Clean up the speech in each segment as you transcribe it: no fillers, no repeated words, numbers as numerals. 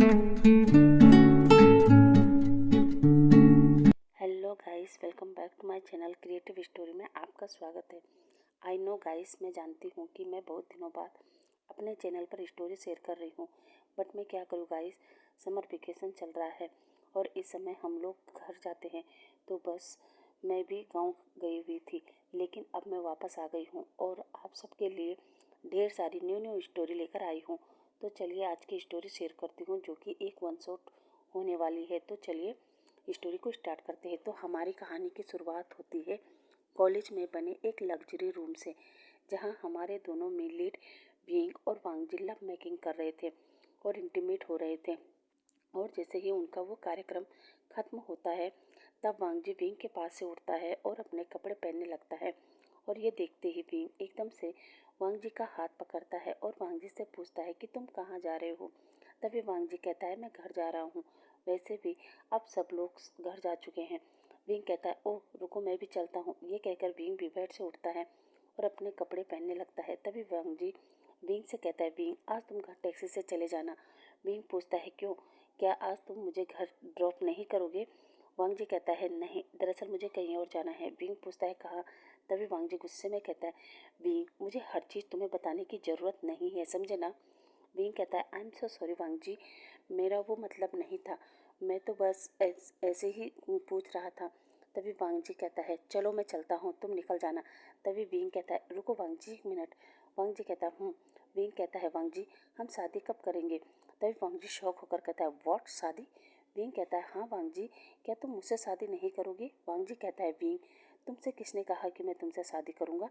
Hello guys, welcome back to my channel creative story में आपका स्वागत है। आई नो गाइस, मैं जानती हूँ कि मैं बहुत दिनों बाद अपने चैनल पर स्टोरी शेयर कर रही हूँ, बट मैं क्या करूँ गाइस, समर वेकेशन चल रहा है और इस समय हम लोग घर जाते हैं। तो बस मैं भी गांव गई हुई थी, लेकिन अब मैं वापस आ गई हूँ और आप सबके लिए ढेर सारी न्यू स्टोरी लेकर आई हूँ। तो चलिए आज की स्टोरी शेयर करती हूँ, जो कि एक वन शॉट होने वाली है। तो चलिए स्टोरी को स्टार्ट करते हैं। तो हमारी कहानी की शुरुआत होती है कॉलेज में बने एक लग्जरी रूम से, जहां हमारे दोनों मेन लीड विंग और वांगजी लव मेकिंग कर रहे थे और इंटीमेट हो रहे थे। और जैसे ही उनका वो कार्यक्रम खत्म होता है, तब वांगजी विंग के पास से उठता है और अपने कपड़े पहनने लगता है। और ये देखते ही विंग एकदम से वांगजी का हाथ पकड़ता है और वांगजी से पूछता है कि तुम कहाँ जा रहे हो। तभी वांगजी कहता है, मैं घर जा रहा हूँ। वैसे भी अब सब लोग घर जा चुके हैं। विंग कहता है, ओह रुको, मैं भी चलता हूँ। ये कहकर विंग भी बेड से उठता है और अपने कपड़े पहनने लगता है। तभी वांगजी विंग से कहता है, विंग आज तुम घर टैक्सी से चले जाना। विंग पूछता है, क्यों, क्या आज तुम मुझे घर ड्रॉप नहीं करोगे। वांगजी कहता है, नहीं, दरअसल मुझे कहीं और जाना है। विंग पूछता है, कहाँ। तभी वांगजी गुस्से में कहता है, विंग मुझे हर चीज़ तुम्हें बताने की ज़रूरत नहीं है, समझे ना। विंग कहता है, आई एम सो सॉरी वांगजी, मेरा वो मतलब नहीं था, मैं तो बस ऐसे ही पूछ रहा था। तभी वांगजी कहता है, चलो मैं चलता हूँ, तुम निकल जाना। तभी विंग कहता है, रुको वांगजी एक मिनट। वांगजी कहता है, विंग कहता है, वांगजी हम शादी कब करेंगे। तभी वांगजी शॉक होकर कहता है, व्हाट, शादी। विंग कहता है, हाँ वांगजी, क्या तुम मुझसे शादी नहीं करोगे। वांगजी कहता है, विंग तुमसे किसने कहा कि मैं तुमसे शादी करूँगा।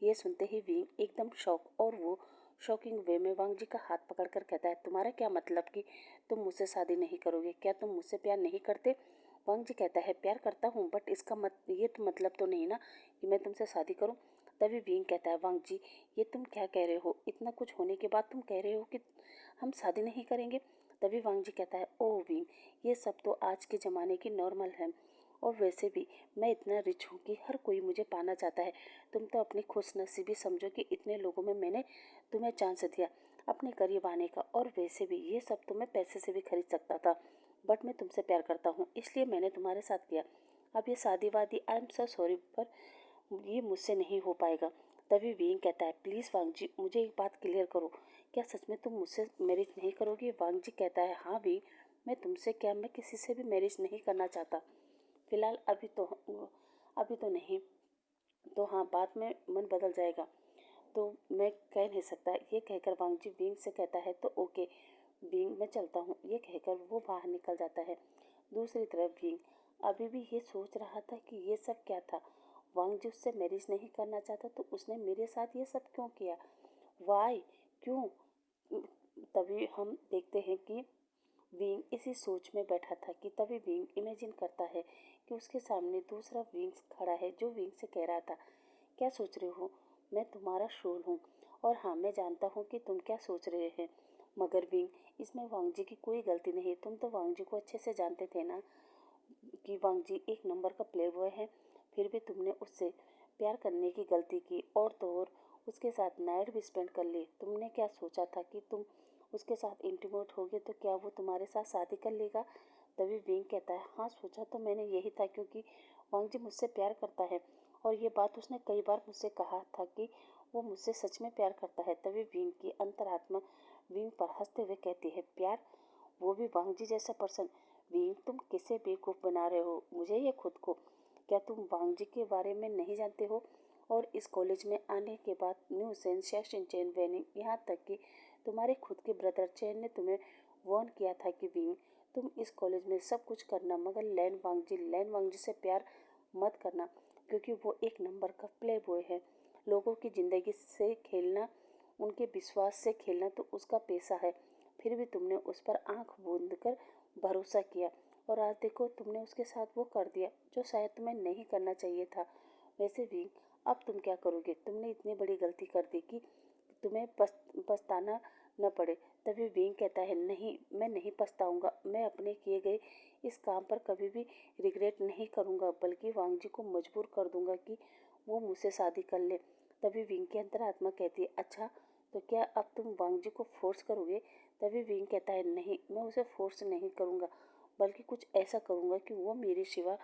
ये सुनते ही विंग एकदम शॉक, और वो शॉकिंग वे में वांगजी का हाथ पकड़कर कहता है, तुम्हारा क्या मतलब कि तुम मुझसे शादी नहीं करोगे, क्या तुम मुझसे प्यार नहीं करते। वांगजी कहता है, प्यार करता हूँ, बट इसका ये तो मतलब तो नहीं ना कि मैं तुमसे शादी करूँ। तभी विंग कहता है, वांगजी ये तुम क्या कह रहे हो, इतना कुछ होने के बाद तुम कह रहे हो कि हम शादी नहीं करेंगे। तभी वांगजी कहता है, ओ विंग, ये सब तो आज के ज़माने की नॉर्मल है, और वैसे भी मैं इतना रिच हूँ कि हर कोई मुझे पाना चाहता है। तुम तो अपनी खुशनसीबी समझो कि इतने लोगों में मैंने तुम्हें चांस दिया अपने करीब आने का, और वैसे भी ये सब तो मैं पैसे से भी खरीद सकता था, बट मैं तुमसे प्यार करता हूँ, इसलिए मैंने तुम्हारे साथ किया। अब ये शादी वादी, आई एम सो सॉरी, पर ये मुझसे नहीं हो पाएगा। तभी विंग कहता है, प्लीज़ वांगजी मुझे एक बात क्लियर करो, क्या सच में तुम मुझसे मैरिज नहीं करोगे। वांगजी कहता है, हाँ विंग, मैं तुमसे क्या, मैं किसी से भी मैरिज नहीं करना चाहता, फिलहाल अभी तो नहीं, तो हाँ बाद में मन बदल जाएगा, तो मैं कह नहीं सकता। ये कहकर वांगजी विंग से कहता है, तो ओके विंग, मैं चलता हूँ। ये कहकर वो बाहर निकल जाता है। दूसरी तरफ विंग अभी भी ये सोच रहा था कि ये सब क्या था। वांगजी उससे मैरिज नहीं करना चाहता, तो उसने मेरे साथ ये सब क्यों किया, वाई, क्यों। तभी हम देखते हैं कि विंग इसी सोच में बैठा था कि तभी विंग इमेजिन करता है कि उसके सामने दूसरा विंग्स खड़ा है, जो विंग से कह रहा था, क्या सोच रहे हो, मैं तुम्हारा शोल हूँ, और हाँ मैं जानता हूँ कि तुम क्या सोच रहे हैं। मगर विंग, इसमें वांगजी की कोई गलती नहीं, तुम तो वांगजी को अच्छे से जानते थे ना कि वांगजी एक नंबर का प्ले बॉय है, फिर भी तुमने उससे प्यार करने की गलती की, और तो और उसके साथ नाइट भी स्पेंड कर ली। तुमने क्या सोचा था कि तुम उसके साथ इंटीमेट होगे तो क्या वो तुम्हारे साथ शादी कर लेगा। तभी विंग कहता है, हाँ सोचा तो मैंने यही था, क्योंकि वांगजी मुझसे प्यार करता है, और ये बात उसने कई बार मुझसे कहा था कि वो मुझसे सच में प्यार करता है। तभी विंग की अंतरात्मा विंग पर हंसते हुए कहती है, प्यार, वो भी वांगजी जैसा पर्सन। विंग तुम किसे बेवकूफ़ बना रहे हो, मुझे या खुद को। क्या तुम वांगजी के बारे में नहीं जानते हो। और इस कॉलेज में आने के बाद न्यू सेंसेशन चेन वेनिंग, यहाँ तक कि तुम्हारे खुद के ब्रदर चेन ने तुम्हें वार्न किया था कि विंग तुम इस कॉलेज में सब कुछ करना, मगर लैन वांगजी से प्यार मत करना, क्योंकि वो एक नंबर का प्ले बॉय है। लोगों की ज़िंदगी से खेलना, उनके विश्वास से खेलना तो उसका पेशा है। फिर भी तुमने उस पर आंख बूंद कर भरोसा किया, और आज देखो तुमने उसके साथ वो कर दिया जो शायद तुम्हें नहीं करना चाहिए था। वैसे भी अब तुम क्या करोगे, तुमने इतनी बड़ी गलती कर दी कि तुम्हें पछताना न पड़े। तभी विंग कहता है, नहीं मैं नहीं पछताऊंगा, मैं अपने किए गए इस काम पर कभी भी रिग्रेट नहीं करूंगा, बल्कि वांगजी को मजबूर कर दूंगा कि वो मुझसे शादी कर ले। तभी विंग की अंतरात्मा कहती है, अच्छा तो क्या अब तुम वांगजी को फोर्स करोगे। तभी विंग कहता है नहीं, मैं उसे फोर्स नहीं करूँगा, बल्कि कुछ ऐसा करूँगा कि वो मेरे सिवा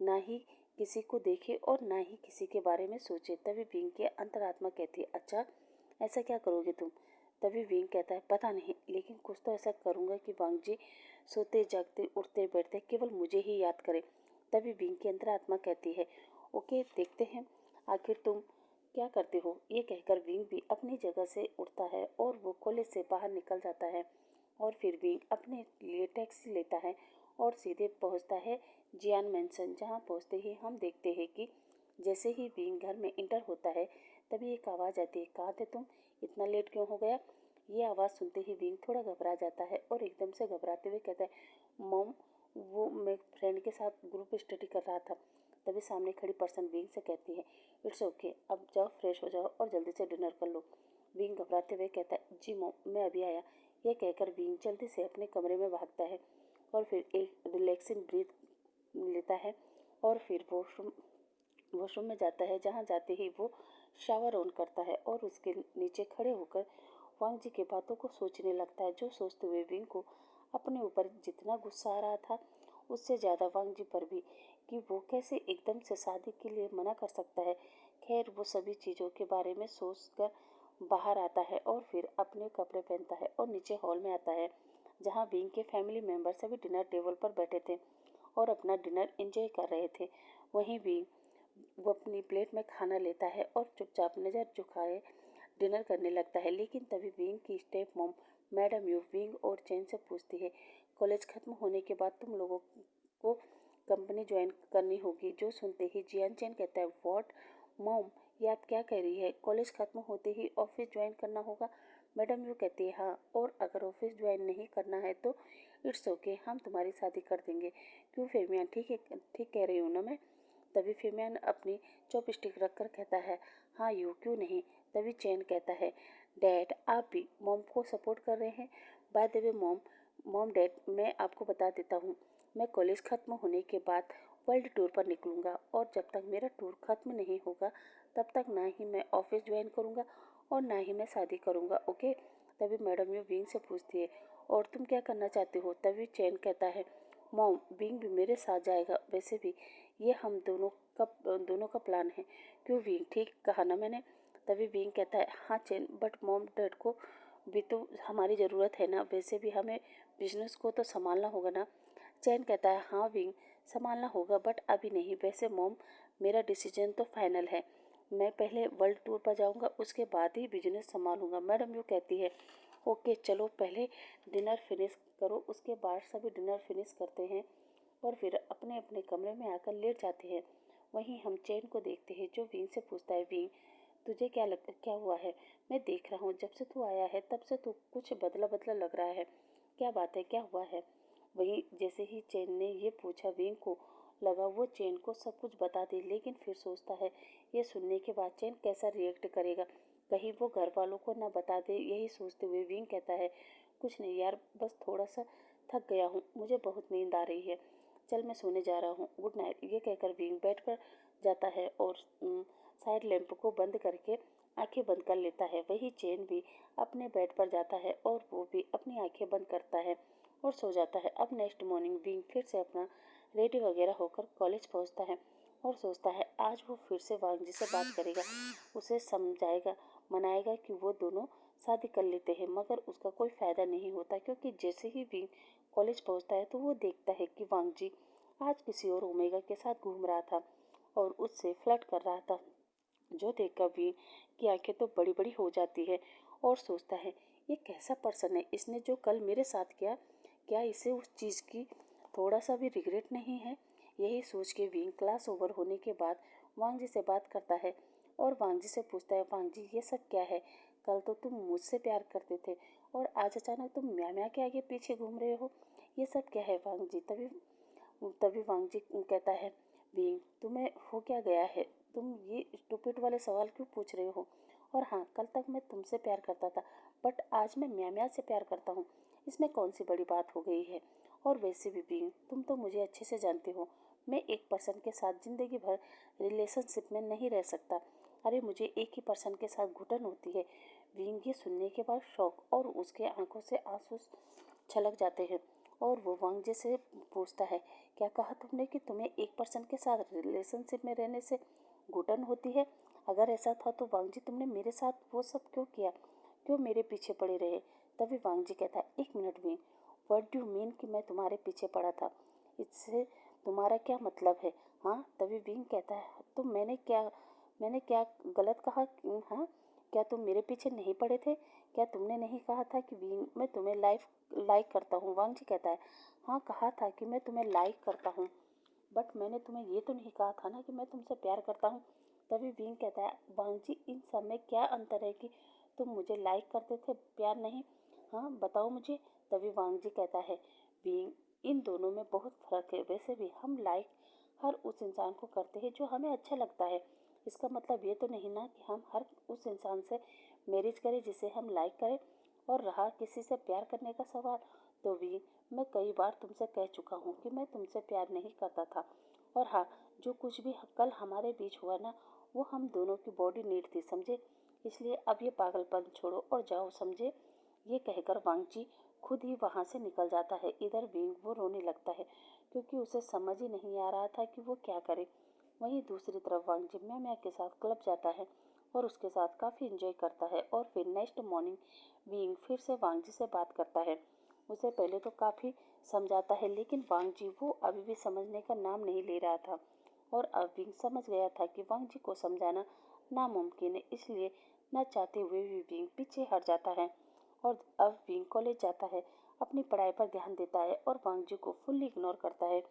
ना ही किसी को देखे और ना ही किसी के बारे में सोचे। तभी विंग की अंतरात्मा कहती है अच्छा, ऐसा क्या करोगे तुम? तभी विंग कहता है पता नहीं, लेकिन कुछ तो ऐसा करूँगा कि वांग जी सोते जागते उठते बैठते केवल मुझे ही याद करे। तभी विंग की अंतरात्मा कहती है ओके, देखते हैं आखिर तुम क्या करते हो। ये कहकर विंग भी अपनी जगह से उठता है और वो कॉलेज से बाहर निकल जाता है। और फिर विंग अपने लिए टैक्सी लेता है और सीधे पहुंचता है जियान मैंसन। जहां पहुंचते ही हम देखते हैं कि जैसे ही विंग घर में इंटर होता है तभी एक आवाज़ आती है, कहाँ थे तुम, इतना लेट क्यों हो गया? ये आवाज़ सुनते ही विंग थोड़ा घबरा जाता है और एकदम से घबराते हुए कहता है मॉम, वो मैं फ्रेंड के साथ ग्रुप स्टडी कर रहा था। तभी सामने खड़ी पर्सन विंग से कहती है इट्स ओके, अब जाओ फ्रेश हो जाओ और जल्दी से डिनर कर लो। विंग घबराते हुए कहता है जी मॉम, मैं अभी आया। यह कहकर विंग जल्दी से अपने कमरे में भागता है और फिर एक रिलैक्सिंग ब्रीथ लेता है और फिर वॉशरूम में जाता है, जहाँ जाते ही वो शावर ऑन करता है और उसके नीचे खड़े होकर वांग जी की बातों को सोचने लगता है। जो सोचते हुए विंग को अपने ऊपर जितना गुस्सा आ रहा था उससे ज़्यादा वांग जी पर भी, कि वो कैसे एकदम से शादी के लिए मना कर सकता है। खैर वो सभी चीज़ों के बारे में सोचकर बाहर आता है और फिर अपने कपड़े पहनता है और नीचे हॉल में आता है, जहाँ विंग के फैमिली मेंबर सभी डिनर टेबल पर बैठे थे और अपना डिनर एंजॉय कर रहे थे। वहीं विंग वो अपनी प्लेट में खाना लेता है और चुपचाप नज़र झुकाए डिनर करने लगता है। लेकिन तभी विंग की step mom madam you wing और चैन से पूछती है कॉलेज खत्म होने के बाद तुम लोगों को कंपनी ज्वाइन करनी होगी। जो सुनते ही जियान चैन कहता है व्हाट मॉम, ये आप क्या कह रही है? कॉलेज खत्म होते ही ऑफिस ज्वाइन करना होगा? मैडम यू कहती है हाँ, और अगर ऑफिस ज्वाइन नहीं करना है तो इट्स ओके, हम तुम्हारी शादी कर देंगे। क्यों फेमियान, ठीक है, ठीक कह रही हूँ ना मैं? तभी फेमियान अपनी चॉपस्टिक रखकर कहता है हाँ यू, क्यों नहीं? तभी चैन कहता है डैड, आप भी मॉम को सपोर्ट कर रहे हैं? By the way mom, dad, मैं आपको बता देता हूँ, मैं कॉलेज ख़त्म होने के बाद वर्ल्ड टूर पर निकलूँगा और जब तक मेरा टूर ख़त्म नहीं होगा तब तक ना ही मैं ऑफिस ज्वाइन करूँगा और ना ही मैं शादी करूँगा, ओके? तभी मैडम ये विंग से पूछती है और तुम क्या करना चाहते हो? तभी चैन कहता है मॉम, विंग भी मेरे साथ जाएगा, वैसे भी ये हम दोनों का प्लान है। क्यों विंग, ठीक कहा ना मैंने? तभी विंग कहता है हाँ चैन, बट मॉम डैड को भी तो हमारी ज़रूरत है ना, वैसे भी हमें बिजनेस को तो संभालना होगा ना। चैन कहता है हाँ विंग, संभालना होगा बट अभी नहीं। वैसे मॉम, मेरा डिसीजन तो फाइनल है, मैं पहले वर्ल्ड टूर पर जाऊंगा, उसके बाद ही बिजनेस संभालूंगा। मैडम यू कहती है ओके चलो पहले डिनर फिनिश करो। उसके बाद सभी डिनर फिनिश करते हैं और फिर अपने अपने कमरे में आकर लेट जाते हैं। वहीं हम चैन को देखते हैं जो विंग से पूछता है विंग, तुझे क्या हुआ है? मैं देख रहा हूँ जब से तू आया है तब से तू कुछ बदला बदला लग रहा है, क्या बात है, क्या हुआ है? वहीं जैसे ही चैन ने ये पूछा विंग को लगा वो चैन को सब कुछ बता दे, लेकिन फिर सोचता है ये सुनने के बाद चैन कैसा रिएक्ट करेगा, कहीं वो घर वालों को ना बता दे। यही सोचते हुए विंग कहता है कुछ नहीं यार, बस थोड़ा सा थक गया हूँ, मुझे बहुत नींद आ रही है, चल मैं सोने जा रहा हूँ, गुड नाइट। ये कहकर विंग बेड पर जाता है और साइड लैंप को बंद करके आंखें बंद कर लेता है। वही चैन भी अपने बेड पर जाता है और वो भी अपनी आंखें बंद करता है और सो जाता है। अब नेक्स्ट मॉर्निंग विंग फिर से अपना रेडी वगैरह होकर कॉलेज पहुंचता है और सोचता है आज वो फिर से वांग जी से बात करेगा, उसे समझाएगा, मनाएगा कि वो दोनों शादी कर लेते हैं। मगर उसका कोई फ़ायदा नहीं होता, क्योंकि जैसे ही विंग कॉलेज पहुंचता है तो वो देखता है कि वांग जी आज किसी और ओमेगा के साथ घूम रहा था और उससे फ्लर्ट कर रहा था। जो देखकर विंग की आंखें तो बड़ी बड़ी हो जाती है और सोचता है ये कैसा पर्सन है, इसने जो कल मेरे साथ किया, क्या इसे उस चीज़ की थोड़ा सा भी रिग्रेट नहीं है? यही सोच के विंग क्लास ओवर होने के बाद वांग जी से बात करता है और वांग जी से पूछता है वांग जी ये सब क्या है? कल तो तुम मुझसे प्यार करते थे और आज अचानक तुम म्या म्या के आगे पीछे घूम रहे हो, ये सब क्या है वांग जी? तभी तभी वांग जी कहता है विंग, तुम्हें हो क्या गया है, तुम ये स्टूपिड वाले सवाल क्यों पूछ रहे हो? और हाँ, कल तक मैं तुमसे प्यार करता था बट आज मैं म्या म्या से प्यार करता हूँ, इसमें कौन सी बड़ी बात हो गई है? और वैसे भी विंग, तुम तो मुझे अच्छे से जानते हो, मैं एक पर्सन के साथ ज़िंदगी भर रिलेशनशिप में नहीं रह सकता। अरे मुझे एक ही पर्सन के साथ घुटन होती है, विंग ये सुनने के बाद शौक और उसके आंखों से आंसू छलक जाते हैं और वो वांगजी से पूछता है, क्या कहा तुमने कि तुम्हें एक पर्सन के साथ रिलेशनशिप में रहने से घुटन होती है? अगर ऐसा था तो वांगजी तुमने मेरे साथ वो सब क्यों किया? क्यों मेरे पीछे पड़े रहे? तभी वांगजी कहता है, एक minute wing, what do you mean कि मैं तुम्हारे पीछे पड़ा था? इससे तुम्हारा क्या मतलब है? हाँ? तभी विंग कहता है, तो मैंने क्या गलत कहा? हाँ? क्या तुम मेरे पीछे नहीं पड़े थे? क्या तुमने नहीं कहा था कि विंग मैं तुम्हें लाइक करता हूँ? वांगजी कहता है, हाँ कहा था कि मैं तुम्हें लाइक करता हूँ, बट मैंने तुम्हें ये तो नहीं कहा था ना कि मैं तुमसे प्यार करता हूँ। तभी विंग कहता है, वांगजी इन सब में क्या अंतर है कि तुम मुझे लाइक करते थे, प्यार नहीं? हाँ बताओ मुझे। तभी वांगजी कहता है, विंग इन दोनों में बहुत फर्क है। वैसे भी हम लाइक हर उस इंसान को करते हैं जो हमें अच्छा लगता है। इसका मतलब ये तो नहीं ना कि हम हर उस इंसान से मैरिज करें जिसे हम लाइक करें। और रहा किसी से प्यार करने का सवाल, तो भी मैं कई बार तुमसे कह चुका हूँ कि मैं तुमसे प्यार नहीं करता था। और हाँ, जो कुछ भी कल हमारे बीच हुआ ना, वो हम दोनों की बॉडी नीड थी, समझे? इसलिए अब ये पागलपन छोड़ो और जाओ, समझे? ये कहकर वांगजी खुद ही वहाँ से निकल जाता है। इधर विंग वो रोने लगता है क्योंकि उसे समझ ही नहीं आ रहा था कि वो क्या करे। वहीं दूसरी तरफ वांगजी म्या के साथ क्लब जाता है और उसके साथ काफ़ी इंजॉय करता है। और फिर नेक्स्ट मॉर्निंग विंग फिर से वांगजी से बात करता है। उसे पहले तो काफ़ी समझाता है, लेकिन वांगजी वो अभी भी समझने का नाम नहीं ले रहा था। और अब विंग समझ गया था कि वांगजी को समझाना नामुमकिन है, इसलिए न चाहते हुए भी विंग पीछे हट जाता है। और अब विंग कॉलेज जाता है, अपनी पढ़ाई पर ध्यान देता है और वांगजी को फुल्ली इग्नोर करता है।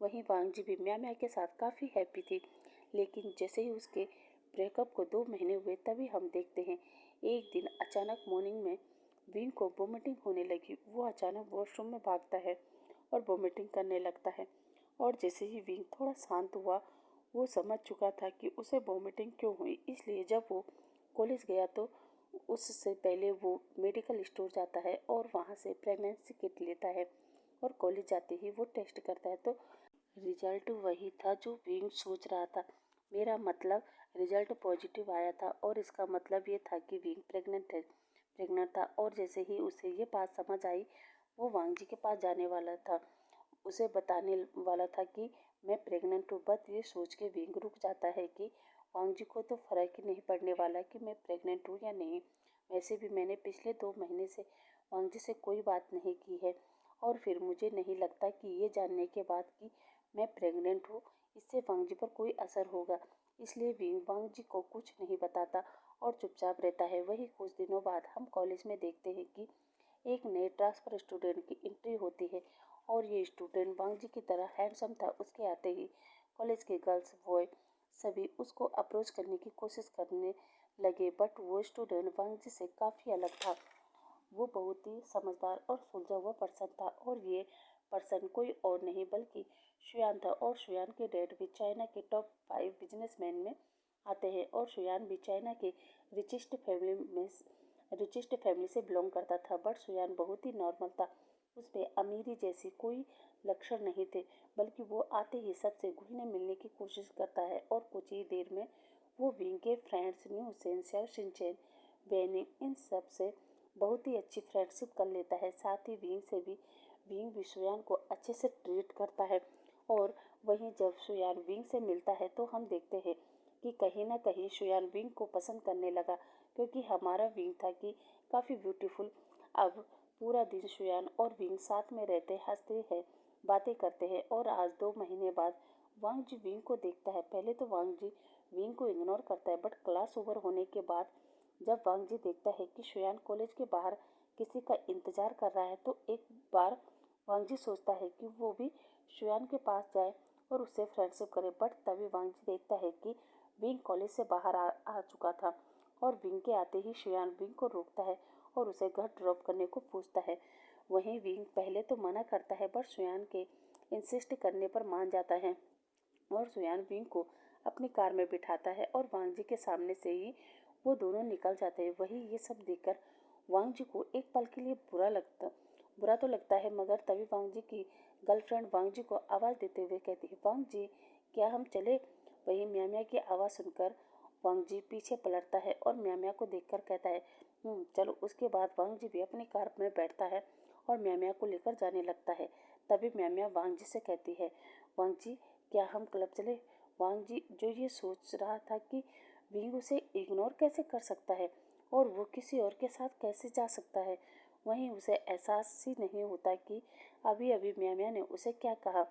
वहीं वांगजी भी म्या के साथ काफ़ी हैप्पी थी, लेकिन जैसे ही उसके ब्रेकअप को 2 महीने हुए तभी हम देखते हैं एक दिन अचानक मॉर्निंग में विंग को वोमिटिंग होने लगी। वो अचानक वॉशरूम में भागता है और वोमिटिंग करने लगता है। और जैसे ही विंग थोड़ा शांत हुआ, वो समझ चुका था कि उसे वोमिटिंग क्यों हुई। इसलिए जब वो कॉलेज गया तो उससे पहले वो मेडिकल स्टोर जाता है और वहाँ से प्रेगनेंसी किट लेता है। और कॉलेज जाते ही वो टेस्ट करता है तो रिजल्ट वही था जो विंग सोच रहा था। मेरा मतलब रिजल्ट पॉजिटिव आया था और इसका मतलब ये था कि विंग प्रेग्नेंट था। और जैसे ही उसे ये बात समझ आई, वो वांगजी के पास जाने वाला था, उसे बताने वाला था कि मैं प्रेग्नेंट हूँ। बट ये सोच के विंग रुक जाता है कि वांगजी को तो फर्क ही नहीं पड़ने वाला कि मैं प्रेग्नेंट हूँ या नहीं। वैसे भी मैंने पिछले 2 महीने से वांगजी से कोई बात नहीं की है और फिर मुझे नहीं लगता कि ये जानने के बाद कि मैं प्रेग्नेंट हूँ इससे वांगजी पर कोई असर होगा। इसलिए विंग वांगजी को कुछ नहीं बताता और चुपचाप रहता है। वही कुछ दिनों बाद हम कॉलेज में देखते हैं कि एक नए ट्रांसफर स्टूडेंट की एंट्री होती है और ये स्टूडेंट वांगजी की तरह हैंडसम था। उसके आते ही कॉलेज के गर्ल्स बॉय सभी उसको अप्रोच करने की कोशिश करने लगे, बट वो स्टूडेंट वांगजी से काफ़ी अलग था। वो बहुत ही समझदार और सुलझा हुआ पर्सन था और ये पर्सन कोई और नहीं बल्कि शुयान था। और शुयान के डैड भी चाइना के टॉप 5 बिजनेसमैन में आते हैं और शुयान भी चाइना के रिचेस्ट फैमिली से बिलोंग करता था। बट शुयान बहुत ही नॉर्मल था, उसमें अमीरी जैसी कोई लक्षण नहीं थे, बल्कि वो आते ही सबसे घुलने मिलने की कोशिश करता है। और कुछ ही देर में वो विंग के फ्रेंड्स न्यू सेंस शिनचैन बेनिंग इन सब से बहुत ही अच्छी फ्रेंडशिप कर लेता है। साथ ही विंग भी शुयान को अच्छे से ट्रीट करता है। और वहीं जब शुयान विंग से मिलता है तो हम देखते हैं कि कहीं ना कहीं शुयान विंग को पसंद करने लगा, क्योंकि हमारा विंग था कि काफ़ी ब्यूटीफुल। अब पूरा दिन शुयान और विंग साथ में रहते, हंसते हैं, बातें करते हैं। और आज 2 महीने बाद वांग जी विंग को देखता है। पहले तो वांग जी विंग को इग्नोर करता है, बट क्लास ओवर होने के बाद जब वांग जी देखता है कि शुयान कॉलेज के बाहर किसी का इंतजार कर रहा है, तो एक बार वांग जी सोचता है कि वो भी शुयान के पास जाए और उससे फ्रेंडशिप करे। बट तभी वांग जी देखता है कि विंग कॉलेज से बाहर आ चुका था और विंग के आते ही शुयान विंग को रोकता है और उसे घर ड्रॉप करने को पूछता है। वहीं विंग पहले तो मना करता है, बट शुयान के इंसिस्ट करने पर मान जाता है और शुयान विंग को अपनी कार में बिठाता है और वांग जी के सामने से ही वो दोनों निकल जाते हैं। वही ये सब देखकर वांग जी को एक पल के लिए बुरा तो लगता है, मगर तभी वांग जी की गर्लफ्रेंड वांग जी को आवाज़ देते हुए कहती है, वांग जी क्या हम चले? वही म्या म्या की आवाज़ सुनकर वांग जी पीछे पलटता है और म्या म्या को देखकर कहता है, चलो। उसके बाद वांग जी भी अपनी कार में बैठता है और म्या म्या को लेकर जाने लगता है। तभी म्या म्या वांग जी से कहती है, वांग जी क्या हम क्लब चले? वांग जी जो ये सोच रहा था कि विंग उसे इग्नोर कैसे कर सकता है और वो किसी और के साथ कैसे जा सकता है, वहीं उसे एहसास ही नहीं होता कि अभी अभी म्या म्या ने उसे क्या कहा।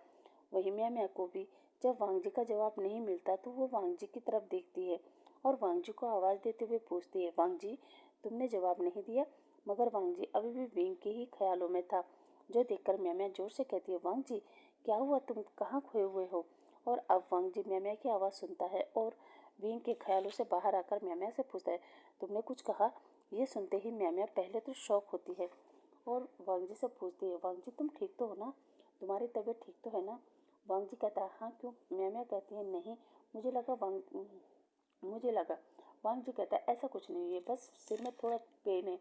वहीं म्या म्या को भी जब वांग जी का जवाब नहीं मिलता तो वो वांग जी की तरफ देखती है और वांग जी को आवाज़ देते हुए पूछती है, वांग जी तुमने जवाब नहीं दिया? मगर वांग जी अभी भी विंग के ही ख्यालों में था, जो देखकर म्या म्या जोर से कहती है, वांग जी क्या हुआ, तुम कहाँ खोए हुए हो? और अब वांग जी म्या म्या की आवाज़ सुनता है और विंग के ख्यालों से बाहर आकर म्या म्या से पूछता है, तुमने कुछ कहा? ये सुनते ही म्या म्या पहले तो शॉक होती है और वांग जी से पूछती है, वांग जी तुम ठीक तो हो ना? तुम्हारी तबीयत ठीक तो है ना? वांग जी कहता है, हाँ क्यों? म्या म्या कहती है, नहीं मुझे लगा मुझे लगा। वांग जी कहता है, ऐसा कुछ नहीं है, बस सिर में थोड़ा पेन है।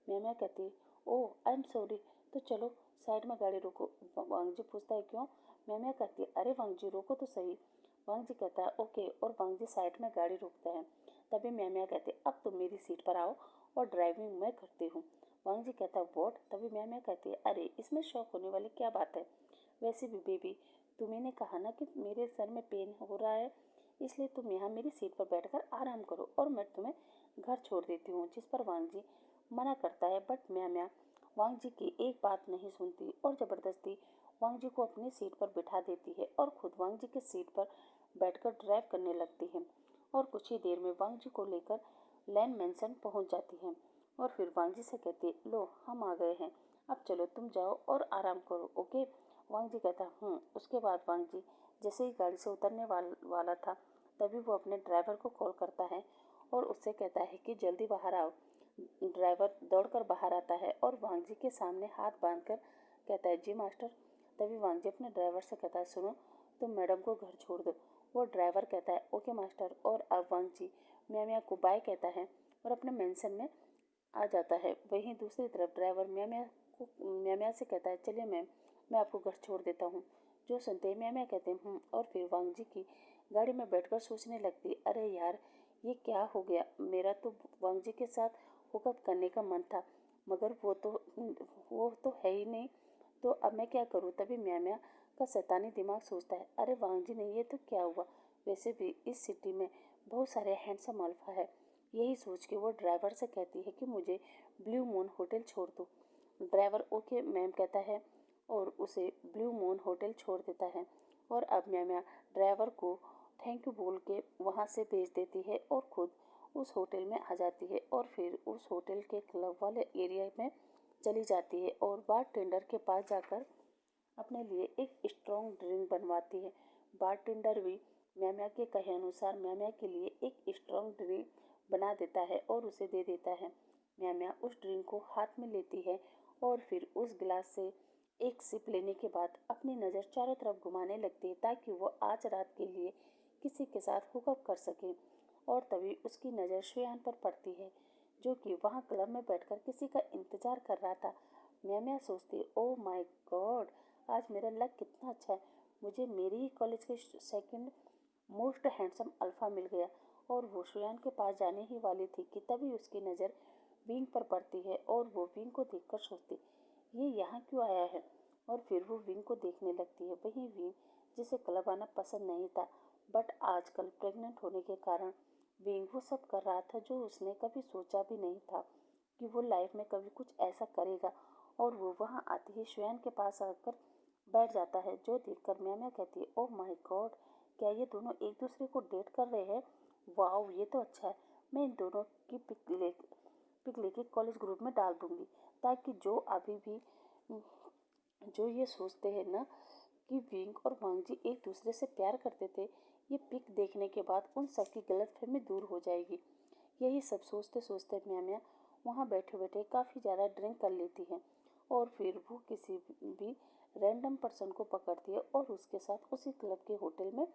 म्या म्या कहती है, ओह आई एम सॉरी, तो चलो साइड में गाड़ी रोको। वांग जी पूछता है, क्यों? म्या म्या कहती है, अरे वांग जी रोको तो सही। वांग जी कहता है, ओके, और वांग जी साइड में गाड़ी रोकता है। तभी म्या म्या कहती है, अब तुम मेरी सीट पर आओ और ड्राइविंग मैं करती हूँ। वांग जी कहता है, वॉट? तभी म्या म्या कहती है, अरे इसमें शौक होने वाली क्या बात है? वैसे भी बेबी, तुम्ही ने कहा ना कि मेरे सर में पेन हो रहा है, इसलिए तुम यहाँ मेरी सीट पर बैठकर आराम करो और मैं तुम्हें घर छोड़ देती हूँ। जिस पर वांग जी मना करता है, बट म्या म्या वांग जी की एक बात नहीं सुनती और ज़बरदस्ती वांग जी को अपनी सीट पर बिठा देती है और खुद वांग जी की सीट पर बैठकर ड्राइव करने लगती है और कुछ ही देर में वांग जी को लेकर लैन मैंसन पहुंच जाती है और फिर वांग जी से कहती है, लो हम आ गए हैं, अब चलो तुम जाओ और आराम करो, ओके? वांग जी कहता हूँ। उसके बाद वांग जी जैसे ही गाड़ी से उतरने वाला था, तभी वो अपने ड्राइवर को कॉल करता है और उससे कहता है कि जल्दी बाहर आओ। ड्राइवर दौड़कर बाहर आता है और वांग जी के सामने हाथ बांधकर कहता है, जी मास्टर। तभी वांग जी अपने ड्राइवर से कहता है, सुनो तुम मैडम को घर छोड़ दो। वो ड्राइवर कहता है, ओके मास्टर। और अब वांग जी म्या म्या को बाय कहता है और अपने मेंशन में आ जाता है। वहीं दूसरी तरफ ड्राइवर म्या म्या से कहता है, चलिए मैम मैं आपको घर छोड़ देता हूँ। जो सुनते ही म्या म्या कहते हैं, और फिर वांग जी की गाड़ी में बैठकर सोचने लगती, अरे यार ये क्या हो गया, मेरा तो वांग जी के साथ हुकअप करने का मन था, मगर वो तो है ही नहीं, तो अब मैं क्या करूँ? तभी म्या म्या का शैतानी दिमाग सोचता है, अरे वांग जी नहीं, ये तो क्या हुआ? वैसे भी इस सिटी में बहुत सारे हैंडसम अल्फा है। यही सोच के वो ड्राइवर से कहती है कि मुझे ब्लू मून होटल छोड़ दो। ड्राइवर ओके मैम कहता है और उसे ब्लू मून होटल छोड़ देता है और अब म्या म्या ड्राइवर को थैंक यू बोल के वहाँ से भेज देती है और खुद उस होटल में आ जाती है और फिर उस होटल के क्लब वाले एरिया में चली जाती है और बार टेंडर के पास जाकर अपने लिए एक स्ट्रॉन्ग ड्रिंक बनवाती है। बारटेंडर भी म्या म्या के कहे अनुसार म्या म्या के लिए एक स्ट्रॉन्ग ड्रिंक बना देता है और उसे दे देता है। म्या म्या उस ड्रिंक को हाथ में लेती है और फिर उस गिलास से एक सिप लेने के बाद अपनी नज़र चारों तरफ घुमाने लगती है ताकि वो आज रात के लिए किसी के साथ हुकअप कर सके। और तभी उसकी नज़र श्रेयान पर पड़ती है, जो कि वहाँ क्लब में बैठकर किसी का इंतजार कर रहा था। म्या म्या सोचती, ओह माय गॉड, आज मेरा लक कितना अच्छा है, मुझे मेरी ही कॉलेज के सेकंड मोस्ट हैंडसम अल्फा मिल गया। और वो श्रेयान के पास जाने ही वाली थी कि तभी उसकी नज़र विंग पर पड़ती है और वो विंग को देखकर सोचती, ये यहाँ क्यों आया है? और फिर वो विंग को देखने लगती है। वहीं विंग, जिसे क्लब आना पसंद नहीं था, बट आजकल प्रेग्नेंट होने के कारण विंग वो सब कर रहा था जो उसने कभी सोचा भी नहीं था कि वो लाइफ में कभी कुछ ऐसा करेगा। और वो वहाँ आते ही श्वेन के पास आकर बैठ जाता है, जो देखकर म्या म्या कहती है, ओह माय गॉड, क्या ये दोनों एक दूसरे को डेट कर रहे हैं? वाओ ये तो अच्छा है, मैं इन दोनों की पिक लेके कॉलेज ग्रुप में डाल दूंगी, ताकि जो ये सोचते हैं ना कि विंग और वांग जी एक दूसरे से प्यार करते थे, ये पिक देखने के बाद उन सबकी गलतफहमी दूर हो जाएगी। यही सब सोचते सोचते म्या म्या वहाँ बैठे बैठे काफ़ी ज़्यादा ड्रिंक कर लेती है और फिर वो किसी भी रैंडम पर्सन को पकड़ती है और उसके साथ उसी क्लब के होटल में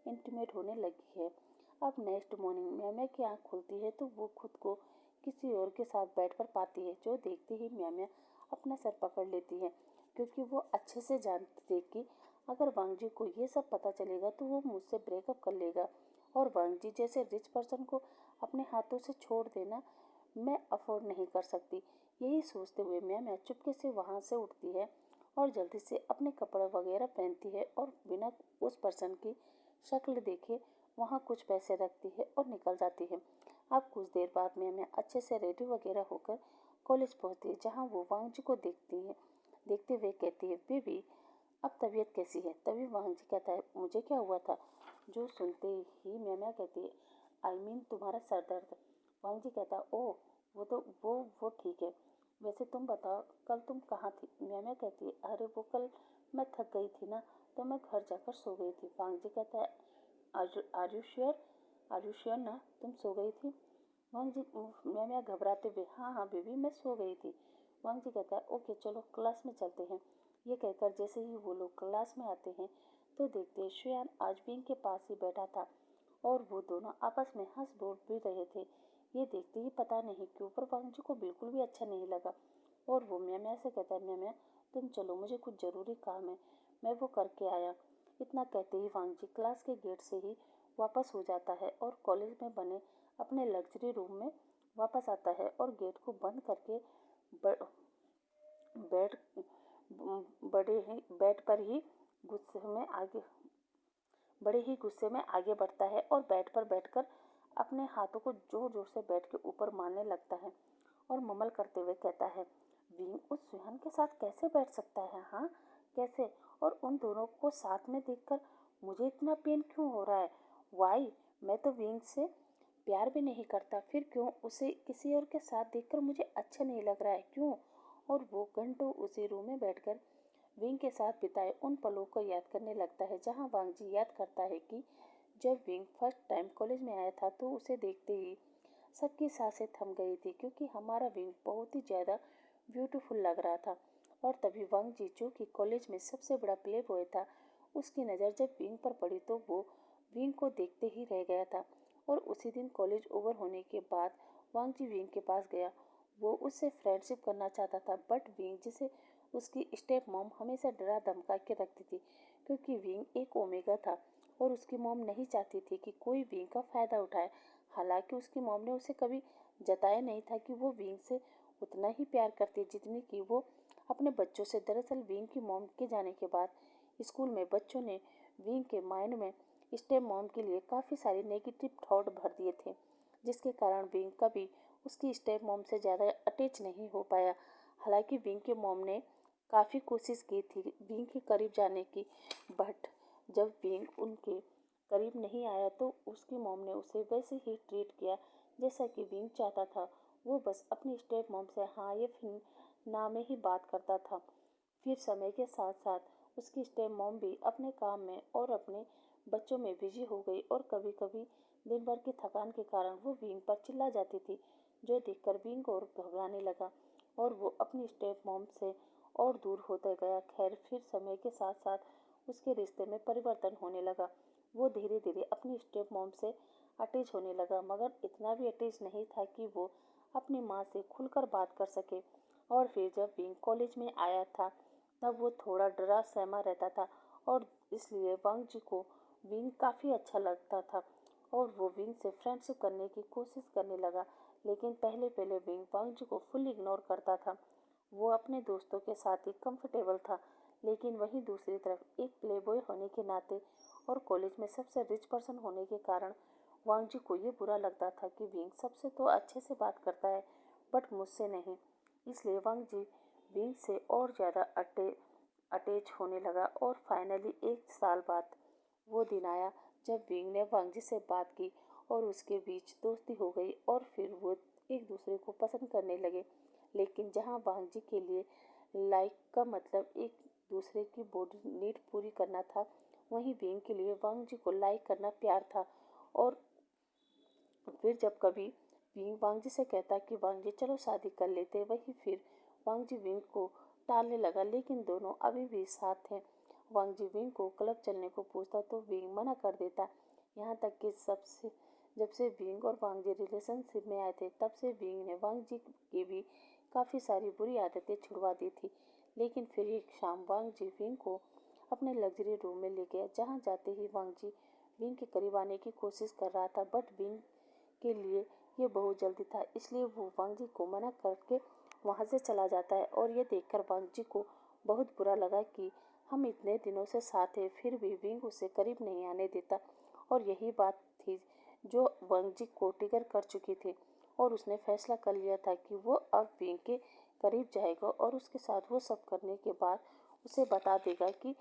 इंटीमेट होने लगी है। अब नेक्स्ट मॉर्निंग म्या म्या की आँख खुलती है तो वो खुद को किसी और के साथ बेड पर पाती है, जो देखते ही म्या म्या अपना सर पकड़ लेती है, क्योंकि वो अच्छे से जानती थी कि अगर वांग जी को ये सब पता चलेगा तो वो मुझसे ब्रेकअप कर लेगा और वांग जी जैसे रिच पर्सन को अपने हाथों से छोड़ देना मैं अफोर्ड नहीं कर सकती। यही सोचते हुए म्या चुपके से वहाँ से उठती है और जल्दी से अपने कपड़े वगैरह पहनती है और बिना उस पर्सन की शक्ल देखे वहाँ कुछ पैसे रखती है और निकल जाती है। अब कुछ देर बाद मैं अच्छे से रेडी वगैरह होकर कॉलेज पहुँचती है, जहाँ वो वांगजी को देखती है। देखते हुए कहती है, बेबी अब तबीयत कैसी है? तभी वांगजी कहता है, मुझे क्या हुआ था? जो सुनते ही म्या कहती है, आई मीन तुम्हारा सर दर्द। वांगजी कहता है, ओह वो ठीक है। वैसे तुम बताओ कल तुम कहाँ थी? म्या कहती है, अरे वो कल मैं थक गई थी ना, तो मैं घर जाकर सो गई थी। वांगजी कहता है, are you sure? Are you sure ना तुम सो गई थी? वांगजी मैं घबराते हुए, हाँ हाँ बेबी मैं सो गई थी। वांगजी कहता है, ओके चलो क्लास में चलते हैं। ये कहकर जैसे ही वो लोग क्लास में आते हैं तो देखते हैं शुयान आज विंग के पास ही बैठा था और वो दोनों आपस में हंस बोल भी रहे थे। ये देखते ही पता नहीं क्यों पर वांगजी को बिल्कुल भी अच्छा नहीं लगा और वो म्या से कहता है, म्या तुम चलो मुझे कुछ ज़रूरी काम है, मैं वो करके आया। इतना कहते ही वांगजी क्लास के गेट से ही वापस हो जाता है और कॉलेज में बने अपने लग्जरी रूम में वापस आता है और गेट को बंद करके बेड बेड पर ही गुस्से में आगे बड़े ही गुस्से में आगे बढ़ता है और बेड पर बैठकर अपने हाथों को जोर जोर से बेड के ऊपर मारने लगता है और ममल करते हुए कहता है, विंग उस सुहान के साथ कैसे बैठ सकता है? हाँ कैसे? और उन दोनों को साथ में देखकर मुझे इतना पेन क्यों हो रहा है? वाई? मैं तो विंग से प्यार भी नहीं करता, फिर क्यों उसे किसी और के साथ देखकर मुझे अच्छा नहीं लग रहा है? क्यों? और वो घंटों उसी रूम में बैठकर विंग के साथ बिताए उन पलों को याद करने लगता है, जहाँ वांगजी याद करता है कि जब विंग फर्स्ट टाइम कॉलेज में आया था तो उसे देखते ही सबकी सांसें थम गई थी, क्योंकि हमारा विंग बहुत ही ज़्यादा ब्यूटीफुल लग रहा था। और तभी वांगजी, जो कि कॉलेज में सबसे बड़ा प्ले बॉय था, उसकी नज़र जब विंग पर पड़ी तो वो विंग को देखते ही रह गया था। और उसी दिन कॉलेज ओवर होने के बाद वांगजी विंग के पास गया। वो उससे फ्रेंडशिप करना चाहता था, बट विंग, जिसे उसकी स्टेप मॉम हमेशा डरा धमका के रखती थी, क्योंकि विंग एक ओमेगा था और उसकी मॉम नहीं चाहती थी कि कोई विंग का फ़ायदा उठाए। हालांकि उसकी मॉम ने उसे कभी जताया नहीं था कि वो विंग से उतना ही प्यार करती जितनी कि वो अपने बच्चों से। दरअसल विंग की मॉम के जाने के बाद स्कूल में बच्चों ने विंग के माइंड में स्टेप मॉम के लिए काफ़ी सारे नेगेटिव थॉट भर दिए थे, जिसके कारण विंग कभी उसकी स्टेप मॉम से ज़्यादा अटैच नहीं हो पाया। हालांकि विंग के मॉम ने काफ़ी कोशिश की थी विंग के करीब जाने की, बट जब विंग उनके करीब नहीं आया तो उसकी मॉम ने उसे वैसे ही ट्रीट किया जैसा कि विंग चाहता था। वो बस अपनी स्टेप मॉम से हाँ ये फिल्म ना में ही बात करता था। फिर समय के साथ साथ उसकी स्टेप मॉम भी अपने काम में और अपने बच्चों में बिजी हो गई और कभी कभी दिन भर की थकान के कारण वो विंग पर चिल्ला जाती थी, जो देखकर विंग और घबराने लगा और वो अपनी स्टेप मॉम से और दूर होता गया। खैर फिर समय के साथ साथ उसके रिश्ते में परिवर्तन होने लगा। वो धीरे धीरे अपनी स्टेप मॉम से अटैच होने लगा, मगर इतना भी अटैच नहीं था कि वो अपनी माँ से खुलकर बात कर सके। और फिर जब विंग कॉलेज में आया था तब वो थोड़ा डरा सहमा रहता था और इसलिए वांग जी को विंग काफ़ी अच्छा लगता था और वो विंग से फ्रेंडशिप करने की कोशिश करने लगा। लेकिन पहले पहले विंग वांग जी को फुल इग्नोर करता था। वो अपने दोस्तों के साथ ही कंफर्टेबल था, लेकिन वहीं दूसरी तरफ एक प्लेबॉय होने के नाते और कॉलेज में सबसे रिच पर्सन होने के कारण वांगजी को ये बुरा लगता था कि विंग सबसे तो अच्छे से बात करता है बट मुझसे नहीं। इसलिए वांगजी विंग से और ज़्यादा अटैच होने लगा और फाइनली एक साल बाद वो दिन आया जब विंग ने वांगजी से बात की और उसके बीच दोस्ती हो गई और फिर वो एक दूसरे को पसंद करने लगे। लेकिन जहाँ वांगजी के लिए लाइक का मतलब एक दूसरे की बॉडी नीड पूरी करना था, वहीं विंग के लिए वांगजी को लाइक करना प्यार था। और फिर जब कभी विंग वांगजी से कहता कि वांगजी चलो शादी कर लेते, वही फिर वांगजी विंग को टालने लगा, लेकिन दोनों अभी भी साथ हैं। वांगजी विंग को क्लब चलने को पूछता तो विंग मना कर देता। यहाँ तक कि सबसे जब से विंग और वांगजी रिलेशनशिप में आए थे तब से विंग ने वांगजी की भी काफ़ी सारी बुरी आदतें छुड़वा दी थी। लेकिन फिर एक शाम वांगजी विंग को अपने लग्जरी रूम में ले गया, जहाँ जाते ही वांगजी विंग के करीब आने की कोशिश कर रहा था, बट विंग के लिए ये बहुत जल्दी था, इसलिए वो वांग जी को मना करके वहाँ से चला जाता है। और ये देखकर वांग जी को बहुत बुरा लगा कि हम इतने दिनों से साथ हैं, फिर भी विंग उसे करीब नहीं आने देता। और यही बात थी जो वांग जी को ट्रिगर कर चुकी थी, और उसने फैसला कर लिया था कि वो अब विंग के करीब जाएगा और उसके साथ वो सब करने के बाद उसे बता देगा कि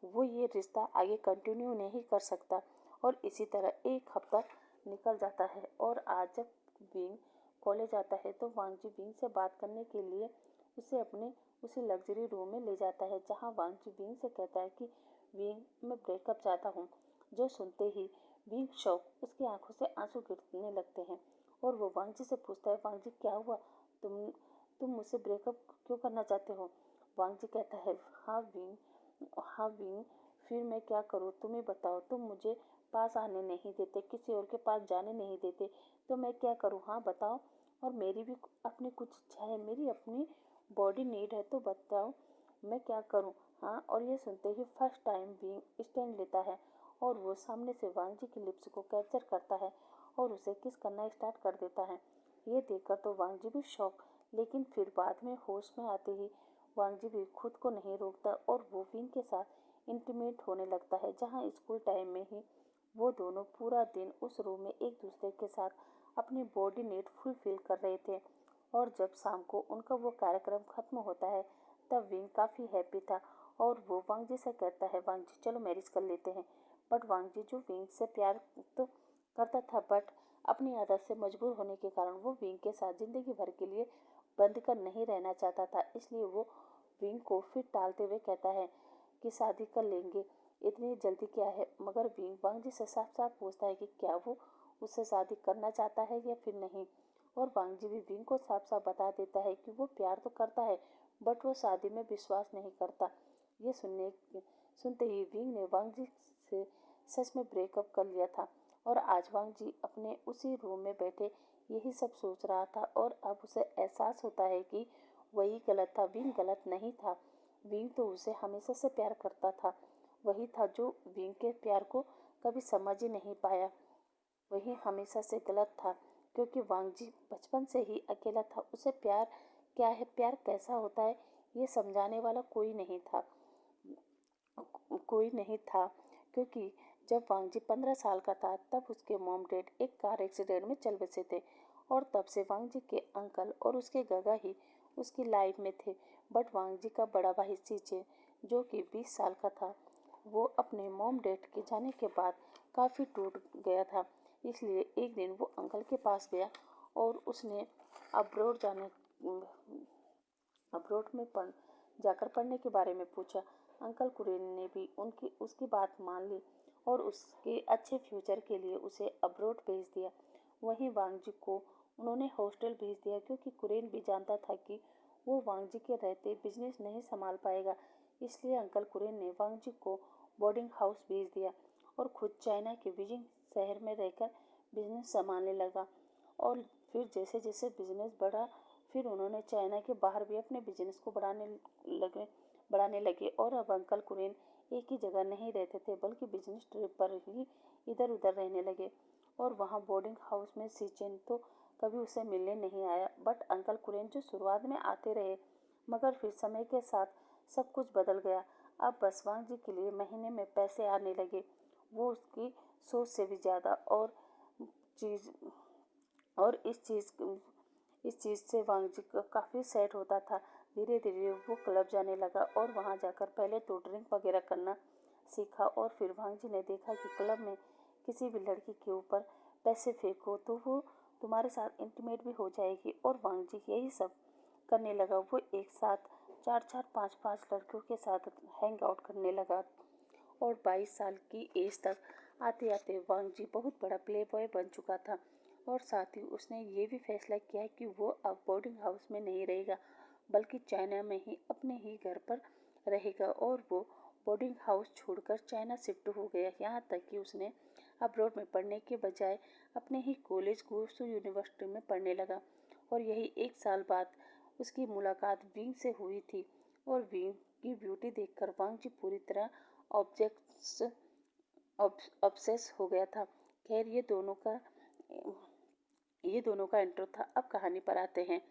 वो ये रिश्ता आगे कंटिन्यू नहीं कर सकता। और इसी तरह एक हफ्ता निकल जाता है, और आज जब विंग कॉलेज आता है तो वांग जी विंग से बात करने के लिए उसे अपने उसी लग्जरी रूम में ले जाता है, जहाँ वांग जी विंग से कहता है कि विंग मैं ब्रेकअप चाहता हूँ। जो सुनते ही विंग शॉक, उसकी आंखों से आंसू गिरने लगते हैं, और वो वांग जी से पूछता है, वांग जी क्या हुआ, तुम तुम मुझसे ब्रेकअप क्यों करना चाहते हो? वांग जी कहता है, हाँ विंग, फिर मैं क्या करूँ, तुम ही बताओ। तुम मुझे पास आने नहीं देते, किसी और के पास जाने नहीं देते, तो मैं क्या करूँ, हाँ बताओ। और मेरी भी अपनी कुछ इच्छा है, मेरी अपनी बॉडी नीड है, तो बताओ मैं क्या करूँ। हाँ, और ये सुनते ही फर्स्ट टाइम विंग स्टैंड लेता है, और वो सामने से वांग जी की लिप्स को कैप्चर करता है और उसे किस करना स्टार्ट कर देता है। ये देखकर तो वांग जी भी शॉक, लेकिन फिर बाद में होश में आते ही वांग जी भी खुद को नहीं रोकता और वो विंग के साथ इंटीमेट होने लगता है, जहाँ स्कूल टाइम में ही वो दोनों पूरा दिन उस रूम में एक दूसरे के साथ अपनी बॉडी नीड फुलफिल कर रहे थे। और जब शाम को उनका वो कार्यक्रम खत्म होता है, तब विंग काफ़ी हैप्पी था, और वो वांग जी से कहता है, वांग जी चलो मैरिज कर लेते हैं। बट वांग जी जो विंग से प्यार तो करता था, बट अपनी आदत से मजबूर होने के कारण वो विंग के साथ ज़िंदगी भर के लिए बंद कर नहीं रहना चाहता था, इसलिए वो विंग को फिर टालते हुए कहता है कि शादी कर लेंगे, इतनी जल्दी क्या है। मगर विंग वांग जी से साफ साफ पूछता है कि क्या वो उससे शादी करना चाहता है या फिर नहीं। और वांग जी भी विंग को साफ साफ बता देता है कि वो प्यार तो करता है, बट वो शादी में विश्वास नहीं करता। ये सुनते ही विंग ने वांग जी से सच में ब्रेकअप कर लिया था, और आज वांग जी अपने उसी रूम में बैठे यही सब सोच रहा था, और अब उसे एहसास होता है कि वही गलत था, विंग गलत नहीं था। विंग तो उसे हमेशा से प्यार करता था, वही था जो विंग के प्यार को कभी समझ ही नहीं पाया, वही हमेशा से गलत था। क्योंकि वांग जी बचपन से ही अकेला था, उसे प्यार क्या है, प्यार कैसा होता है, ये समझाने वाला कोई नहीं था। क्योंकि जब वांग जी 15 साल का था, तब उसके मॉम डैड एक कार एक्सीडेंट में चल बसे थे, और तब से वांग जी के अंकल और उसके गगा ही उसकी लाइफ में थे। बट वांग जी का बड़ा भाई सीचे, जो कि 20 साल का था, वो अपने मॉम डैड के जाने के बाद काफ़ी टूट गया था। इसलिए एक दिन वो अंकल के पास गया, और उसने अब्रोड जाने अब्रोड में जाकर पढ़ने के बारे में पूछा। अंकल कुरेन ने भी उनकी उसकी बात मान ली, और उसके अच्छे फ्यूचर के लिए उसे अब्रोड भेज दिया। वहीं वांग जी को उन्होंने हॉस्टल भेज दिया, क्योंकि कुरेन भी जानता था कि वो वांग जी के रहते बिजनेस नहीं संभाल पाएगा। इसलिए अंकल कुरेन ने वांग जी को बोर्डिंग हाउस भेज दिया, और खुद चाइना के बीजिंग शहर में रहकर बिजनेस संभालने लगा। और फिर जैसे जैसे बिजनेस बढ़ा, फिर उन्होंने चाइना के बाहर भी अपने बिजनेस को बढ़ाने लगे। और अब अंकल कुरेन एक ही जगह नहीं रहते थे, बल्कि बिजनेस ट्रिप पर ही इधर उधर रहने लगे। और वहाँ बोर्डिंग हाउस में सीचेन तो कभी उसे मिलने नहीं आया, बट अंकल कुरेन जो शुरुआत में आते रहे, मगर फिर समय के साथ सब कुछ बदल गया। अब बसवांग जी के लिए महीने में पैसे आने लगे, वो उसकी सोच से भी ज़्यादा। चीज़ और इस चीज़ से वांग जी काफ़ी सैड होता था। धीरे धीरे वो क्लब जाने लगा, और वहाँ जाकर पहले तो ड्रिंक वगैरह करना सीखा, और फिर वांग जी ने देखा कि क्लब में किसी भी लड़की के ऊपर पैसे फेंको तो वो तुम्हारे साथ इंटीमेट भी हो जाएगी। और वांग जी यही सब करने लगा। वो एक साथ चार चार पाँच पाँच लड़कियों के साथ हैंग आउट करने लगा, और 22 साल की एज तक आते आते वांग जी बहुत बड़ा प्ले बॉय बन चुका था। और साथ ही उसने ये भी फैसला किया कि वो अब बोर्डिंग हाउस में नहीं रहेगा, बल्कि चाइना में ही अपने ही घर पर रहेगा। और वो बोर्डिंग हाउस छोड़कर चाइना शिफ्ट हो गया, यहाँ तक कि उसने अब्रॉड में पढ़ने के बजाय अपने ही कॉलेज गुसू यूनिवर्सिटी में पढ़ने लगा। और यही 1 साल बाद उसकी मुलाकात विंग से हुई थी, और विंग की ब्यूटी देखकर वांग जी पूरी तरह ऑब्जेक्ट्स ऑब्सेस हो गया था। खैर, ये दोनों का ये दोनों का इंट्रो था। अब कहानी पर आते हैं,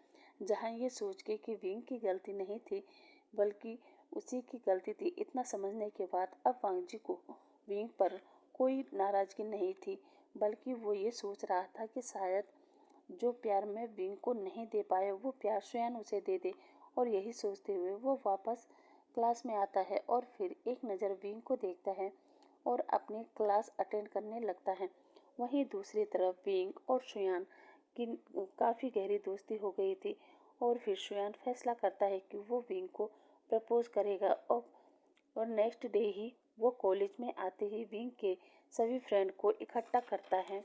जहाँ ये सोच के कि विंग की गलती नहीं थी बल्कि उसी की गलती थी, इतना समझने के बाद अब वांगजी को विंग पर कोई नाराज़गी नहीं थी, बल्कि वो ये सोच रहा था कि शायद जो प्यार मैं विंग को नहीं दे पाया वो प्यार स्वयं उसे दे दे। और यही सोचते हुए वो वापस क्लास में आता है और फिर एक नज़र विंग को देखता है और अपनी क्लास अटेंड करने लगता है। वहीं दूसरी तरफ विंग और शुयान की काफ़ी गहरी दोस्ती हो गई थी और फिर शुयान फैसला करता है कि वो विंग को प्रपोज करेगा। और नेक्स्ट डे ही वो कॉलेज में आते ही विंग के सभी फ्रेंड को इकट्ठा करता है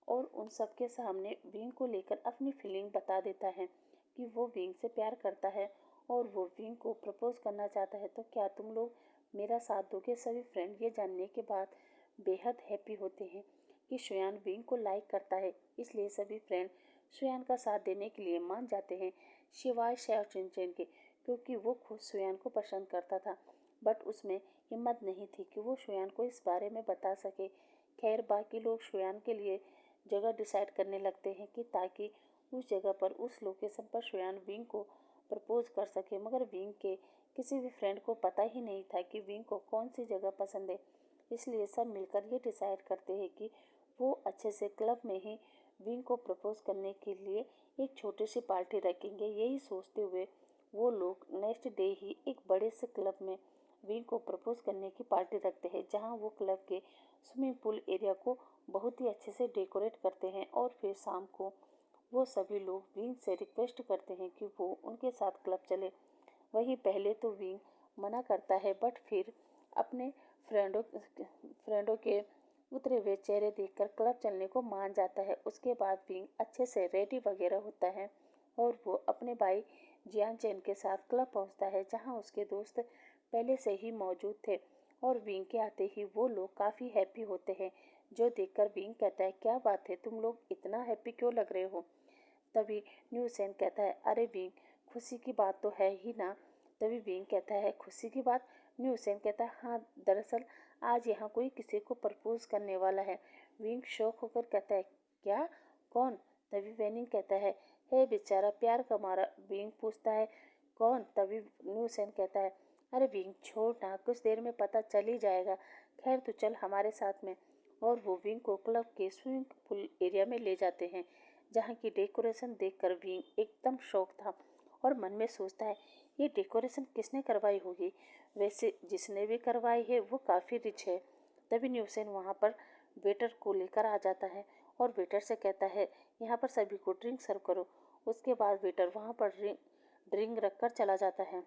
और उन सबके सामने विंग को लेकर अपनी फीलिंग बता देता है कि वो विंग से प्यार करता है और वो विंग को प्रपोज करना चाहता है। तो क्या तुम लोग मेरा साथ दोगे? सभी फ्रेंड ये जानने के बाद बेहद हैप्पी होते हैं कि शुयान विंग को लाइक करता है, इसलिए सभी फ्रेंड शुयान का साथ देने के लिए मान जाते हैं, शिवाय शैव चिनचैन के, क्योंकि वो खुद शुयान को पसंद करता था बट उसमें हिम्मत नहीं थी कि वो शुयान को इस बारे में बता सके। खैर बाकी लोग शुयान के लिए जगह डिसाइड करने लगते हैं कि ताकि उस जगह पर उस लोकेशन पर शुयान विंग को प्रपोज कर सके, मगर विंग के किसी भी फ्रेंड को पता ही नहीं था कि विंग को कौन सी जगह पसंद है। इसलिए सब मिलकर ये डिसाइड करते हैं कि वो अच्छे से क्लब में ही विंग को प्रपोज करने के लिए एक छोटी सी पार्टी रखेंगे। यही सोचते हुए वो लोग नेक्स्ट डे ही एक बड़े से क्लब में विंग को प्रपोज करने की पार्टी रखते हैं, जहां वो क्लब के स्विमिंग पूल एरिया को बहुत ही अच्छे से डेकोरेट करते हैं। और फिर शाम को वो सभी लोग विंग से रिक्वेस्ट करते हैं कि वो उनके साथ क्लब चले। वहीं पहले तो विंग मना करता है बट फिर अपने फ्रेंडों फ्रेंडों के उतरे हुए चेहरे देखकर क्लब चलने को मान जाता है। उसके बाद विंग अच्छे से रेडी वगैरह होता है और वो अपने भाई जियान चैन के साथ क्लब पहुंचता है, जहां उसके दोस्त पहले से ही मौजूद थे। और विंग के आते ही वो लोग काफ़ी हैप्पी होते हैं, जो देखकर विंग कहता है, क्या बात है, तुम लोग इतना हैप्पी क्यों लग रहे हो? तभी न्यू सेन कहता है, अरे विंग, खुशी की बात तो है ही ना। तभी विंग कहता है, खुशी की बात? न्यू सेन कहता है, हाँ, दरअसल आज यहाँ कोई किसी को प्रपोज करने वाला है। विंग शौक होकर कहता है, क्या? कौन? तभी वेनिंग कहता है, हे बेचारा, प्यार का मारा। विंग पूछता है, कौन? तभी न्यू सेन कहता है, अरे विंग छोड़ ना, कुछ देर में पता चल ही जाएगा। खैर तो चल हमारे साथ में। और वो विंग को क्लब के स्विमिंग पूल एरिया में ले जाते हैं, जहाँ की डेकोरेशन देखकर विंग एकदम शौक था और मन में सोचता है, ये डेकोरेशन किसने करवाई होगी? वैसे जिसने भी करवाई है वो काफ़ी रिच है। तभी न्यूसेन वहाँ पर वेटर को लेकर आ जाता है और वेटर से कहता है, यहाँ पर सभी को ड्रिंक सर्व करो। उसके बाद वेटर वहाँ पर ड्रिंक रख कर चला जाता है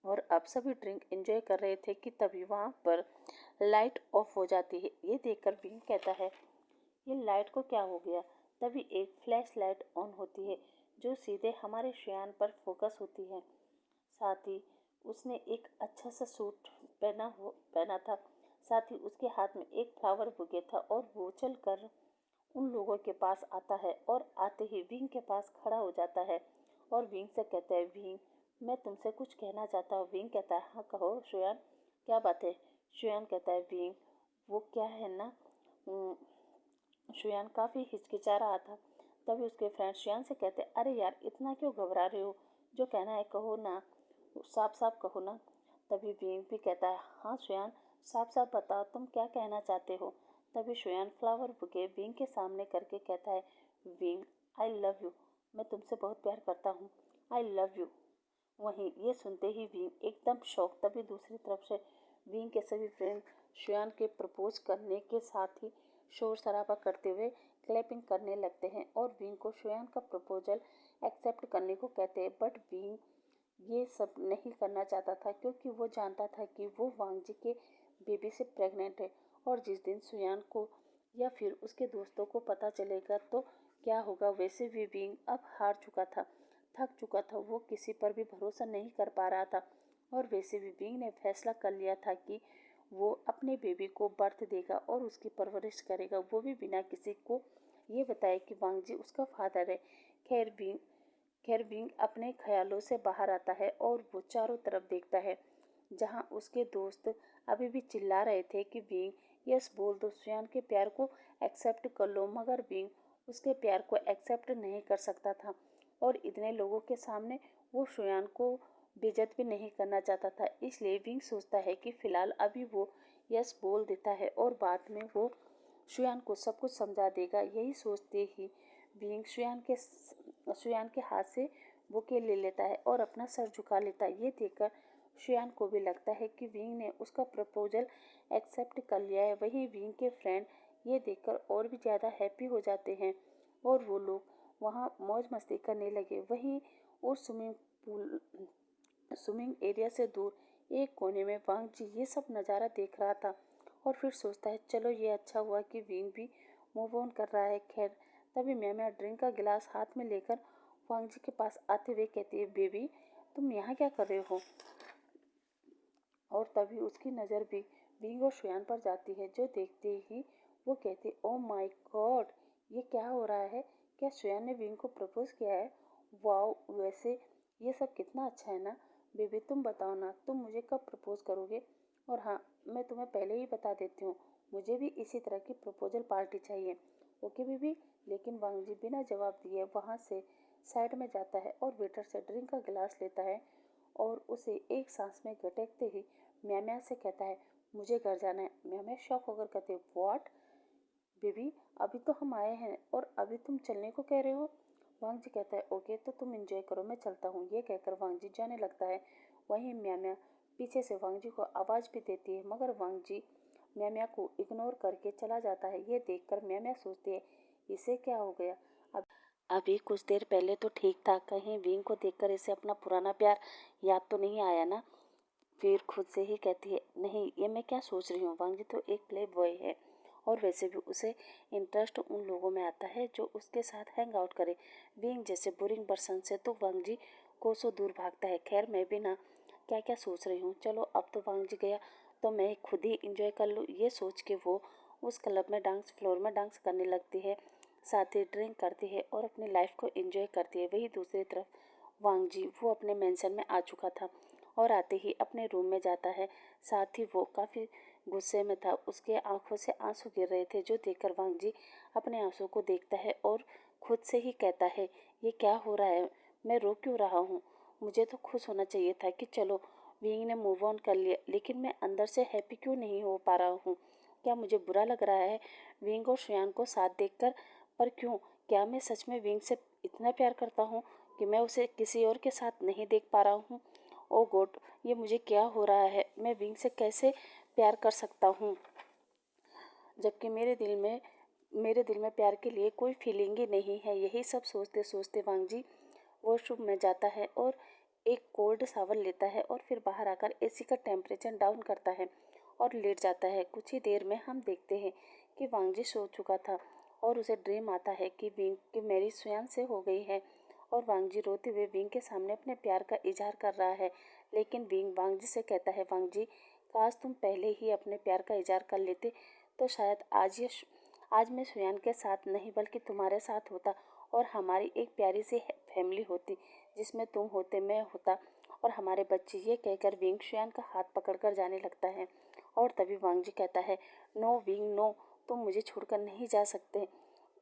और अब सभी ड्रिंक एंजॉय कर रहे थे कि तभी वहाँ पर लाइट ऑफ हो जाती है। ये देखकर विंग कहता है, ये लाइट को क्या हो गया? तभी एक फ्लैश लाइट ऑन होती है जो सीधे हमारे श्रेयान पर फोकस होती है। साथ ही उसने एक अच्छा सा सूट पहना था। साथ ही उसके हाथ में एक फ्लावर बुके था और वो चल कर उन लोगों के पास आता है और आते ही विंग के पास खड़ा हो जाता है और विंग से कहता है, विंग, मैं तुमसे कुछ कहना चाहता हूँ। विंग कहता है, हाँ कहो श्रेयान, क्या बात है? श्रेयान कहता है, विंग, वो क्या है ना, श्रेयान काफ़ी हिचकिचा रहा था। तभी उसके फ्रेंड श्रेयान से कहते, अरे यार, इतना क्यों घबरा रहे हो? जो कहना है कहो ना, साफ साफ कहो ना। तभी विंग भी कहता है, हाँ श्रेयान, साफ साफ बताओ तुम क्या कहना चाहते हो। तभी श्रेयान फ्लावर बुके विंग के सामने करके कहता है, विंग, आई लव यू, मैं तुमसे बहुत प्यार करता हूँ, आई लव यू। वहीं ये सुनते ही विंग एकदम शौक। तभी दूसरी तरफ से विंग के सभी फ्रेंड श्रेयान के प्रपोज करने के साथ ही शोर शराबा करते हुए क्लैपिंग करने लगते हैं और विंग को श्रेयान का प्रपोजल एक्सेप्ट करने को कहते हैं। बट विंग ये सब नहीं करना चाहता था, क्योंकि वो जानता था कि वो वांगजी के बेबी से प्रेग्नेंट है और जिस दिन सुयान को या फिर उसके दोस्तों को पता चलेगा तो क्या होगा। वैसे भी विंग अब हार चुका था, थक चुका था, वो किसी पर भी भरोसा नहीं कर पा रहा था। और वैसे भी विंग ने फैसला कर लिया था कि वो अपने बेबी को बर्थ देगा और उसकी परवरिश करेगा, वो भी बिना किसी को ये बताए कि वांगजी उसका फादर है। खैर विंग खैर विंग अपने ख्यालों से बाहर आता है और वो चारों तरफ देखता है, जहाँ उसके दोस्त अभी भी चिल्ला रहे थे कि विंग, यस बोल दो, सुयान के प्यार को एक्सेप्ट कर लो। मगर विंग उसके प्यार को एक्सेप्ट नहीं कर सकता था और इतने लोगों के सामने वो शुयान को बेइज्जत भी नहीं करना चाहता था। इसलिए विंग सोचता है कि फिलहाल अभी वो यस बोल देता है और बाद में वो शुयान को सब कुछ समझा देगा। यही सोचते ही विंग शुयान के हाथ से बुके ले लेता है और अपना सर झुका लेता है। ये देखकर शुयान को भी लगता है कि विंग ने उसका प्रपोजल एक्सेप्ट कर लिया है। वहीं विंग के फ्रेंड ये देखकर और भी ज़्यादा हैप्पी हो जाते हैं और वो लोग वहाँ मौज मस्ती करने लगे। वहीं उस स्विमिंग एरिया से दूर एक कोने में वांग जी ये सब नज़ारा देख रहा था और फिर सोचता है चलो ये अच्छा हुआ कि विंग भी मूव ऑन कर रहा है। खैर तभी म्या ड्रिंक का गिलास हाथ में लेकर वांग जी के पास आते हुए कहती है, बेबी तुम यहाँ क्या कर रहे हो? और तभी उसकी नज़र भी विंग और शुयान पर जाती है, जो देखते ही वो कहते ओ माय गॉड, ये क्या हो रहा है? क्या शुयान ने विंग को प्रपोज किया है? वाओ, वैसे ये सब कितना अच्छा है ना। बेबी तुम बताओ ना, तुम मुझे कब प्रपोज करोगे? और हाँ, मैं तुम्हें पहले ही बता देती हूँ, मुझे भी इसी तरह की प्रपोजल पार्टी चाहिए। Okay baby. लेकिन वांग जी बिना जवाब दिए वहाँ से साइड में जाता है और वेटर से ड्रिंक का गिलास लेता है और उसे एक सांस में घटेकते ही म्या से कहता है, मुझे घर जाना है। म्या शॉक होकर कहते, व्हाट बेबी, अभी तो हम आए हैं और अभी तुम चलने को कह रहे हो? वांग जी कहता है, ओके तो तुम एंजॉय करो, मैं चलता हूँ। ये कहकर वांग जी जाने लगता है। वहीं म्या पीछे से वांग जी को आवाज़ भी देती है, मगर वांग जी म्या को इग्नोर करके चला जाता है। ये देखकर म्या सोचती है, इसे क्या हो गया? अब अभी कुछ देर पहले तो ठीक था, कहीं विंग को देखकर इसे अपना पुराना प्यार याद तो नहीं आया ना? फिर खुद से ही कहती है, नहीं ये मैं क्या सोच रही हूँ, वांग जी तो एक प्ले बॉय है और वैसे भी उसे इंटरेस्ट उन लोगों में आता है जो उसके साथ हैंग आउट करे। विंग जैसे बोरिंग पर्सन से तो वांग जी कोसों दूर भागता है। खैर मैं भी ना क्या क्या सोच रही हूँ, चलो अब तो वांग जी गया तो मैं खुद ही इंजॉय कर लूँ। ये सोच के वो उस क्लब में डांस फ्लोर में डांस करने लगती है, साथ ही ड्रिंक करती है और अपनी लाइफ को एंजॉय करती है। वही दूसरी तरफ वांग जी वो अपने मेंशन में आ चुका था और आते ही अपने रूम में जाता है। साथ ही वो काफ़ी गुस्से में था, उसके आंखों से आंसू गिर रहे थे, जो देखकर वांग जी अपने आंसू को देखता है और खुद से ही कहता है, ये क्या हो रहा है, मैं रो क्यों रहा हूँ? मुझे तो खुश होना चाहिए था कि चलो विंग ने मूव ऑन कर लिया, लेकिन मैं अंदर से हैप्पी क्यों नहीं हो पा रहा हूँ? क्या मुझे बुरा लग रहा है विंग और शुयान को साथ देखकर? पर क्यों? क्या मैं सच में विंग से इतना प्यार करता हूँ कि मैं उसे किसी और के साथ नहीं देख पा रहा हूँ? ओ गॉड, ये मुझे क्या हो रहा है? मैं विंग से कैसे प्यार कर सकता हूँ जबकि मेरे दिल में प्यार के लिए कोई फीलिंग ही नहीं है। यही सब सोचते सोचते वांग जी वॉशरूम में जाता है और एक कोल्ड शावर लेता है और फिर बाहर आकर एसी का टेम्परेचर डाउन करता है और लेट जाता है। कुछ ही देर में हम देखते हैं कि वांग जी सो चुका था और उसे ड्रीम आता है कि विंग की मैरिज स्वयं से हो गई है और वांग जी रोते हुए विंग के सामने अपने प्यार का इजहार कर रहा है। लेकिन विंग वांग जी से कहता है, वांग जी काश तुम पहले ही अपने प्यार का इजहार कर लेते तो शायद आज मैं सुयान के साथ नहीं बल्कि तुम्हारे साथ होता और हमारी एक प्यारी सी फैमिली होती जिसमें तुम होते, मैं होता और हमारे बच्चे। ये कहकर विंग सुयान का हाथ पकड़कर जाने लगता है और तभी वांग जी कहता है, नो विंग नो, तुम मुझे छोड़कर नहीं जा सकते।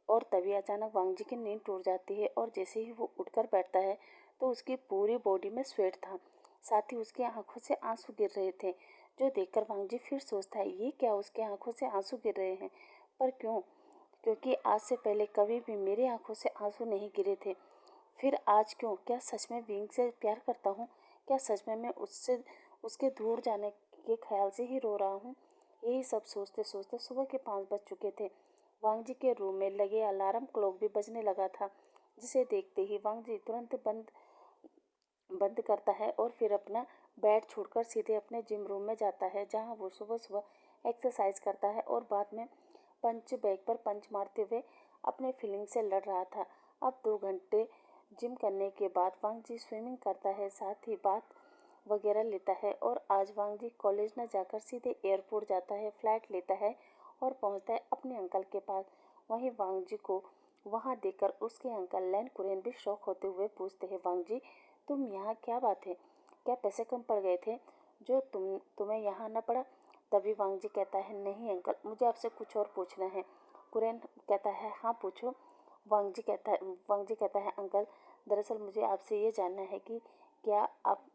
और तभी अचानक वांग जी की नींद टूट जाती है और जैसे ही वो उठकर बैठता है तो उसकी पूरी बॉडी में स्वेट था, साथ ही उसकी आंखों से आंसू गिर रहे थे, जो देखकर वांग जी फिर सोचता है, ये क्या, उसके आंखों से आंसू गिर रहे हैं? पर क्यों? क्योंकि आज से पहले कभी भी मेरी आंखों से आंसू नहीं गिरे थे, फिर आज क्यों? क्या सच में विंग से प्यार करता हूँ? क्या सच में मैं उससे उसके दूर जाने के ख्याल से ही रो रहा हूँ? यही सब सोचते सोचते सुबह के 5 बज चुके थे। वांग जी के रूम में लगे अलार्म क्लॉक भी बजने लगा था, जिसे देखते ही वांग जी तुरंत बंद बंद करता है और फिर अपना बेड छोड़कर सीधे अपने जिम रूम में जाता है, जहां वो सुबह सुबह एक्सरसाइज करता है और बाद में पंच बैग पर पंच मारते हुए अपने फीलिंग से लड़ रहा था। अब 2 घंटे जिम करने के बाद वांग जी स्विमिंग करता है, साथ ही बात वगैरह लेता है और आज वांग जी कॉलेज न जाकर सीधे एयरपोर्ट जाता है, फ्लाइट लेता है और पहुंचता है अपने अंकल के पास। वहीं वांग जी को वहां देखकर उसके अंकल लैन कुरेन भी शौक होते हुए पूछते हैं, वांग जी तुम यहाँ क्या बात है? क्या पैसे कम पड़ गए थे जो तुम्हें यहाँ आना पड़ा? तभी वांग जी कहता है, नहीं अंकल, मुझे आपसे कुछ और पूछना है। कुरेन कहता है, हाँ पूछो। वांग जी कहता है अंकल, दरअसल मुझे आपसे ये जानना है कि क्या आप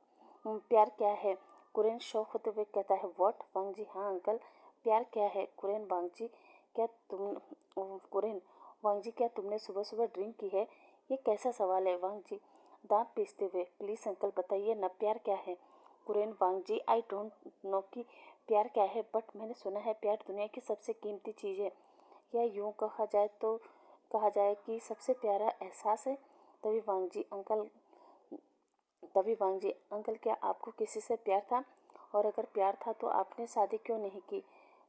प्यार क्या है? कुरेन शौक होते हुए कहता है व्हाट? वांग जी हाँ अंकल, प्यार क्या है? कुरेन वांग जी क्या तुम कुरेन वांग जी क्या तुमने सुबह सुबह ड्रिंक की है? ये कैसा सवाल है? वांग जी दांत पीसते हुए, प्लीज अंकल बताइए ना, प्यार क्या है? कुरेन वांग जी आई डोंट नो कि प्यार क्या है, बट मैंने सुना है प्यार दुनिया की सबसे कीमती चीज़ है, या यूं कहा जाए कि सबसे प्यारा एहसास है। तभी वांग जी अंकल तभी वांग जी अंकल क्या आपको किसी से प्यार था? और अगर प्यार था तो आपने शादी क्यों नहीं की?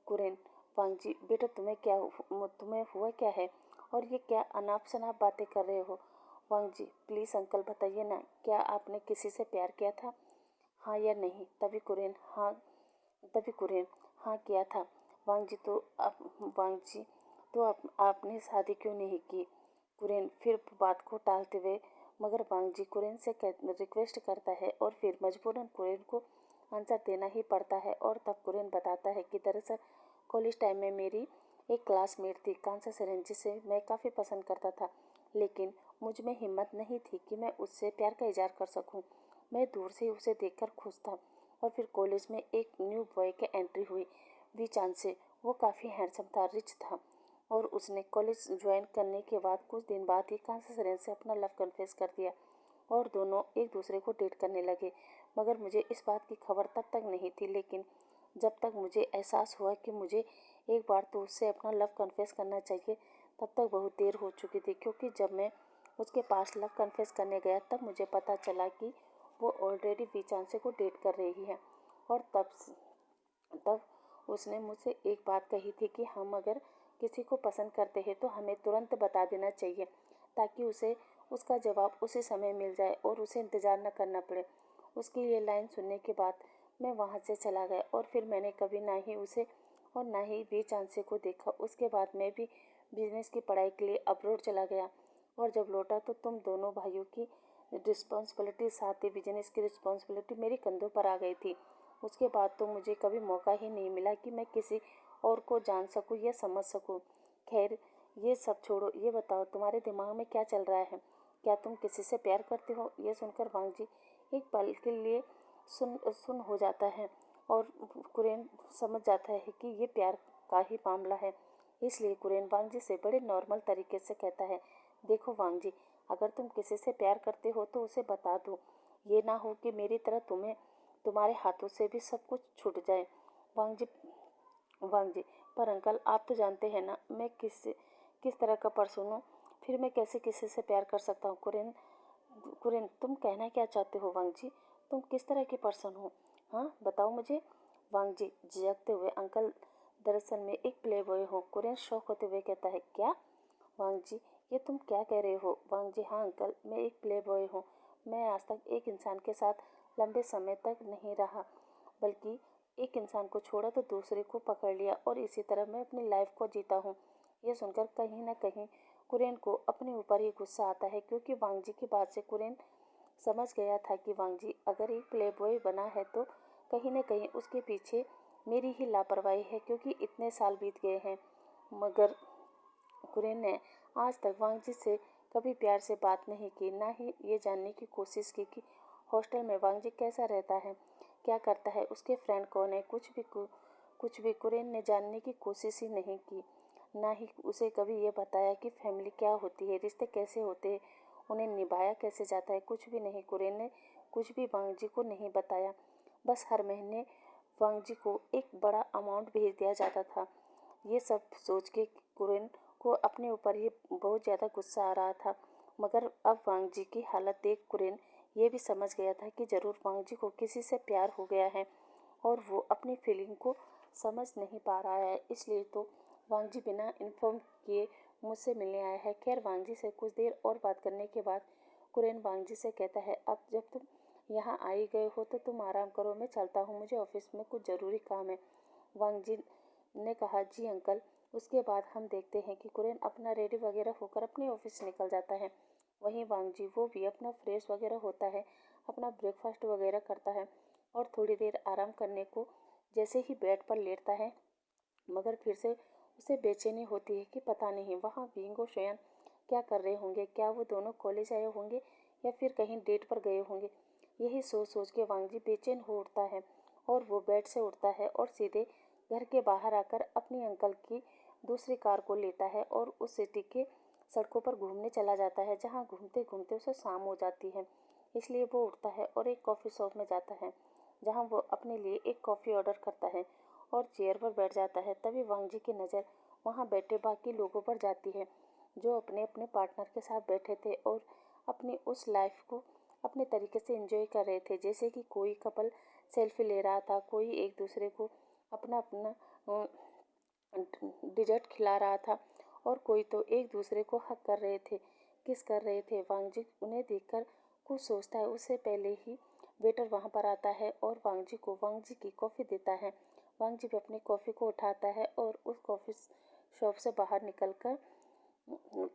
कुरेन वांग जी बेटा तुम्हें हुआ क्या है? और ये क्या अनाप शनाप बातें कर रहे हो? वांग जी प्लीज़ अंकल बताइए ना, क्या आपने किसी से प्यार किया था, हाँ या नहीं? तभी कुरेन हाँ किया था। वांग जी तो आपने शादी क्यों नहीं की? कुरेन फिर बात को टालते हुए, मगर वांग जी कुरेन से रिक्वेस्ट करता है और फिर मजबूरन कुरेन को आंसर देना ही पड़ता है। और तब कुरेन बताता है कि दरअसल कॉलेज टाइम में मेरी एक क्लासमेट थी कांसा सेरेन, जिसे मैं काफ़ी पसंद करता था, लेकिन मुझ में हिम्मत नहीं थी कि मैं उससे प्यार का इजहार कर सकूं। मैं दूर से उसे देखकर खुश था। और फिर कॉलेज में एक न्यू बॉय की एंट्री हुई, वी चांद से। वो काफ़ी हैंडसम था, रिच था, और उसने कॉलेज ज्वाइन करने के बाद कुछ दिन बाद ही कांसा सेरेन से अपना लव कन्फेस कर दिया और दोनों एक दूसरे को डेट करने लगे। मगर मुझे इस बात की खबर तब तक नहीं थी, लेकिन जब तक मुझे एहसास हुआ कि मुझे एक बार तो उससे अपना लव कन्फेस करना चाहिए, तब तक बहुत देर हो चुकी थी। क्योंकि जब मैं उसके पास लव कन्फेस करने गया तब मुझे पता चला कि वो ऑलरेडी वीचांसे को डेट कर रही है। और तब उसने मुझसे एक बात कही थी कि हम अगर किसी को पसंद करते हैं तो हमें तुरंत बता देना चाहिए, ताकि उसे उसका जवाब उसी समय मिल जाए और उसे इंतज़ार न करना पड़े। उसकी ये लाइन सुनने के बाद मैं वहाँ से चला गया और फिर मैंने कभी ना ही उसे और ना ही वी चांसे को देखा। उसके बाद मैं भी बिजनेस की पढ़ाई के लिए अब्रोड चला गया, और जब लौटा तो तुम दोनों भाइयों की रिस्पॉन्सिबिलिटी, साथ ही बिजनेस की रिस्पॉन्सिबिलिटी मेरे कंधों पर आ गई थी। उसके बाद तो मुझे कभी मौका ही नहीं मिला कि मैं किसी और को जान सकूं या समझ सकूं। खैर ये सब छोड़ो, ये बताओ तुम्हारे दिमाग में क्या चल रहा है? क्या तुम किसी से प्यार करते हो? ये सुनकर वांग जी एक पल के लिए सुन सुन हो जाता है, और कुरेन समझ जाता है कि ये प्यार का ही मामला है। इसलिए कुरेन वांग जी से बड़े नॉर्मल तरीके से कहता है, देखो वांग जी, अगर तुम किसी से प्यार करते हो तो उसे बता दो। ये ना हो कि मेरी तरह तुम्हारे हाथों से भी सब कुछ छूट जाए। वांग जी वांग जी पर अंकल आप तो जानते हैं ना मैं किस तरह का पर्सन हूँ, फिर मैं कैसे किसी से प्यार कर सकता हूँ? कुरेन तुम कहना क्या चाहते हो वांग जी? तुम किस तरह के पर्सन हो, हाँ बताओ मुझे। वांग जी झिझकते हुए, अंकल दरअसल मैं एक प्ले बॉय हूँ। कुरेन शौक होते हुए कहता है क्या? वांग जी ये तुम क्या कह रहे हो? वांग जी हाँ अंकल, मैं एक प्ले बॉय हूँ। मैं आज तक एक इंसान के साथ लंबे समय तक नहीं रहा, बल्कि एक इंसान को छोड़ा तो दूसरे को पकड़ लिया, और इसी तरह मैं अपनी लाइफ को जीता हूँ। ये सुनकर कहीं ना कहीं कुरेन को अपने ऊपर ही गुस्सा आता है, क्योंकि वांग जी की बात से कुरेन समझ गया था कि वांग जी अगर एक प्ले बॉय बना है तो कहीं ना कहीं उसके पीछे मेरी ही लापरवाही है, क्योंकि इतने साल बीत गए हैं। मगर कुरेन ने आज तक वांग जी से कभी प्यार से बात नहीं की, ना ही ये जानने की कोशिश की कि हॉस्टल में वांग जी कैसा रहता है, क्या करता है, उसके फ्रेंड कौन है। कुछ भी कुरेन ने जानने की कोशिश ही नहीं की। ना ही उसे कभी ये बताया कि फैमिली क्या होती है, रिश्ते कैसे होते हैं, उन्हें निभाया कैसे जाता है। कुछ भी नहीं, कुरेन ने कुछ भी वांग जी को नहीं बताया। बस हर महीने वांग जी को एक बड़ा अमाउंट भेज दिया जाता था। ये सब सोच के कुरेन को अपने ऊपर ही बहुत ज़्यादा गुस्सा आ रहा था। मगर अब वांग जी की हालत देख कुरेन ये भी समझ गया था कि ज़रूर वांग जी को किसी से प्यार हो गया है, और वो अपनी फीलिंग को समझ नहीं पा रहा है। इसलिए तो वांग जी बिना इन्फॉर्म किए मुझसे मिलने आया है। खैर वांग जी से कुछ देर और बात करने के बाद कुरेन वांग जी से कहता है, अब जब तुम यहाँ आ ही गए हो तो तुम आराम करो, मैं चलता हूँ, मुझे ऑफिस में कुछ ज़रूरी काम है। वांग जी ने कहा, जी अंकल। उसके बाद हम देखते हैं कि कुरेन अपना रेडी वगैरह होकर अपने ऑफिस निकल जाता है। वहीं वांग जी वो भी अपना फ्रेश वगैरह होता है, अपना ब्रेकफास्ट वगैरह करता है, और थोड़ी देर आराम करने को जैसे ही बेड पर लेटता है, मगर फिर से उसे बेचैनी होती है कि पता नहीं वहाँ बिंगो शयन क्या कर रहे होंगे, क्या वो दोनों कॉलेज आए होंगे या फिर कहीं डेट पर गए होंगे। यही सोच सोच के वांगजी बेचैन हो उठता है और वो बेड से उठता है और सीधे घर के बाहर आकर अपनी अंकल की दूसरी कार को लेता है और उस सिटी के सड़कों पर घूमने चला जाता है, जहाँ घूमते घूमते उसे शाम हो जाती है। इसलिए वो उठता है और एक कॉफ़ी शॉप में जाता है, जहाँ वो अपने लिए एक कॉफ़ी ऑर्डर करता है और चेयर पर बैठ जाता है। तभी वांगजी की नज़र वहाँ बैठे बाकी लोगों पर जाती है, जो अपने अपने पार्टनर के साथ बैठे थे और अपनी उस लाइफ को अपने तरीके से एंजॉय कर रहे थे। जैसे कि कोई कपल सेल्फी ले रहा था, कोई एक दूसरे को अपना अपना डिजर्ट खिला रहा था और कोई तो एक दूसरे को हक कर रहे थे, किस कर रहे थे। वांगजी उन्हें देखकर कुछ सोचता है, उससे पहले ही वेटर वहाँ पर आता है और वांगजी को वांगजी की कॉफ़ी देता है। वांगजी भी अपनी कॉफ़ी को उठाता है और उस कॉफ़ी शॉप से बाहर निकलकर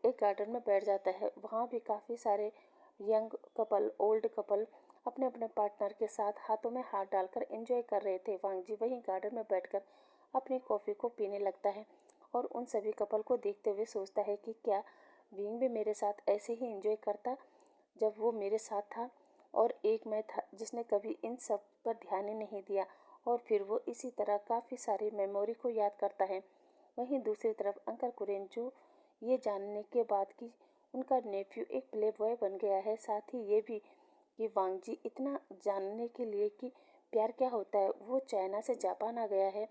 एक गार्डन में बैठ जाता है। वहाँ भी काफ़ी सारे यंग कपल, ओल्ड कपल अपने अपने पार्टनर के साथ हाथों में हाथ डालकर एंजॉय कर रहे थे। वांगजी वहीं गार्डन में बैठकर अपनी कॉफ़ी को पीने लगता है और उन सभी कपल को देखते हुए सोचता है कि क्या विंग भी मेरे साथ ऐसे ही एंजॉय करता जब वो मेरे साथ था, और एक मैं था जिसने कभी इन सब पर ध्यान ही नहीं दिया। और फिर वो इसी तरह काफ़ी सारी मेमोरी को याद करता है। वहीं दूसरी तरफ अंकल कुरेन, जो ये जानने के बाद कि उनका नेफ्यू एक प्ले बॉय बन गया है, साथ ही ये भी कि वांगजी इतना जानने के लिए कि प्यार क्या होता है वो चाइना से जापान आ गया है,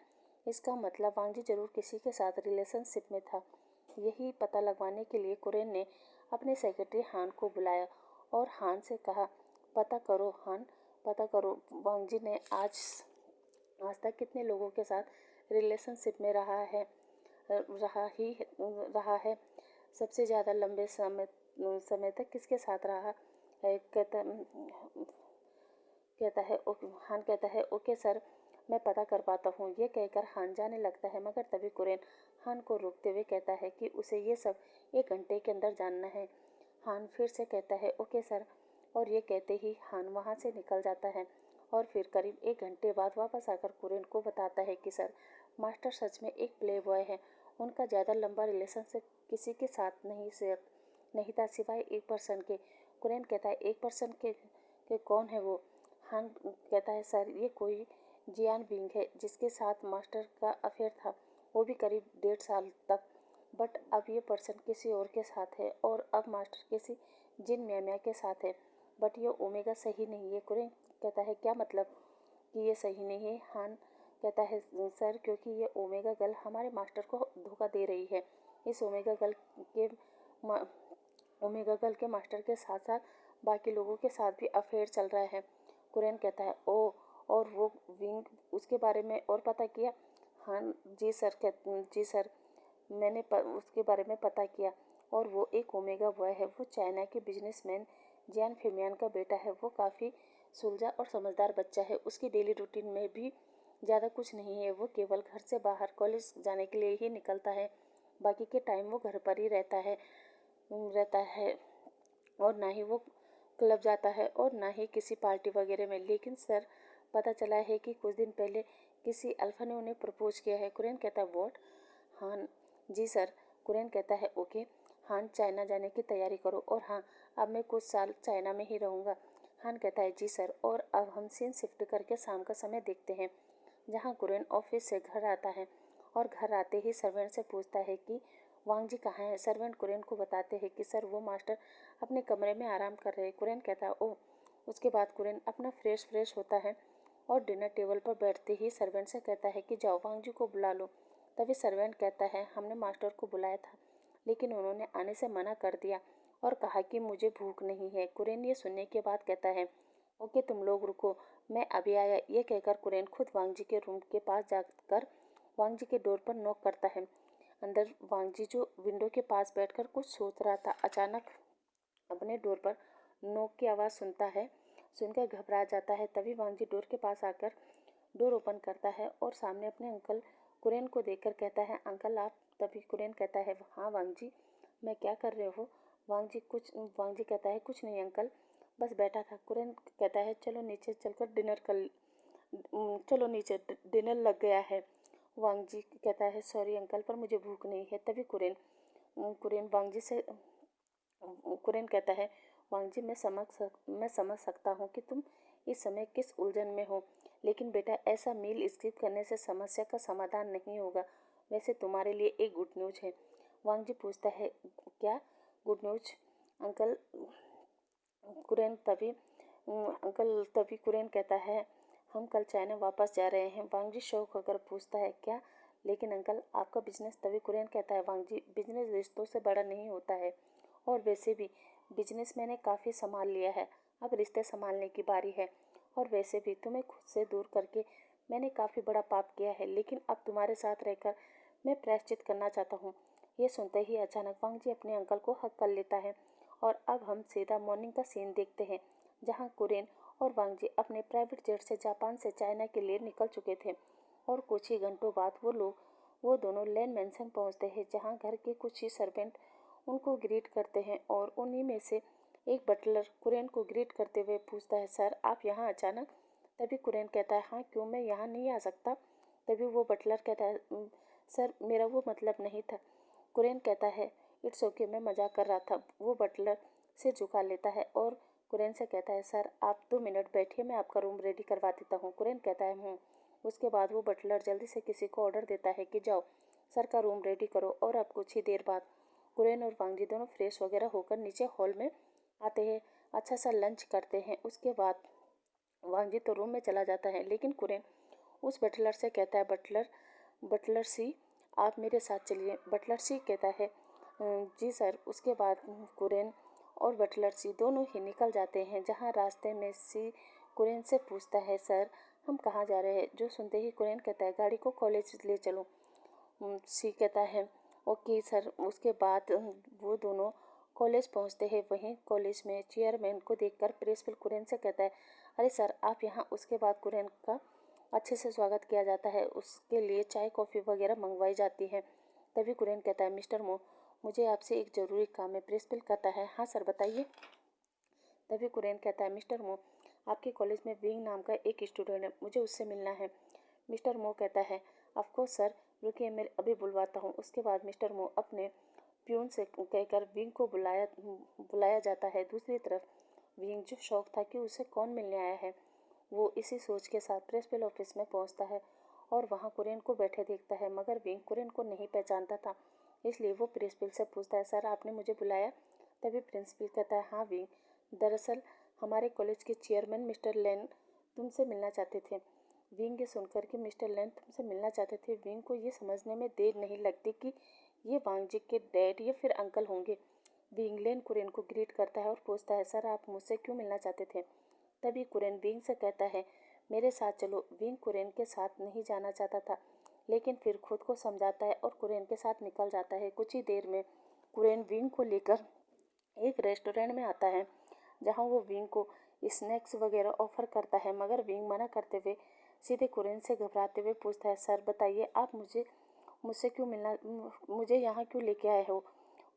इसका मतलब वांगजी जरूर किसी के साथ रिलेशनशिप में था। यही पता लगवाने के लिए कुरेन ने अपने सेक्रेटरी हान को बुलाया और हान से कहा, पता करो हान, पता करो वांगजी ने आज आज तक कितने लोगों के साथ रिलेशनशिप में रहा है, सबसे ज़्यादा लंबे समय तक किसके साथ रहा है। कहता है हान कहता है, ओके सर, मैं पता कर पाता हूँ। ये कहकर हान जाने लगता है, मगर तभी कुरेन हान को रोकते हुए कहता है कि उसे ये सब 1 घंटे के अंदर जानना है। हान फिर से कहता है, ओके सर, और ये कहते ही हान वहाँ से निकल जाता है और फिर करीब 1 घंटे बाद वापस आकर कुरेन को बताता है कि सर, मास्टर सच में एक प्ले बॉय है। उनका ज़्यादा लंबा रिलेशनशिप किसी के साथ नहीं था सिवाय एक पर्सन के। कुरेन कहता है, एक पर्सन के कौन है वो? हान कहता है, सर, ये कोई जियान विंग है जिसके साथ मास्टर का अफेयर था, वो भी करीब 1.5 साल तक। बट अब ये पर्सन किसी और के साथ है और अब मास्टर किसी जिन म्याम्या के साथ है। बट ये ओमेगा सही नहीं है। कुरेन कहता है, क्या मतलब कि ये सही नहीं है? हान कहता है, सर, क्योंकि ये ओमेगा गर्ल हमारे मास्टर को धोखा दे रही है। इस के ओमेगा गर्ल के मास्टर के साथ साथ बाकी लोगों के साथ भी अफेयर चल रहा है। कुरेन कहता है, ओ, और वो विंग, उसके बारे में और पता किया? हाँ जी सर, मैंने उसके बारे में पता किया और वो एक ओमेगा बॉय है। वो चाइना के बिजनेसमैन जियान फेमियान का बेटा है। वो काफ़ी सुलझा और समझदार बच्चा है। उसकी डेली रूटीन में भी ज़्यादा कुछ नहीं है। वो केवल घर से बाहर कॉलेज जाने के लिए ही निकलता है, बाकी के टाइम वो घर पर ही रहता है और ना ही वो क्लब जाता है और ना ही किसी पार्टी वगैरह में। लेकिन सर, पता चला है कि कुछ दिन पहले किसी अल्फा ने उन्हें प्रपोज किया है। कुरेन कहता है, वॉट? हाँ जी सर। कुरेन कहता है, ओके हाँ, चाइना जाने की तैयारी करो और हाँ, अब मैं कुछ साल चाइना में ही रहूँगा। हान कहता है, जी सर, और अब हम सीन शिफ्ट करके शाम का समय देखते हैं, जहाँ कुरेन ऑफिस से घर आता है और घर आते ही सर्वेंट से पूछता है कि वांग जी कहाँ हैं। सर्वेंट कुरेन को बताते हैं कि सर, वो मास्टर अपने कमरे में आराम कर रहे हैं। कुरेन कहता है, ओह। उसके बाद कुरेन अपना फ्रेश होता है और डिनर टेबल पर बैठते ही सर्वेंट से कहता है कि जाओ वांग जी को बुला लो। तभी सर्वेंट कहता है, हमने मास्टर को बुलाया था लेकिन उन्होंने आने से मना कर दिया और कहा कि मुझे भूख नहीं है। कुरेन ये सुनने के बाद कहता है, ओके तुम लोग रुको, मैं अभी आया। ये कहकर कुरेन खुद वांग जी के रूम के पास जाकर वांग जी के डोर पर नॉक करता है। अंदर वांग जी, जो विंडो के पास बैठकर कुछ सोच रहा था, अचानक अपने डोर पर नोक की आवाज़ सुनता है। सुनकर घबरा जाता है। तभी वांग जी डोर के पास आकर डोर ओपन करता है और सामने अपने अंकल कुरेन को देखकर कहता है, अंकल आप? तभी कुरेन कहता है, हाँ वांग जी, मैं क्या कर रहे हो? वांग जी कहता है, कुछ नहीं अंकल, बस बैठा था। कुरेन कहता है, चलो नीचे डिनर लग गया है। वांग जी कहता है, सॉरी अंकल, पर मुझे भूख नहीं है। तभी कुरेन वांग जी से कुरेन कहता है, वांगजी मैं समझ सकता हूँ कि तुम इस समय किस उलझन में हो, लेकिन बेटा ऐसा मील स्किप करने से समस्या का समाधान नहीं होगा। वैसे तुम्हारे लिए एक गुड न्यूज है। वांगजी पूछता है, क्या गुड न्यूज अंकल? कुरेन तभी कुरेन कहता है, हम कल चाइना वापस जा रहे हैं। वांगजी शौक होकर पूछता है, क्या? लेकिन अंकल आपका बिजनेस? तभी कुरेन कहता है, वांगजी बिजनेस रिश्तों से बड़ा नहीं होता है, और वैसे भी बिजनेस मैंने काफ़ी संभाल लिया है, अब रिश्ते संभालने की बारी है। और वैसे भी तुम्हें खुद से दूर करके मैंने काफ़ी बड़ा पाप किया है, लेकिन अब तुम्हारे साथ रहकर मैं प्रायश्चित करना चाहता हूँ। ये सुनते ही अचानक वांगजी अपने अंकल को हक कर लेता है। और अब हम सीधा मॉर्निंग का सीन देखते हैं, जहाँ कुरेन और वांगजी अपने प्राइवेट जेट से जापान से चाइना के लिए निकल चुके थे। और कुछ ही घंटों बाद वो दोनों लैन मैंसन पहुंचते हैं, जहां घर के कुछ ही सर्वेंट उनको ग्रीट करते हैं। और उन्हीं में से एक बटलर कुरेन को ग्रीट करते हुए पूछता है, सर आप यहाँ अचानक? तभी कुरेन कहता है, हाँ क्यों, मैं यहाँ नहीं आ सकता? तभी वो बटलर कहता है, सर मेरा वो मतलब नहीं था। कुरेन कहता है, इट्स ओके, मैं मजाक कर रहा था। वो बटलर सिर झुका लेता है और कुरेन से कहता है, सर आप 2 मिनट बैठिए, मैं आपका रूम रेडी करवा देता हूँ। कुरेन कहता है, उसके बाद वो बटलर जल्दी से किसी को ऑर्डर देता है कि जाओ सर का रूम रेडी करो। और अब कुछ ही देर बाद कुरेन और वांगजी दोनों फ्रेश वगैरह होकर नीचे हॉल में आते हैं, अच्छा सा लंच करते हैं। उसके बाद वांगजी तो रूम में चला जाता है, लेकिन कुरेन उस बटलर से कहता है, बटलर सी आप मेरे साथ चलिए। बटलर सी कहता है, जी सर। उसके बाद कुरेन और बटलर सी दोनों ही निकल जाते हैं, जहाँ रास्ते में सी कुरेन से पूछता है, सर हम कहाँ जा रहे हैं? जो सुनते ही कुरेन कहता है, गाड़ी को कॉलेज ले चलो। सी कहता है, ओके सर। उसके बाद वो दोनों कॉलेज पहुंचते हैं। वहीं कॉलेज में चेयरमैन को देखकर प्रिंसिपल कुरेन से कहता है, अरे सर आप यहाँ। उसके बाद कुरेन का अच्छे से स्वागत किया जाता है, उसके लिए चाय कॉफ़ी वगैरह मंगवाई जाती है। तभी कुरेन कहता है, मिस्टर मो मुझे आपसे एक ज़रूरी काम है। प्रिंसिपल कहता है, हाँ सर बताइए। तभी कुरेन कहता है, मिस्टर मो आपके कॉलेज में विंग नाम का एक स्टूडेंट है, मुझे उससे मिलना है। मिस्टर मो कहता है, ऑफकोर्स सर, रुकिए मैं अभी बुलवाता हूँ। उसके बाद मिस्टर मो अपने प्यून से कहकर विंग को बुलाया जाता है। दूसरी तरफ विंग, जो शौक था कि उसे कौन मिलने आया है, वो इसी सोच के साथ प्रिंसिपल ऑफिस में पहुंचता है और वहां कुरेन को बैठे देखता है। मगर विंग कुरेन को नहीं पहचानता था, इसलिए वो प्रिंसिपल से पूछता है, सर आपने मुझे बुलाया? तभी प्रिंसिपल कहता है, हाँ विंग, दरअसल हमारे कॉलेज के चेयरमैन मिस्टर लेन तुमसे मिलना चाहते थे। विंग ये सुनकर कि मिस्टर लेन तुमसे मिलना चाहते थे, विंग को ये समझने में देर नहीं लगती कि ये वांगजी के डैड या फिर अंकल होंगे। विंग लेन कुरेन को ग्रीट करता है और पूछता है, सर आप मुझसे क्यों मिलना चाहते थे? तभी कुरेन विंग से कहता है, मेरे साथ चलो। विंग कुरेन के साथ नहीं जाना चाहता था, लेकिन फिर खुद को समझाता है और कुरेन के साथ निकल जाता है। कुछ ही देर में कुरेन विंग को लेकर एक रेस्टोरेंट में आता है, जहां वो विंग को स्नैक्स वगैरह ऑफर करता है। मगर विंग मना करते हुए सीधे कुरेन से घबराते हुए पूछता है, सर बताइए आप मुझसे क्यों मिलना मुझे यहाँ क्यों लेके आए हो?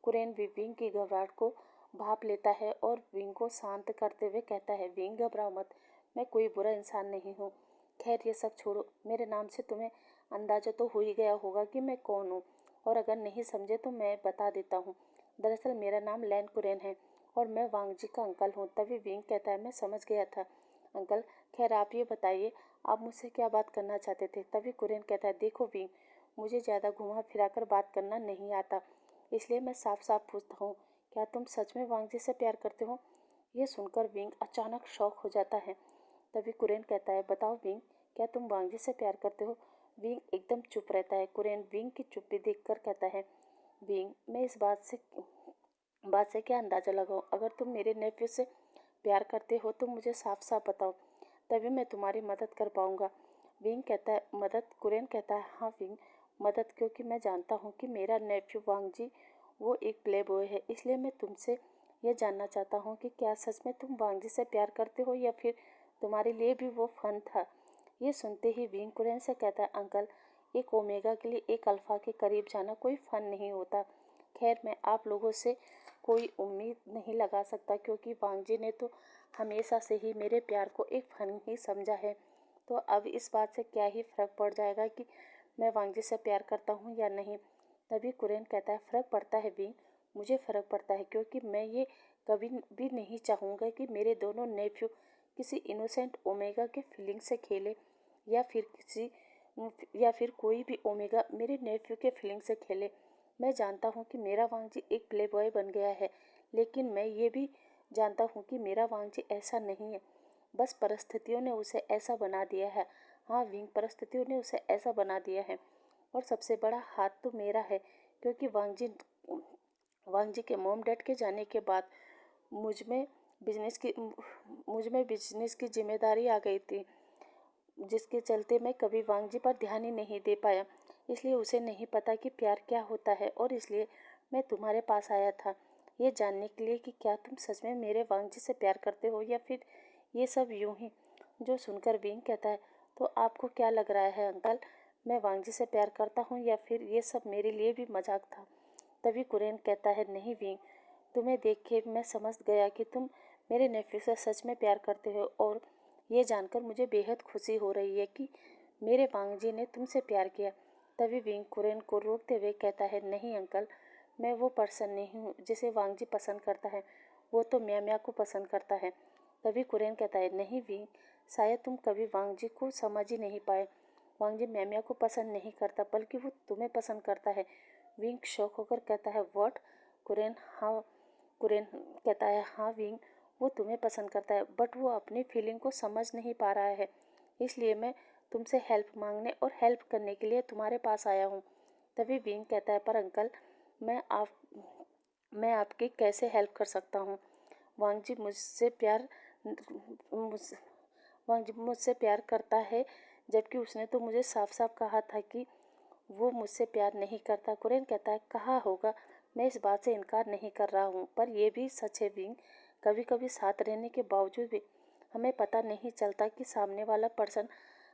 कुरेन भी विंग की घबराहट को भाप लेता है और विंग को शांत करते हुए कहता है, विंग घबराओ मत, मैं कोई बुरा इंसान नहीं हूँ। खैर ये सब छोड़ो, मेरे नाम से तुम्हें अंदाजा तो हो ही गया होगा कि मैं कौन हूँ, और अगर नहीं समझे तो मैं बता देता हूँ। दरअसल मेरा नाम लैन कुरेन है और मैं वांगजी का अंकल हूँ। तभी विंग कहता है, मैं समझ गया था अंकल। खैर आप ये बताइए, आप मुझसे क्या बात करना चाहते थे? तभी कुरेन कहता है, देखो विंग, मुझे ज़्यादा घुमा फिरा कर बात करना नहीं आता, इसलिए मैं साफ साफ पूछता हूँ, क्या तुम सच में वांगजी से प्यार करते हो? ये सुनकर विंग अचानक शॉक हो जाता है। तभी कुरेन कहता है, बताओ विंग, क्या तुम वांगजी से प्यार करते हो? विंग एकदम चुप रहता है। कुरेन विंग की चुप्पी देखकर कहता है, विंग मैं इस बात से क्या अंदाज़ा लगाऊं? अगर तुम मेरे नेफ्यू से प्यार करते हो तो मुझे साफ साफ बताओ, तभी मैं तुम्हारी मदद कर पाऊंगा। विंग कहता है, मदद? कुरेन कहता है, हाँ विंग, मदद, क्योंकि मैं जानता हूँ कि मेरा नेफ्यू वांगजी वो एक प्ले बॉय है। इसलिए मैं तुमसे यह जानना चाहता हूँ कि क्या सच में तुम वांगजी से प्यार करते हो या फिर तुम्हारे लिए भी वो फन था? ये सुनते ही विंग कुरेन से कहता है, अंकल, एक ओमेगा के लिए एक अल्फा के करीब जाना कोई फन नहीं होता। खैर मैं आप लोगों से कोई उम्मीद नहीं लगा सकता, क्योंकि वांगजी ने तो हमेशा से ही मेरे प्यार को एक फन ही समझा है। तो अब इस बात से क्या ही फर्क पड़ जाएगा कि मैं वांगजी से प्यार करता हूँ या नहीं? तभी कुरेन कहता है, फर्क पड़ता है विंग, मुझे फ़र्क पड़ता है, क्योंकि मैं ये कभी भी नहीं चाहूँगा कि मेरे दोनों नेफ्यू किसी इनोसेंट ओमेगा के फीलिंग से खेले, या फिर किसी या फिर कोई भी ओमेगा मेरे नेफ्यू के फीलिंग से खेले। मैं जानता हूँ कि मेरा वांगजी एक प्ले बॉय बन गया है, लेकिन मैं ये भी जानता हूँ कि मेरा वांगजी ऐसा नहीं है। बस परिस्थितियों ने उसे ऐसा बना दिया है। हाँ विंग, परिस्थितियों ने उसे ऐसा बना दिया है, और सबसे बड़ा हाथ तो मेरा है, क्योंकि वांगजी के मॉम डैड के जाने के बाद मुझ में बिजनेस की मुझ में बिजनेस की जिम्मेदारी आ गई थी, जिसके चलते मैं कभी वांगजी पर ध्यान ही नहीं दे पाया। इसलिए उसे नहीं पता कि प्यार क्या होता है, और इसलिए मैं तुम्हारे पास आया था, ये जानने के लिए कि क्या तुम सच में मेरे वांगजी से प्यार करते हो, या फिर ये सब यूं ही। जो सुनकर विंग कहता है, तो आपको क्या लग रहा है अंकल, मैं वांगजी से प्यार करता हूँ, या फिर ये सब मेरे लिए भी मजाक था। तभी कुरेन कहता है, नहीं विंग, तुम्हें देख के मैं समझ गया कि तुम मेरे नेफ्यू से सच में प्यार करते हो, और ये जानकर मुझे बेहद खुशी हो रही है कि मेरे वांगजी ने तुमसे प्यार किया। तभी विंग कुरेन को रोकते हुए कहता है, नहीं अंकल, मैं वो पर्सन नहीं हूँ जिसे वांगजी पसंद करता है, वो तो म्या म्या को पसंद करता है। तभी कुरेन कहता है, नहीं विंग, शायद तुम कभी वांगजी को समझ ही नहीं पाए। वांगजी म्या म्या को पसंद नहीं करता, बल्कि वो तुम्हें पसंद करता है। विंग शौक होकर कहता है, व्हाट? कुरेन हाँ कुरेन कहता है, हाँ विंग, वो तुम्हें पसंद करता है, बट वो अपनी फीलिंग को समझ नहीं पा रहा है। इसलिए मैं तुमसे हेल्प मांगने और हेल्प करने के लिए तुम्हारे पास आया हूँ। तभी विंग कहता है, पर अंकल, मैं आप मैं आपकी कैसे हेल्प कर सकता हूँ? वांगजी मुझसे प्यार मुझ वांगजी मुझसे प्यार करता है, जबकि उसने तो मुझे साफ साफ कहा था कि वो मुझसे प्यार नहीं करता। कुरेन कहता है, कहा होगा, मैं इस बात से इनकार नहीं कर रहा हूँ, पर यह भी सच है विंग, कभी कभी साथ रहने के बावजूद भी हमें पता नहीं चलता कि सामने वाला पर्सन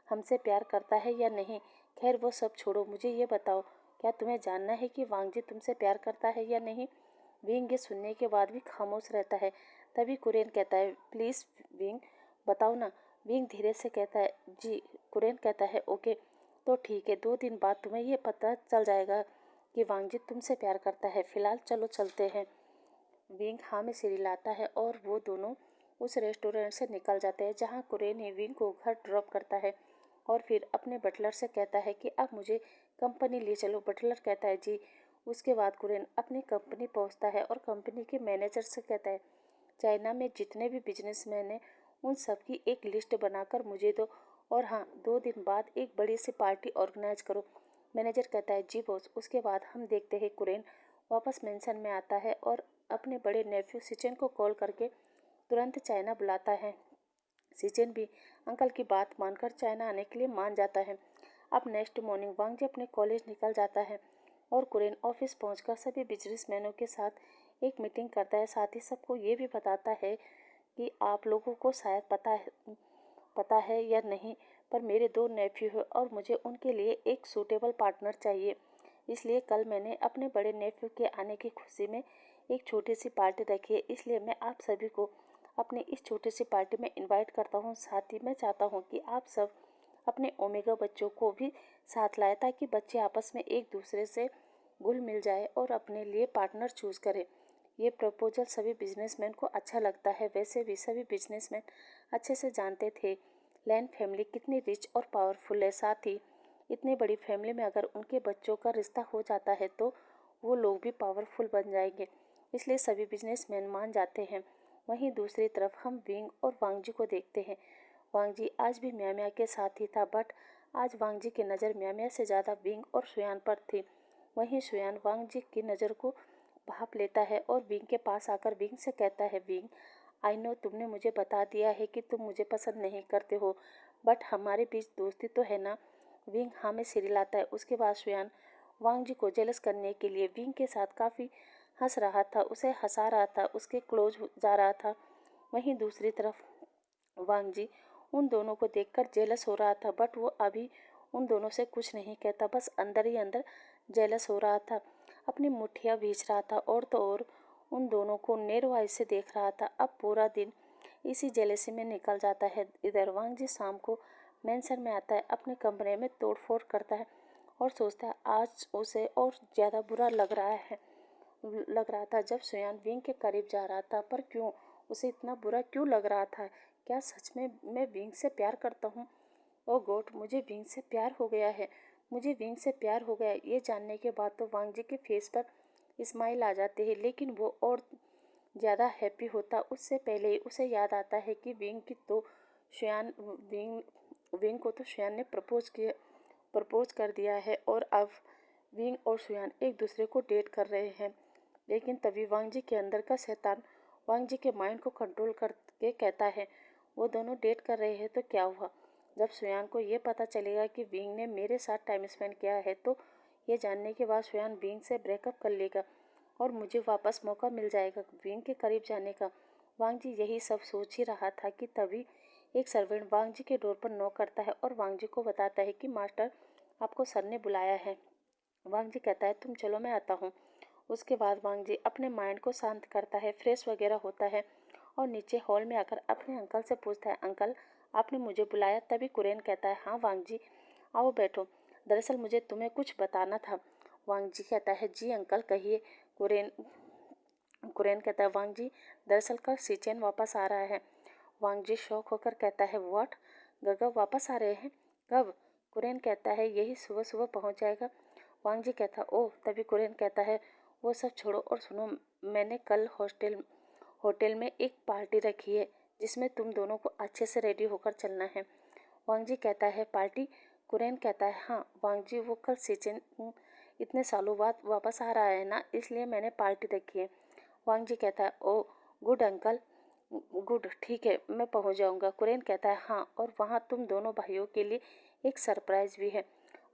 हमसे प्यार करता है या नहीं। खैर वो सब छोड़ो, मुझे ये बताओ, क्या तुम्हें जानना है कि वांगजी तुमसे प्यार करता है या नहीं? विंग ये सुनने के बाद भी खामोश रहता है। तभी कुरेन कहता है, प्लीज़ विंग, बताओ ना। विंग धीरे से कहता है, जी। कुरेन कहता है, ओके, तो ठीक है, 2 दिन बाद तुम्हें ये पता चल जाएगा कि वांगजी तुमसे प्यार करता है। फिलहाल चलो चलते हैं। विंग हाँ में सिर हिलाता है, और वो दोनों उस रेस्टोरेंट से निकल जाते हैं जहाँ कुरेन ही विंग को घर ड्रॉप करता है, और फिर अपने बटलर से कहता है कि अब मुझे कंपनी ले चलो। बटलर कहता है, जी। उसके बाद कुरेन अपनी कंपनी पहुँचता है, और कंपनी के मैनेजर से कहता है, चाइना में जितने भी बिजनेसमैन हैं उन सब की एक लिस्ट बनाकर मुझे दो, और हाँ, 2 दिन बाद एक बड़ी सी पार्टी ऑर्गेनाइज करो। मैनेजर कहता है, जी बॉस। उसके बाद हम देखते हैं कुरेन वापस मेंशन में आता है, और अपने बड़े नेफ्यू सिचन को कॉल करके तुरंत चाइना बुलाता है। सिचन भी अंकल की बात मानकर चाइना आने के लिए मान जाता है। अब नेक्स्ट मॉर्निंग वांगजी अपने कॉलेज निकल जाता है, और कुरेन ऑफिस पहुंचकर सभी बिजनेसमैनों के साथ एक मीटिंग करता है। साथ ही सबको ये भी बताता है कि आप लोगों को शायद पता है या नहीं, पर मेरे 2 नेफ्यू हैं, और मुझे उनके लिए एक सूटेबल पार्टनर चाहिए। इसलिए कल मैंने अपने बड़े नेफ्यू के आने की खुशी में एक छोटी सी पार्टी रखी है। इसलिए मैं आप सभी को अपनी इस छोटी सी पार्टी में इनवाइट करता हूँ। साथ ही मैं चाहता हूँ कि आप सब अपने ओमेगा बच्चों को भी साथ लाएं, ताकि बच्चे आपस में एक दूसरे से घुल मिल जाए और अपने लिए पार्टनर चूज़ करें। ये प्रपोजल सभी बिजनेसमैन को अच्छा लगता है। वैसे भी सभी बिजनेसमैन अच्छे से जानते थे लैंड फैमिली कितनी रिच और पावरफुल है। साथ ही इतनी बड़ी फैमिली में अगर उनके बच्चों का रिश्ता हो जाता है तो वो लोग भी पावरफुल बन जाएंगे। इसलिए सभी बिजनेसमैन मान जाते हैं। वहीं दूसरी तरफ हम विंग और वांगजी को देखते हैं। वांगजी आज भी म्या म्या के साथ ही था, बट आज वांगजी की नज़र म्या म्या से ज़्यादा विंग और सुयान पर थी। वहीं सुयान वांगजी की नज़र को भाप लेता है, और विंग के पास आकर विंग से कहता है, विंग, आई नो तुमने मुझे बता दिया है कि तुम मुझे पसंद नहीं करते हो, बट हमारे बीच दोस्ती तो है ना? विंग हाँ में सिर हिलाता है। उसके बाद सुयान वांगजी को जेलस करने के लिए विंग के साथ काफ़ी हंस रहा था, उसे हंसा रहा था, उसके क्लोज जा रहा था। वहीं दूसरी तरफ वांगजी उन दोनों को देखकर जेलस हो रहा था, बट वो अभी उन दोनों से कुछ नहीं कहता, बस अंदर ही अंदर जेलस हो रहा था। अपनी मुठ्ठियाँ भींच रहा था, और तो और उन दोनों को नेरवाई से देख रहा था। अब पूरा दिन इसी जेलसी में निकल जाता है। इधर वांगजी शाम को मेंशन में आता है, अपने कमरे में तोड़फोड़ करता है, और सोचता है आज उसे और ज़्यादा बुरा लग रहा है। लग रहा था जब सुयान विंग के करीब जा रहा था, पर क्यों उसे इतना बुरा क्यों लग रहा था? क्या सच में मैं विंग से प्यार करता हूँ? ओ गॉड, मुझे विंग से प्यार हो गया है। मुझे विंग से प्यार हो गया। ये जानने के बाद तो वांग जी के फेस पर स्माइल आ जाती है, लेकिन वो और ज़्यादा हैप्पी होता उससे पहले ही उसे याद आता है कि विंग की तो शुयान विंग विंग को तो शुयान ने प्रपोज कर दिया है और अब विंग और शुयान एक दूसरे को डेट कर रहे हैं। लेकिन तभी वांग जी के अंदर का शैतान वांग जी के माइंड को कंट्रोल करके कहता है, वो दोनों डेट कर रहे हैं तो क्या हुआ? जब शुयान को ये पता चलेगा कि विंग ने मेरे साथ टाइम स्पेंड किया है तो ये जानने के बाद शुयान विंग से ब्रेकअप कर लेगा और मुझे वापस मौका मिल जाएगा विंग के करीब जाने का। वांग जी यही सब सोच ही रहा था कि तभी एक सर्वेंट वांग जी के डोर पर नॉक करता है और वांग जी को बताता है कि मास्टर, आपको सर ने बुलाया है। वांग जी कहता है, तुम चलो मैं आता हूँ। उसके बाद वांग जी अपने माइंड को शांत करता है, फ्रेश वगैरह होता है और नीचे हॉल में आकर अपने अंकल से पूछता है, अंकल आपने मुझे बुलाया? तभी कुरेन कहता है, हाँ वांग जी, आओ बैठो। दरअसल मुझे तुम्हें कुछ बताना था। वांग जी कहता है, जी अंकल कहिए। कुरेन कुरेन कहता है, वांग जी दरअसल कल सिचेन वापस आ रहा है। वांग जी शौक होकर कहता है, व्हाट, गगन वापस आ रहे हैं? कब? कुरेन कहता है, यही सुबह सुबह पहुंच जाएगा। वांग जी कहता है, ओह। तभी कुरेन कहता है, वो सब छोड़ो और सुनो, मैंने कल होटल में एक पार्टी रखी है जिसमें तुम दोनों को अच्छे से रेडी होकर चलना है। वांग जी कहता है, पार्टी? कुरेन कहता है, हाँ वांग जी, वो कल सिचेन इतने सालों बाद वापस आ रहा है ना, इसलिए मैंने पार्टी रखी है। वांग जी कहता है, ओ गुड अंकल, गुड, ठीक है मैं पहुंच जाऊंगा। कुरेन कहता है, हाँ, और वहाँ तुम दोनों भाइयों के लिए एक सरप्राइज भी है।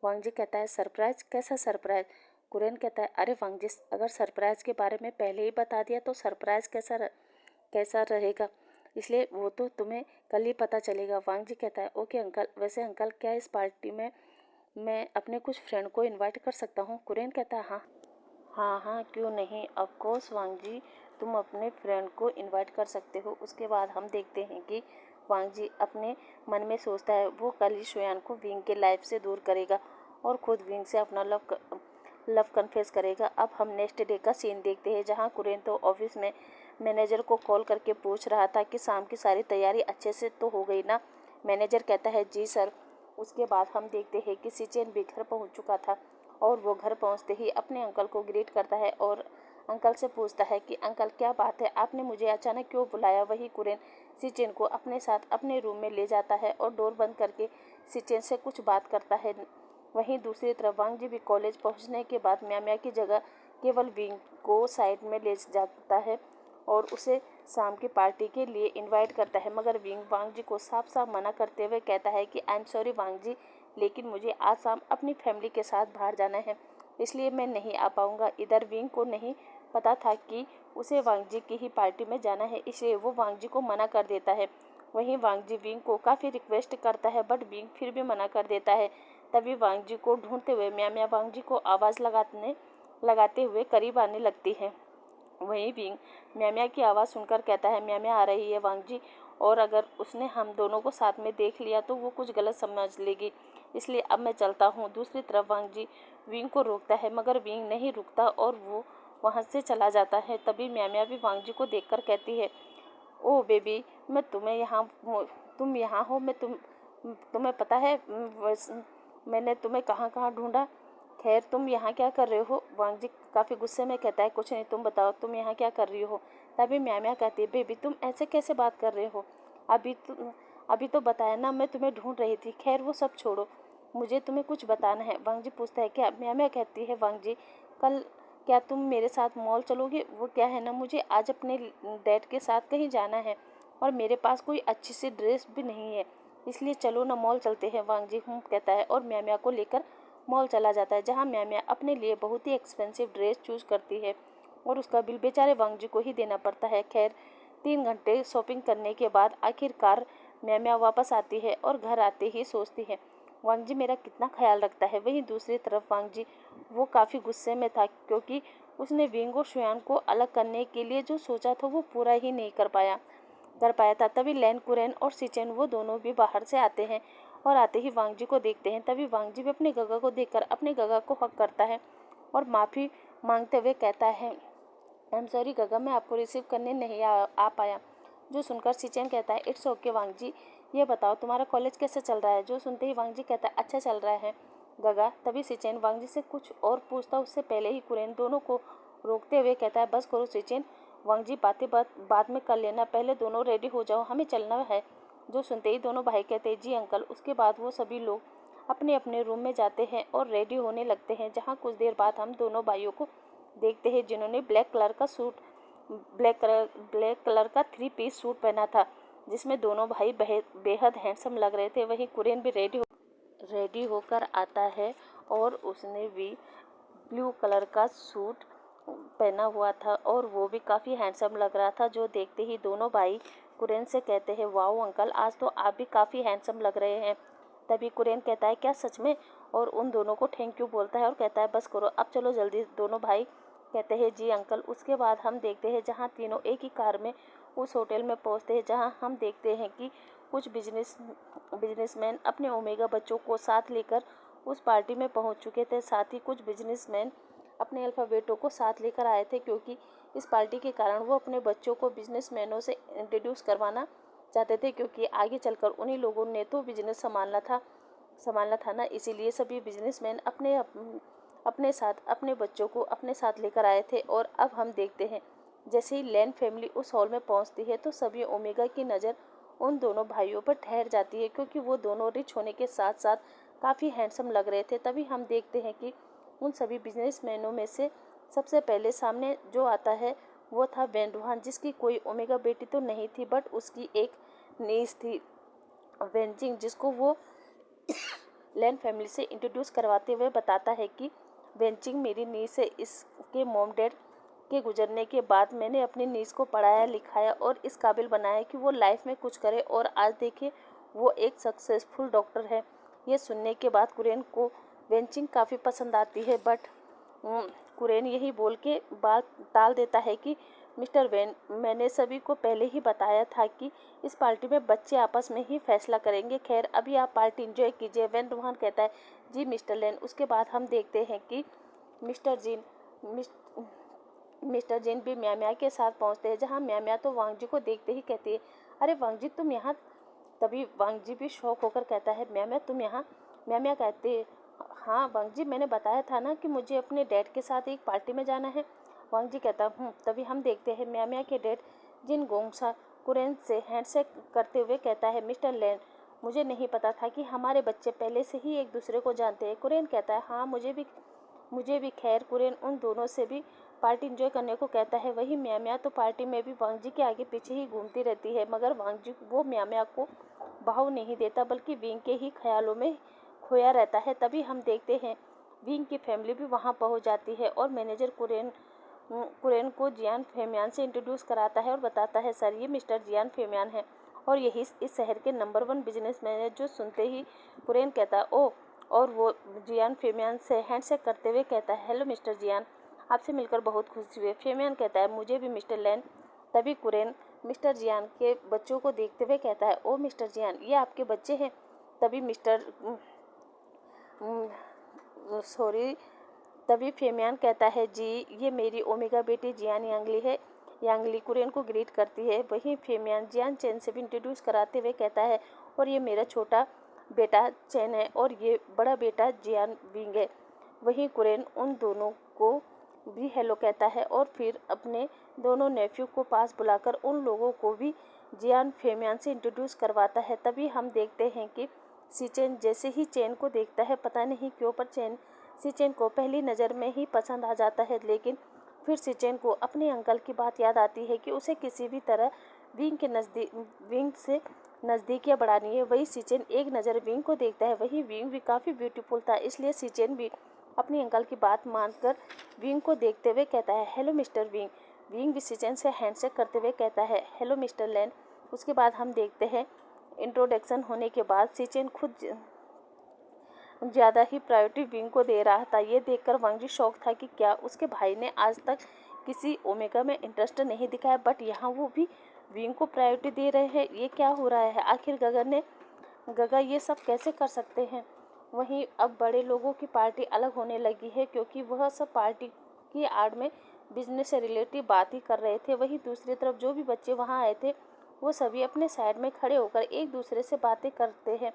वांग जी कहता है, सरप्राइज? कैसा सरप्राइज? कुरेन कहता है, अरे वांग जी, अगर सरप्राइज के बारे में पहले ही बता दिया तो सरप्राइज कैसा रहेगा, इसलिए वो तो तुम्हें कल ही पता चलेगा। वांग जी कहता है, ओके अंकल। वैसे अंकल, क्या इस पार्टी में मैं अपने कुछ फ्रेंड को इनवाइट कर सकता हूँ? कुरेन कहता है, हाँ हाँ हाँ, क्यों नहीं, ऑफ कोर्स वांग जी, तुम अपने फ्रेंड को इनवाइट कर सकते हो। उसके बाद हम देखते हैं कि वांग जी अपने मन में सोचता है वो कल ही शुयान को विंग के लाइफ से दूर करेगा और खुद विंग से अपना लव कन्फेस करेगा। अब हम नेक्स्ट डे का सीन देखते हैं जहाँ कुरेन तो ऑफिस में मैनेजर को कॉल करके पूछ रहा था कि शाम की सारी तैयारी अच्छे से तो हो गई ना? मैनेजर कहता है, जी सर। उसके बाद हम देखते हैं कि सिचेन भी घर पहुंच चुका था और वो घर पहुंचते ही अपने अंकल को ग्रीट करता है और अंकल से पूछता है कि अंकल क्या बात है, आपने मुझे अचानक क्यों बुलाया? वही कुरेन सिचेन को अपने साथ अपने रूम में ले जाता है और डोर बंद करके सिचेन से कुछ बात करता है। वहीं दूसरी तरफ वांग जी भी कॉलेज पहुंचने के बाद म्या की जगह केवल विंग को साइड में ले जाता है और उसे शाम की पार्टी के लिए इनवाइट करता है, मगर विंग वांग जी को साफ साफ मना करते हुए कहता है कि आई एम सॉरी वांग जी, लेकिन मुझे आज शाम अपनी फैमिली के साथ बाहर जाना है, इसलिए मैं नहीं आ पाऊंगा। इधर विंग को नहीं पता था कि उसे वांग जी की ही पार्टी में जाना है, इसलिए वो वांग जी को मना कर देता है। वहीं वांग जी विंग को काफ़ी रिक्वेस्ट करता है, बट विंग फिर भी मना कर देता है। तभी वांग जी को ढूंढते हुए म्या वांग जी को आवाज़ लगाते हुए करीब आने लगती है। वहीं विंग म्या की आवाज़ सुनकर कहता है, म्या आ रही है वांग जी, और अगर उसने हम दोनों को साथ में देख लिया तो वो कुछ गलत समझ लेगी, इसलिए अब मैं चलता हूँ। दूसरी तरफ वांग जी विंग को रोकता है, मगर विंग नहीं रुकता और वो वहाँ से चला जाता है। तभी म्या भी वांग जी को देखकर कहती है, ओह बेबी, मैं तुम यहाँ हो, तुम्हें पता है मैंने तुम्हें कहाँ कहाँ ढूंढा। खैर तुम यहाँ क्या कर रहे हो? वांग जी काफ़ी गुस्से में कहता है, कुछ नहीं, तुम बताओ तुम यहाँ क्या कर रही हो? तभी म्या कहती है, बेबी तुम ऐसे कैसे बात कर रहे हो? अभी तो बताया ना, मैं तुम्हें ढूंढ रही थी। खैर वो सब छोड़ो, मुझे तुम्हें कुछ बताना है। वांग जी पूछता है, क्या? म्या कहती है, वांग जी कल क्या तुम मेरे साथ मॉल चलोगे? वो क्या है ना, मुझे आज अपने डैड के साथ कहीं जाना है और मेरे पास कोई अच्छी सी ड्रेस भी नहीं है, इसलिए चलो ना मॉल चलते हैं। वांग जी कहता है और म्या को लेकर मॉल चला जाता है, जहाँ म्या अपने लिए बहुत ही एक्सपेंसिव ड्रेस चूज करती है और उसका बिल बेचारे वांग जी को ही देना पड़ता है। खैर 3 घंटे शॉपिंग करने के बाद आखिरकार म्या वापस आती है और घर आते ही सोचती है, वांग जी मेरा कितना ख्याल रखता है। वहीं दूसरी तरफ वांग जी वो काफ़ी गुस्से में था क्योंकि उसने विंग और शुयान को अलग करने के लिए जो सोचा था वो पूरा ही नहीं कर पाया था। तभी लैन कुरेन और सिचेन वो दोनों भी बाहर से आते हैं और आते ही वांग जी को देखते हैं। तभी वांग जी भी अपने गगा को देखकर अपने गगा को हक करता है और माफ़ी मांगते हुए कहता है, आई एम सॉरी गगा, मैं आपको रिसीव करने नहीं आ पाया। जो सुनकर सीचेन कहता है इट्स ओके वांग जी, ये बताओ तुम्हारा कॉलेज कैसे चल रहा है। जो सुनते ही वांग जी कहता है अच्छा चल रहा है गगा। तभी सीचेन वांग जी से कुछ और पूछता उससे पहले ही कुरेन दोनों को रोकते हुए कहता है बस करो सीचेन, वांग जी बातें बाद में कर लेना, पहले दोनों रेडी हो जाओ, हमें चलना है। जो सुनते ही दोनों भाई कहते हैं जी अंकल। उसके बाद वो सभी लोग अपने अपने रूम में जाते हैं और रेडी होने लगते हैं, जहाँ कुछ देर बाद हम दोनों भाइयों को देखते हैं जिन्होंने ब्लैक कलर का 3 पीस सूट पहना था, जिसमें दोनों भाई बेहद हैंडसम लग रहे थे। वहीं कुरेन भी रेडी होकर आता है और उसने भी ब्लू कलर का सूट पहना हुआ था और वो भी काफ़ी हैंडसम लग रहा था। जो देखते ही दोनों भाई कुरेन से कहते हैं वाओ अंकल, आज तो आप भी काफ़ी हैंडसम लग रहे हैं। तभी कुरेन कहता है क्या सच में, और उन दोनों को थैंक यू बोलता है और कहता है बस करो अब चलो जल्दी। दोनों भाई कहते हैं जी अंकल। उसके बाद हम देखते हैं जहाँ तीनों एक ही कार में उस होटल में पहुँचते हैं, जहाँ हम देखते हैं कि कुछ बिजनेसमैन अपने ओमेगा बच्चों को साथ लेकर उस पार्टी में पहुँच चुके थे। साथ ही कुछ बिजनेसमैन अपने अल्फ़ाबेटों को साथ लेकर आए थे, क्योंकि इस पार्टी के कारण वो अपने बच्चों को बिजनेसमैनों से इंट्रोड्यूस करवाना चाहते थे, क्योंकि आगे चलकर उन्हीं लोगों ने तो बिजनेस संभालना था ना। इसीलिए सभी बिजनेसमैन अपने साथ अपने बच्चों को अपने साथ लेकर आए थे। और अब हम देखते हैं जैसे ही लैन फैमिली उस हॉल में पहुंचती है तो सभी ओमेगा की नज़र उन दोनों भाइयों पर ठहर जाती है, क्योंकि वो दोनों रिच होने के साथ साथ काफ़ी हैंडसम लग रहे थे। तभी हम देखते हैं कि उन सभी बिजनेसमैनों में से सबसे पहले सामने जो आता है वो था वेंडुहान, जिसकी कोई ओमेगा बेटी तो नहीं थी, बट उसकी एक नीस थी वेंजिंग, जिसको वो लैन फैमिली से इंट्रोड्यूस करवाते हुए बताता है कि वेंचिंग मेरी नीस है। इसके मॉम डैड के गुजरने के बाद मैंने अपनी नीस को पढ़ाया लिखाया और इस काबिल बनाया कि वो लाइफ में कुछ करे, और आज देखिए वो एक सक्सेसफुल डॉक्टर है। ये सुनने के बाद कुरेन को वेंचिंग काफ़ी पसंद आती है, बट कुरेन यही बोल के बात टाल देता है कि मिस्टर वेन, मैंने सभी को पहले ही बताया था कि इस पार्टी में बच्चे आपस में ही फैसला करेंगे। खैर अभी आप पार्टी एंजॉय कीजिए। वेन रोहान कहता है जी मिस्टर लेन। उसके बाद हम देखते हैं कि मिस्टर जीन मिस्टर जीन भी म्या म्या के साथ पहुंचते हैं, जहां म्या म्या तो वांग जी को देखते ही कहती है अरे वांग जी तुम यहाँ। तभी वांग जी भी शौक होकर कहता है म्या म्या तुम यहाँ। म्या म्या कहते हाँ वांग जी, मैंने बताया था ना कि मुझे अपने डैड के साथ एक पार्टी में जाना है। वांग जी कहता तभी हम देखते हैं म्या म्या के डैड जिन गोंगसा कुरेन से हैंडशेक करते हुए कहता है मिस्टर लेन, मुझे नहीं पता था कि हमारे बच्चे पहले से ही एक दूसरे को जानते हैं। कुरेन कहता है हाँ मुझे भी। खैर कुरेन उन दोनों से भी पार्टी एंजॉय करने को कहता है। वही म्या म्या तो पार्टी में भी वांग जी के आगे पीछे ही घूमती रहती है, मगर वांग जी वो म्या म्या को भाव नहीं देता, बल्कि विंग के ही ख्यालों में खोया रहता है। तभी हम देखते हैं विंग की फैमिली भी वहाँ पहुँच जाती है और मैनेजर कुरेन को जियान फेमियान से इंट्रोड्यूस कराता है और बताता है सर ये मिस्टर जियान फेमियान है और यही इस शहर के नंबर 1 बिजनेसमैन है। जो सुनते ही कुरेन कहता है ओ, और वो जियान फेमियान से हैंडशेक करते हुए कहता है हेलो मिस्टर जियान, आपसे मिलकर बहुत खुशी हुई। फेमियान कहता है मुझे भी मिस्टर लैन। तभी कुरेन मिस्टर जियान के बच्चों को देखते हुए कहता है ओ मिस्टर जियान, ये आपके बच्चे हैं। तभी सॉरी तभी फेमियान कहता है जी ये मेरी ओमेगा बेटी जियान यांगली है। यांगली कुरेन को ग्रीट करती है। वहीं फेमियान जियान चैन से भी इंट्रोड्यूस कराते हुए कहता है और ये मेरा छोटा बेटा चैन है और ये बड़ा बेटा जियान विंग है। वहीं कुरेन उन दोनों को भी हेलो कहता है और फिर अपने दोनों नेफ्यू को पास बुलाकर उन लोगों को भी जियान फेमियान से इंट्रोड्यूस करवाता है। तभी हम देखते हैं कि सीचेन जैसे ही चैन को देखता है, पता नहीं क्यों पर सीचेन को पहली नज़र में ही पसंद आ जाता है, लेकिन फिर सीचेन को अपने अंकल की बात याद आती है कि उसे किसी भी तरह विंग से नज़दीकियाँ बढ़ानी है। वही सीचेन एक नज़र विंग को देखता है। वही विंग भी काफ़ी ब्यूटीफुल था, इसलिए सीचेन भी अपनी अंकल की बात मानकर विंग को देखते हुए कहता है हेलो मिस्टर विंग। विंग भी सीचेन से हैंडशेक करते हुए कहता है हेलो मिस्टर लैन। उसके बाद हम देखते हैं इंट्रोडक्शन होने के बाद सीचेन खुद ज़्यादा ही प्रायोरिटी विंग को दे रहा था। ये देखकर वांग जी शौक था कि क्या उसके भाई ने आज तक किसी ओमेगा में इंटरेस्ट नहीं दिखाया, बट यहाँ वो भी विंग को प्रायोरिटी दे रहे हैं। ये क्या हो रहा है आखिर? गगा ये सब कैसे कर सकते हैं? वहीं अब बड़े लोगों की पार्टी अलग होने लगी है, क्योंकि वह सब पार्टी की आड़ में बिजनेस से रिलेटेड बात ही कर रहे थे। वहीं दूसरी तरफ जो भी बच्चे वहाँ आए थे वो सभी अपने साइड में खड़े होकर एक दूसरे से बातें करते हैं।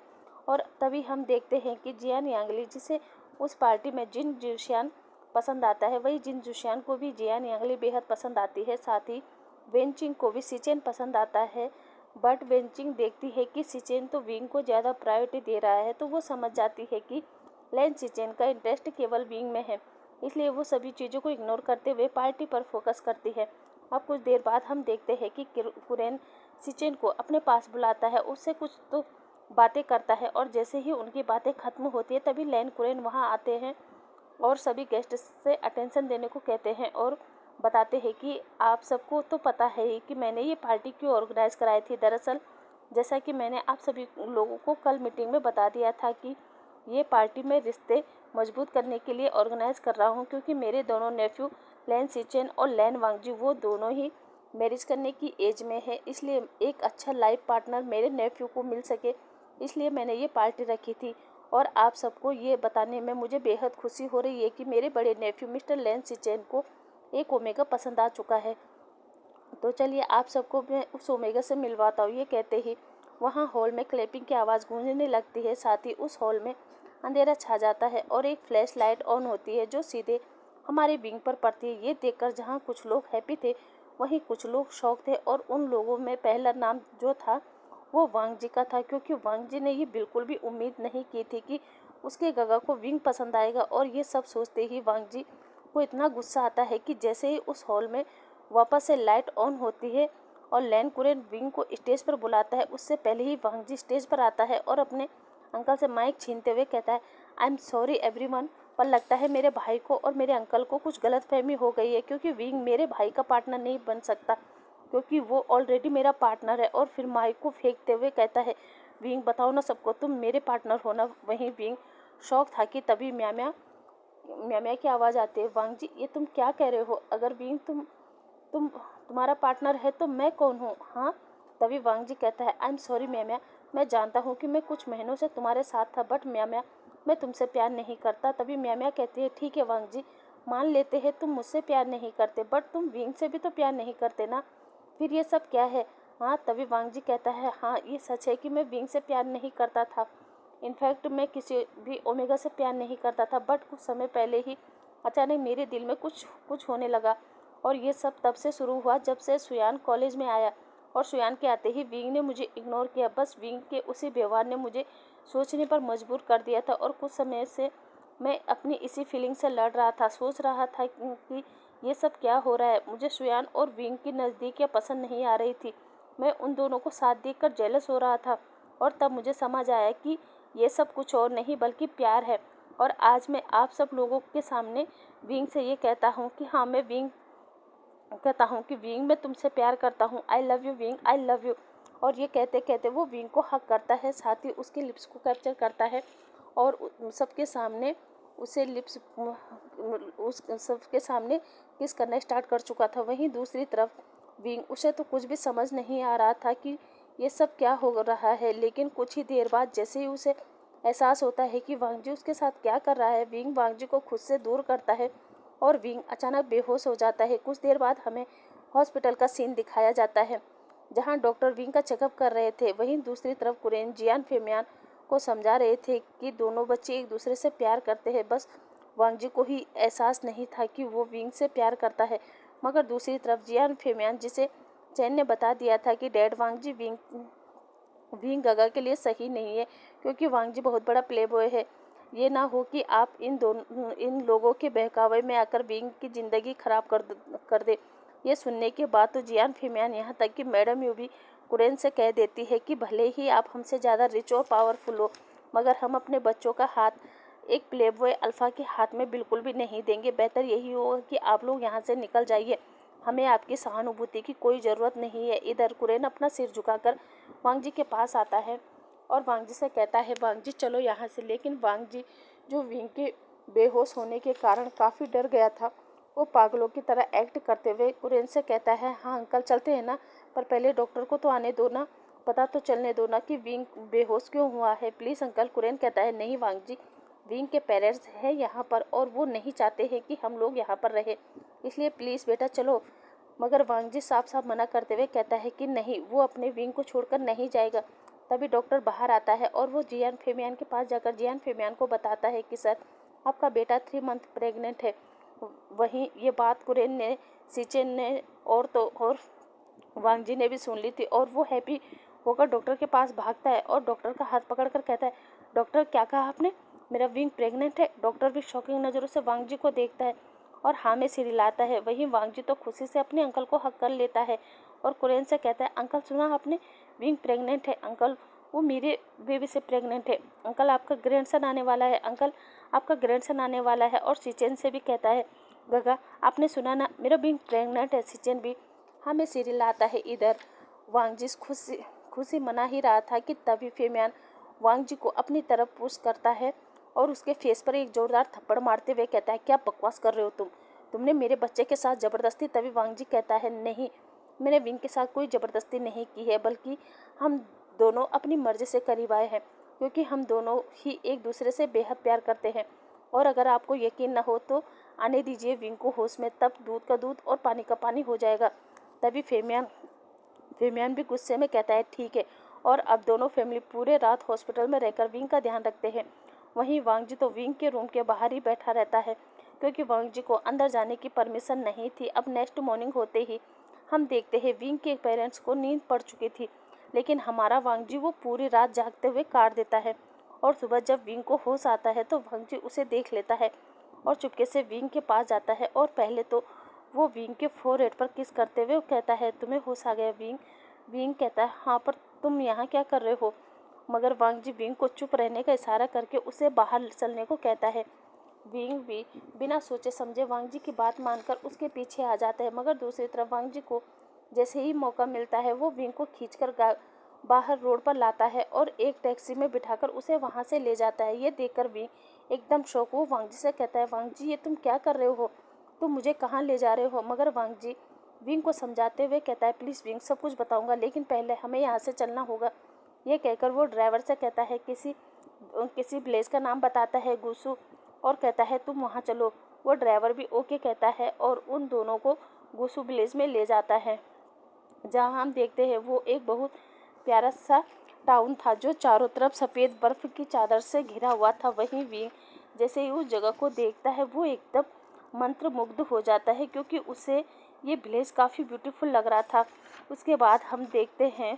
और तभी हम देखते हैं कि जियान यांगली, जिसे उस पार्टी में जिन जुशियान पसंद आता है, वही जिन जुशियान को भी जियान यांगली बेहद पसंद आती है। साथ ही वेनचिंग को भी सिचेन पसंद आता है। बट वेनचिंग देखती है कि सिचेन तो विंग को ज़्यादा प्रायोरिटी दे रहा है, तो वो समझ जाती है कि लैन सिचेन का इंटरेस्ट केवल विंग में है, इसलिए वो सभी चीज़ों को इग्नोर करते हुए पार्टी पर फोकस करती है। अब कुछ देर बाद हम देखते हैं कि कुरेन सिचेन को अपने पास बुलाता है, उससे कुछ तो बातें करता है और जैसे ही उनकी बातें खत्म होती है तभी लैन कुरेन वहाँ आते हैं और सभी गेस्ट से अटेंशन देने को कहते हैं और बताते हैं कि आप सबको तो पता है ही कि मैंने ये पार्टी क्यों ऑर्गेनाइज़ कराई थी। दरअसल जैसा कि मैंने आप सभी लोगों को कल मीटिंग में बता दिया था कि ये पार्टी में रिश्ते मजबूत करने के लिए ऑर्गेनाइज़ कर रहा हूँ, क्योंकि मेरे दोनों नेफ्यू लैन सिचेन और लैन वांगजी वो दोनों ही मैरिज करने की एज में है, इसलिए एक अच्छा लाइफ पार्टनर मेरे नेफ्यू को मिल सके, इसलिए मैंने ये पार्टी रखी थी। और आप सबको ये बताने में मुझे बेहद खुशी हो रही है कि मेरे बड़े नेफ्यू मिस्टर लैन सिचेन को एक ओमेगा पसंद आ चुका है। तो चलिए आप सबको मैं उस ओमेगा से मिलवाता हूँ। ये कहते ही वहाँ हॉल में क्लैपिंग की आवाज़ गूंजने लगती है। साथ ही उस हॉल में अंधेरा छा जाता है और एक फ्लैश लाइट ऑन होती है जो सीधे हमारे विंग पर पड़ती है। ये देखकर जहाँ कुछ लोग हैप्पी थे वहीं कुछ लोग शॉक थे और उन लोगों में पहला नाम जो था वो वांग जी का था, क्योंकि वांग जी ने ये बिल्कुल भी उम्मीद नहीं की थी कि उसके गगा को विंग पसंद आएगा। और ये सब सोचते ही वांग जी को इतना गुस्सा आता है कि जैसे ही उस हॉल में वापस से लाइट ऑन होती है और लैन कुरेन विंग को स्टेज पर बुलाता है, उससे पहले ही वांग जी स्टेज पर आता है और अपने अंकल से माइक छीनते हुए कहता है, आई एम सॉरी एवरीवन, पर लगता है मेरे भाई को और मेरे अंकल को कुछ गलतफहमी हो गई है, क्योंकि विंग मेरे भाई का पार्टनर नहीं बन सकता, क्योंकि वो ऑलरेडी मेरा पार्टनर है। और फिर माइक को फेंकते हुए कहता है, विंग बताओ ना सबको तुम मेरे पार्टनर हो ना। वहीं विंग शौक था कि तभी म्या म्या की आवाज़ आती है, वांग जी ये तुम क्या कह रहे हो? अगर विंग तुम्हारा पार्टनर है तो मैं कौन हूँ? हाँ। तभी वांग जी कहता है, आई एम सॉरी म्या, मैं जानता हूँ कि मैं कुछ महीनों से तुम्हारे साथ था, बट म्या मैं तुमसे प्यार नहीं करता। तभी म्या कहती है, ठीक है वांग जी, मान लेते हैं तुम मुझसे प्यार नहीं करते, बट तुम विंग से भी तो प्यार नहीं करते ना, फिर ये सब क्या है? हाँ। तभी वांग जी कहता है, हाँ ये सच है कि मैं विंग से प्यार नहीं करता था, इनफैक्ट मैं किसी भी ओमेगा से प्यार नहीं करता था, बट कुछ समय पहले ही अचानक मेरे दिल में कुछ होने लगा। और ये सब तब से शुरू हुआ जब से सुयान कॉलेज में आया, और सुयान के आते ही विंग ने मुझे इग्नोर किया। बस विंग के उसी व्यवहार ने मुझे सोचने पर मजबूर कर दिया था, और कुछ समय से मैं अपनी इसी फीलिंग से लड़ रहा था। सोच रहा था कि ये सब क्या हो रहा है। मुझे सुयान और विंग की नज़दीकियाँ पसंद नहीं आ रही थी, मैं उन दोनों को साथ देखकर जेलस हो रहा था। और तब मुझे समझ आया कि ये सब कुछ और नहीं बल्कि प्यार है। और आज मैं आप सब लोगों के सामने विंग से ये कहता हूँ कि हाँ, मैं विंग मैं तुमसे प्यार करता हूँ। I love you wing, I love you. और ये कहते कहते वो विंग को हक करता है, साथ ही उसके लिप्स को कैप्चर करता है और सबके सामने उसे उस सबके सामने किस करना स्टार्ट कर चुका था। वहीं दूसरी तरफ विंग, उसे तो कुछ भी समझ नहीं आ रहा था कि ये सब क्या हो रहा है, लेकिन कुछ ही देर बाद जैसे ही उसे एहसास होता है कि वांगजी उसके साथ क्या कर रहा है, विंग वांगजी को खुद से दूर करता है और विंग अचानक बेहोश हो जाता है। कुछ देर बाद हमें हॉस्पिटल का सीन दिखाया जाता है जहां डॉक्टर विंग का चेकअप कर रहे थे। वहीं दूसरी तरफ कुरेन जियान फेमियान को समझा रहे थे कि दोनों बच्चे एक दूसरे से प्यार करते हैं, बस वांगजी को ही एहसास नहीं था कि वो विंग से प्यार करता है। मगर दूसरी तरफ जियान फेमियान, जिसे चैन ने बता दिया था कि डैड वांगजी विंग गगा के लिए सही नहीं है, क्योंकि वांगजी बहुत बड़ा प्ले बॉय है। ये ना हो कि आप इन लोगों के बहकावे में आकर विंग की ज़िंदगी खराब कर दे। ये सुनने के बाद तो जियान फेमियान, यहाँ तक कि मैडम यू भी कुरेन से कह देती है कि भले ही आप हमसे ज़्यादा रिच और पावरफुल हो, मगर हम अपने बच्चों का हाथ एक प्ले बॉय अल्फ़ा के हाथ में बिल्कुल भी नहीं देंगे। बेहतर यही होगा कि आप लोग यहाँ से निकल जाइए, हमें आपकी सहानुभूति की कोई ज़रूरत नहीं है। इधर कुरेन अपना सिर झुकाकर वांगजी के पास आता है और वांगजी से कहता है, वांगजी चलो यहाँ से। लेकिन वांगजी, जो विंग के बेहोश होने के कारण काफ़ी डर गया था, वो पागलों की तरह एक्ट करते हुए कुरेन से कहता है, हाँ अंकल चलते हैं ना, पर पहले डॉक्टर को तो आने दो ना, पता तो चलने दो ना कि विंग बेहोश क्यों हुआ है, प्लीज़ अंकल। कुरेन कहता है, नहीं वांगजी, विंग के पेरेंट्स हैं यहाँ पर और वो नहीं चाहते हैं कि हम लोग यहाँ पर रहें, इसलिए प्लीज़ बेटा चलो। मगर वांग जी साफ साफ मना करते हुए कहता है कि नहीं, वो अपने विंग को छोड़कर नहीं जाएगा। तभी डॉक्टर बाहर आता है और वो जियान फेमियान के पास जाकर जियान फेमियान को बताता है कि सर, आपका बेटा 3 मंथ प्रेग्नेंट है। वहीं ये बात कुरेन ने, सिचेन ने और वांग जी ने भी सुन ली थी और वो हैप्पी होकर डॉक्टर के पास भागता है और डॉक्टर का हाथ पकड़कर कहता है, डॉक्टर क्या कहा आपने, मेरा विंग प्रेग्नेंट है। डॉक्टर भी शॉकिंग नज़रों से वांग जी को देखता है और हाँ में सिर हिलाता है। वहीं वांग जी तो खुशी से अपने अंकल को हक कर लेता है और कुरेन से कहता है, अंकल सुना आपने, विंग प्रेग्नेंट है अंकल, वो मेरे बेबी से प्रेग्नेंट है अंकल, आपका ग्रैंडसन आने वाला है अंकल, आपका ग्रैंडसन आने वाला है। और सिचेन से भी कहता है, गगा आपने सुना ना, मेरा विंग प्रेग्नेंट है। सिचेन भी हाँ में सिर हिलाता है। इधर वांग जी खुशी मना ही रहा था कि तभी फेमियान वांग जी को अपनी तरफ पुश करता है और उसके फेस पर एक जोरदार थप्पड़ मारते हुए कहता है, क्या बकवास कर रहे हो तुमने मेरे बच्चे के साथ ज़बरदस्ती। तभी वांग जी कहता है, नहीं, मैंने विंग के साथ कोई ज़बरदस्ती नहीं की है, बल्कि हम दोनों अपनी मर्जी से करीब आए हैं, क्योंकि हम दोनों ही एक दूसरे से बेहद प्यार करते हैं। और अगर आपको यकीन न हो तो आने दीजिए विंग को होश में, तब दूध का दूध और पानी का पानी हो जाएगा। तभी फेमियान भी गुस्से में कहता है, ठीक है। और अब दोनों फैमिली पूरे रात हॉस्पिटल में रहकर विंग का ध्यान रखते हैं। वहीं वांग जी तो विंग के रूम के बाहर ही बैठा रहता है, क्योंकि वांग जी को अंदर जाने की परमिशन नहीं थी। अब नेक्स्ट मॉर्निंग होते ही हम देखते हैं विंग के पेरेंट्स को नींद पड़ चुकी थी, लेकिन हमारा वांग जी वो पूरी रात जागते हुए काट देता है। और सुबह जब विंग को होश आता है तो वांग जी उसे देख लेता है और चुपके से विंग के पास जाता है और पहले तो वो विंग के फोरहेड पर किस करते हुए कहता है, तुम्हें होश आ गया विंग। विंग कहता है, हाँ, पर तुम यहाँ क्या कर रहे हो। मगर वांग जी विंग को चुप रहने का इशारा करके उसे बाहर चलने को कहता है। विंग भी बिना सोचे समझे वांग जी की बात मानकर उसके पीछे आ जाता है। मगर दूसरी तरफ वांग जी को जैसे ही मौका मिलता है वो विंग को खींचकर बाहर रोड पर लाता है और एक टैक्सी में बिठाकर उसे वहाँ से ले जाता है। ये देखकर विंग एकदम शौक हो वांग जी से कहता है, वांग जी ये तुम क्या कर रहे हो, तुम मुझे कहाँ ले जा रहे हो। मगर वांग जी विंग को समझाते हुए कहता है, प्लीज़ विंग, सब कुछ बताऊंगा, लेकिन पहले हमें यहाँ से चलना होगा। ये कहकर वो ड्राइवर से कहता है, किसी विलेज का नाम बताता है, गुसू, और कहता है तुम वहाँ चलो। वो ड्राइवर भी ओके कहता है और उन दोनों को गुसू विलेज में ले जाता है, जहाँ हम देखते हैं वो एक बहुत प्यारा सा टाउन था जो चारों तरफ सफ़ेद बर्फ़ की चादर से घिरा हुआ था। वहीं विंग जैसे ही उस जगह को देखता है वो एकदम मंत्रमुग्ध हो जाता है, क्योंकि उसे ये विलेज काफ़ी ब्यूटीफुल लग रहा था। उसके बाद हम देखते हैं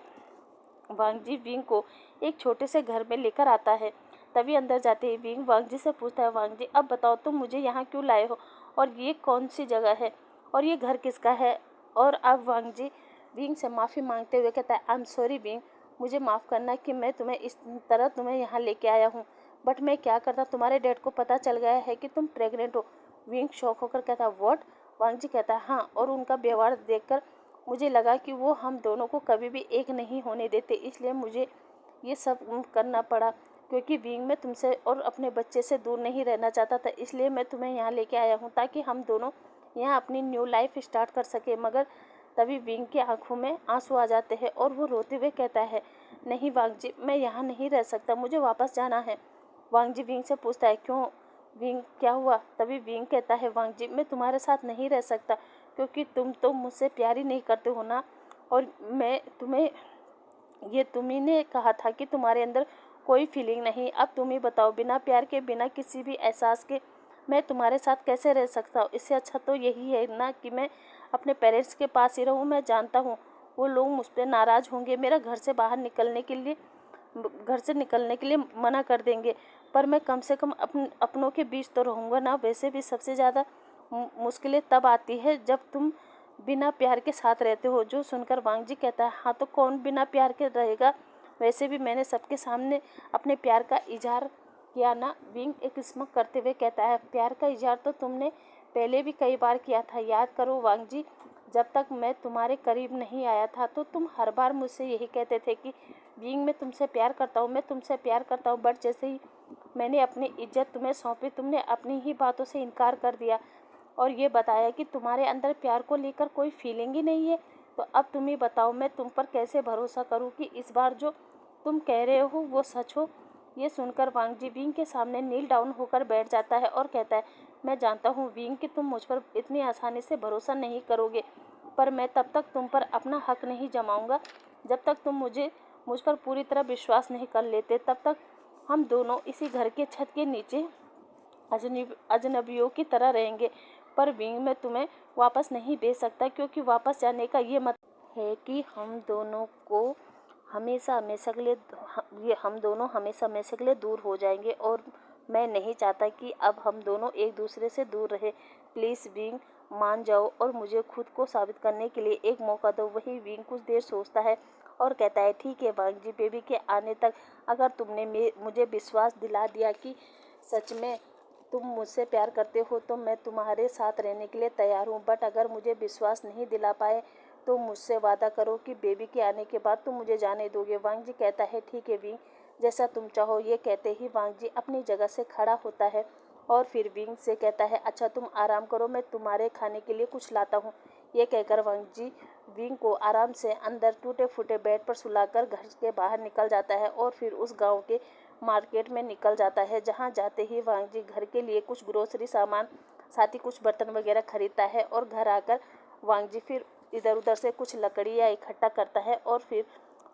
वांग जी विंग को एक छोटे से घर में लेकर आता है। तभी अंदर जाते ही विंग वांग जी से पूछता है, वांग जी अब बताओ तुम मुझे यहाँ क्यों लाए हो और ये कौन सी जगह है और ये घर किसका है। और अब वांग जी विंग से माफ़ी मांगते हुए कहता है, आई एम सॉरी विंग, मुझे माफ़ करना कि मैं तुम्हें इस तरह तुम्हें यहाँ लेके आया हूँ, बट मैं क्या करता, तुम्हारे डैड को पता चल गया है कि तुम प्रेग्नेंट हो। विंग शॉक होकर कहता है, व्हाट। वांग जी कहता है, हाँ, और उनका व्यवहार देखकर मुझे लगा कि वो हम दोनों को कभी भी एक नहीं होने देते, इसलिए मुझे ये सब करना पड़ा, क्योंकि विंग में तुमसे और अपने बच्चे से दूर नहीं रहना चाहता था, इसलिए मैं तुम्हें यहाँ लेके आया हूँ ताकि हम दोनों यहाँ अपनी न्यू लाइफ स्टार्ट कर सके। मगर तभी विंग की आंखों में आंसू आ जाते हैं और वो रोते हुए कहता है, नहीं वांग जी, मैं यहाँ नहीं रह सकता, मुझे वापस जाना है। वांग जी विंग से पूछता है, क्यों विंग, क्या हुआ। तभी विंग कहता है, वांग जी मैं तुम्हारे साथ नहीं रह सकता, क्योंकि तुम तो मुझसे प्यार ही नहीं करते हो ना, और मैं तुम्हें ये तुम्ही ने कहा था कि तुम्हारे अंदर कोई फीलिंग नहीं। अब तुम ही बताओ, बिना प्यार के, बिना किसी भी एहसास के मैं तुम्हारे साथ कैसे रह सकता हूँ। इससे अच्छा तो यही है ना कि मैं अपने पेरेंट्स के पास ही रहूँ। मैं जानता हूँ वो लोग मुझ पर नाराज़ होंगे, मेरा घर से निकलने के लिए मना कर देंगे, पर मैं कम से कम अपनों के बीच तो रहूँगा ना। वैसे भी सबसे ज़्यादा मुश्किलें तब आती है जब तुम बिना प्यार के साथ रहते हो। जो सुनकर वांग जी कहता है, हाँ, तो कौन बिना प्यार के रहेगा, वैसे भी मैंने सबके सामने अपने प्यार का इजहार किया ना। विंग एक स्मक करते हुए कहता है, प्यार का इजहार तो तुमने पहले भी कई बार किया था, याद करो वांग जी, जब तक मैं तुम्हारे करीब नहीं आया था तो तुम हर बार मुझसे यही कहते थे कि विंग मैं तुमसे प्यार करता हूँ, मैं तुमसे प्यार करता हूँ, बट जैसे ही मैंने अपनी इज्जत तुम्हें सौंपी तुमने अपनी ही बातों से इनकार कर दिया और ये बताया कि तुम्हारे अंदर प्यार को लेकर कोई फीलिंग ही नहीं है। तो अब तुम ही बताओ, मैं तुम पर कैसे भरोसा करूं कि इस बार जो तुम कह रहे हो वो सच हो। ये सुनकर वांग जी विंग के सामने नील डाउन होकर बैठ जाता है और कहता है, मैं जानता हूँ विंग कि तुम मुझ पर इतनी आसानी से भरोसा नहीं करोगे, पर मैं तब तक तुम पर अपना हक नहीं जमाऊंगा जब तक तुम मुझ पर पूरी तरह विश्वास नहीं कर लेते। तब तक हम दोनों इसी घर के छत के नीचे अजनबियों की तरह रहेंगे। पर विंग में तुम्हें वापस नहीं भेज सकता, क्योंकि वापस जाने का ये मतलब है कि हम दोनों हमेशा हमेशा के लिए दूर हो जाएंगे, और मैं नहीं चाहता कि अब हम दोनों एक दूसरे से दूर रहे। प्लीज़ विंग, मान जाओ और मुझे खुद को साबित करने के लिए एक मौका दो। वही विंग कुछ देर सोचता है और कहता है, ठीक है वांग जी, बेबी के आने तक अगर तुमने मुझे विश्वास दिला दिया कि सच में तुम मुझसे प्यार करते हो तो मैं तुम्हारे साथ रहने के लिए तैयार हूँ। बट अगर मुझे विश्वास नहीं दिला पाए तो मुझसे वादा करो कि बेबी के आने के बाद तुम मुझे जाने दोगे। वांग जी कहता है, ठीक है विंग, जैसा तुम चाहो। ये कहते ही वांग जी अपनी जगह से खड़ा होता है और फिर विंग से कहता है, अच्छा तुम आराम करो, मैं तुम्हारे खाने के लिए कुछ लाता हूँ। ये कहकर वांग जी विंग को आराम से अंदर टूटे फूटे बेड पर सुलाकर घर के बाहर निकल जाता है और फिर उस गांव के मार्केट में निकल जाता है, जहां जाते ही वांग जी घर के लिए कुछ ग्रोसरी सामान, साथ ही कुछ बर्तन वगैरह खरीदता है। और घर आकर वांग जी फिर इधर उधर से कुछ लकड़ियाँ इकट्ठा करता है और फिर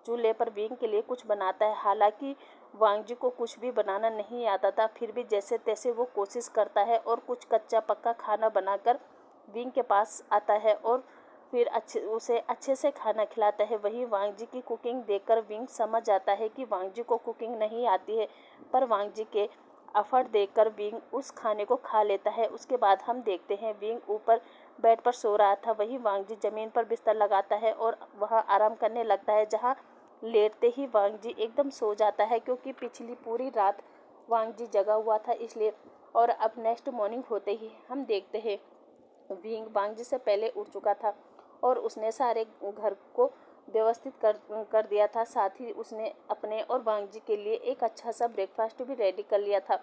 चूल्हे पर विंग के लिए कुछ बनाता है। हालांकि वांग जी को कुछ भी बनाना नहीं आता था, फिर भी जैसे तैसे वो कोशिश करता है और कुछ कच्चा पक्का खाना बनाकर विंग के पास आता है और फिर उसे अच्छे से खाना खिलाता है। वही वांग जी की कुकिंग देखकर विंग समझ जाता है कि वांग जी को कुकिंग नहीं आती है, पर वांग जी के एफर्ट देखकर विंग उस खाने को खा लेता है। उसके बाद हम देखते हैं विंग ऊपर बेड पर सो रहा था, वही वांग जी जमीन पर बिस्तर लगाता है और वहाँ आराम करने लगता है, जहाँ लेटते ही वांग जी एकदम सो जाता है, क्योंकि पिछली पूरी रात वांग जी जगा हुआ था इसलिए। और अब नेक्स्ट मॉर्निंग होते ही हम देखते हैं विंग वांग जी से पहले उठ चुका था और उसने सारे घर को व्यवस्थित कर दिया था। साथ ही उसने अपने और वांग जी के लिए एक अच्छा सा ब्रेकफास्ट भी रेडी कर लिया था।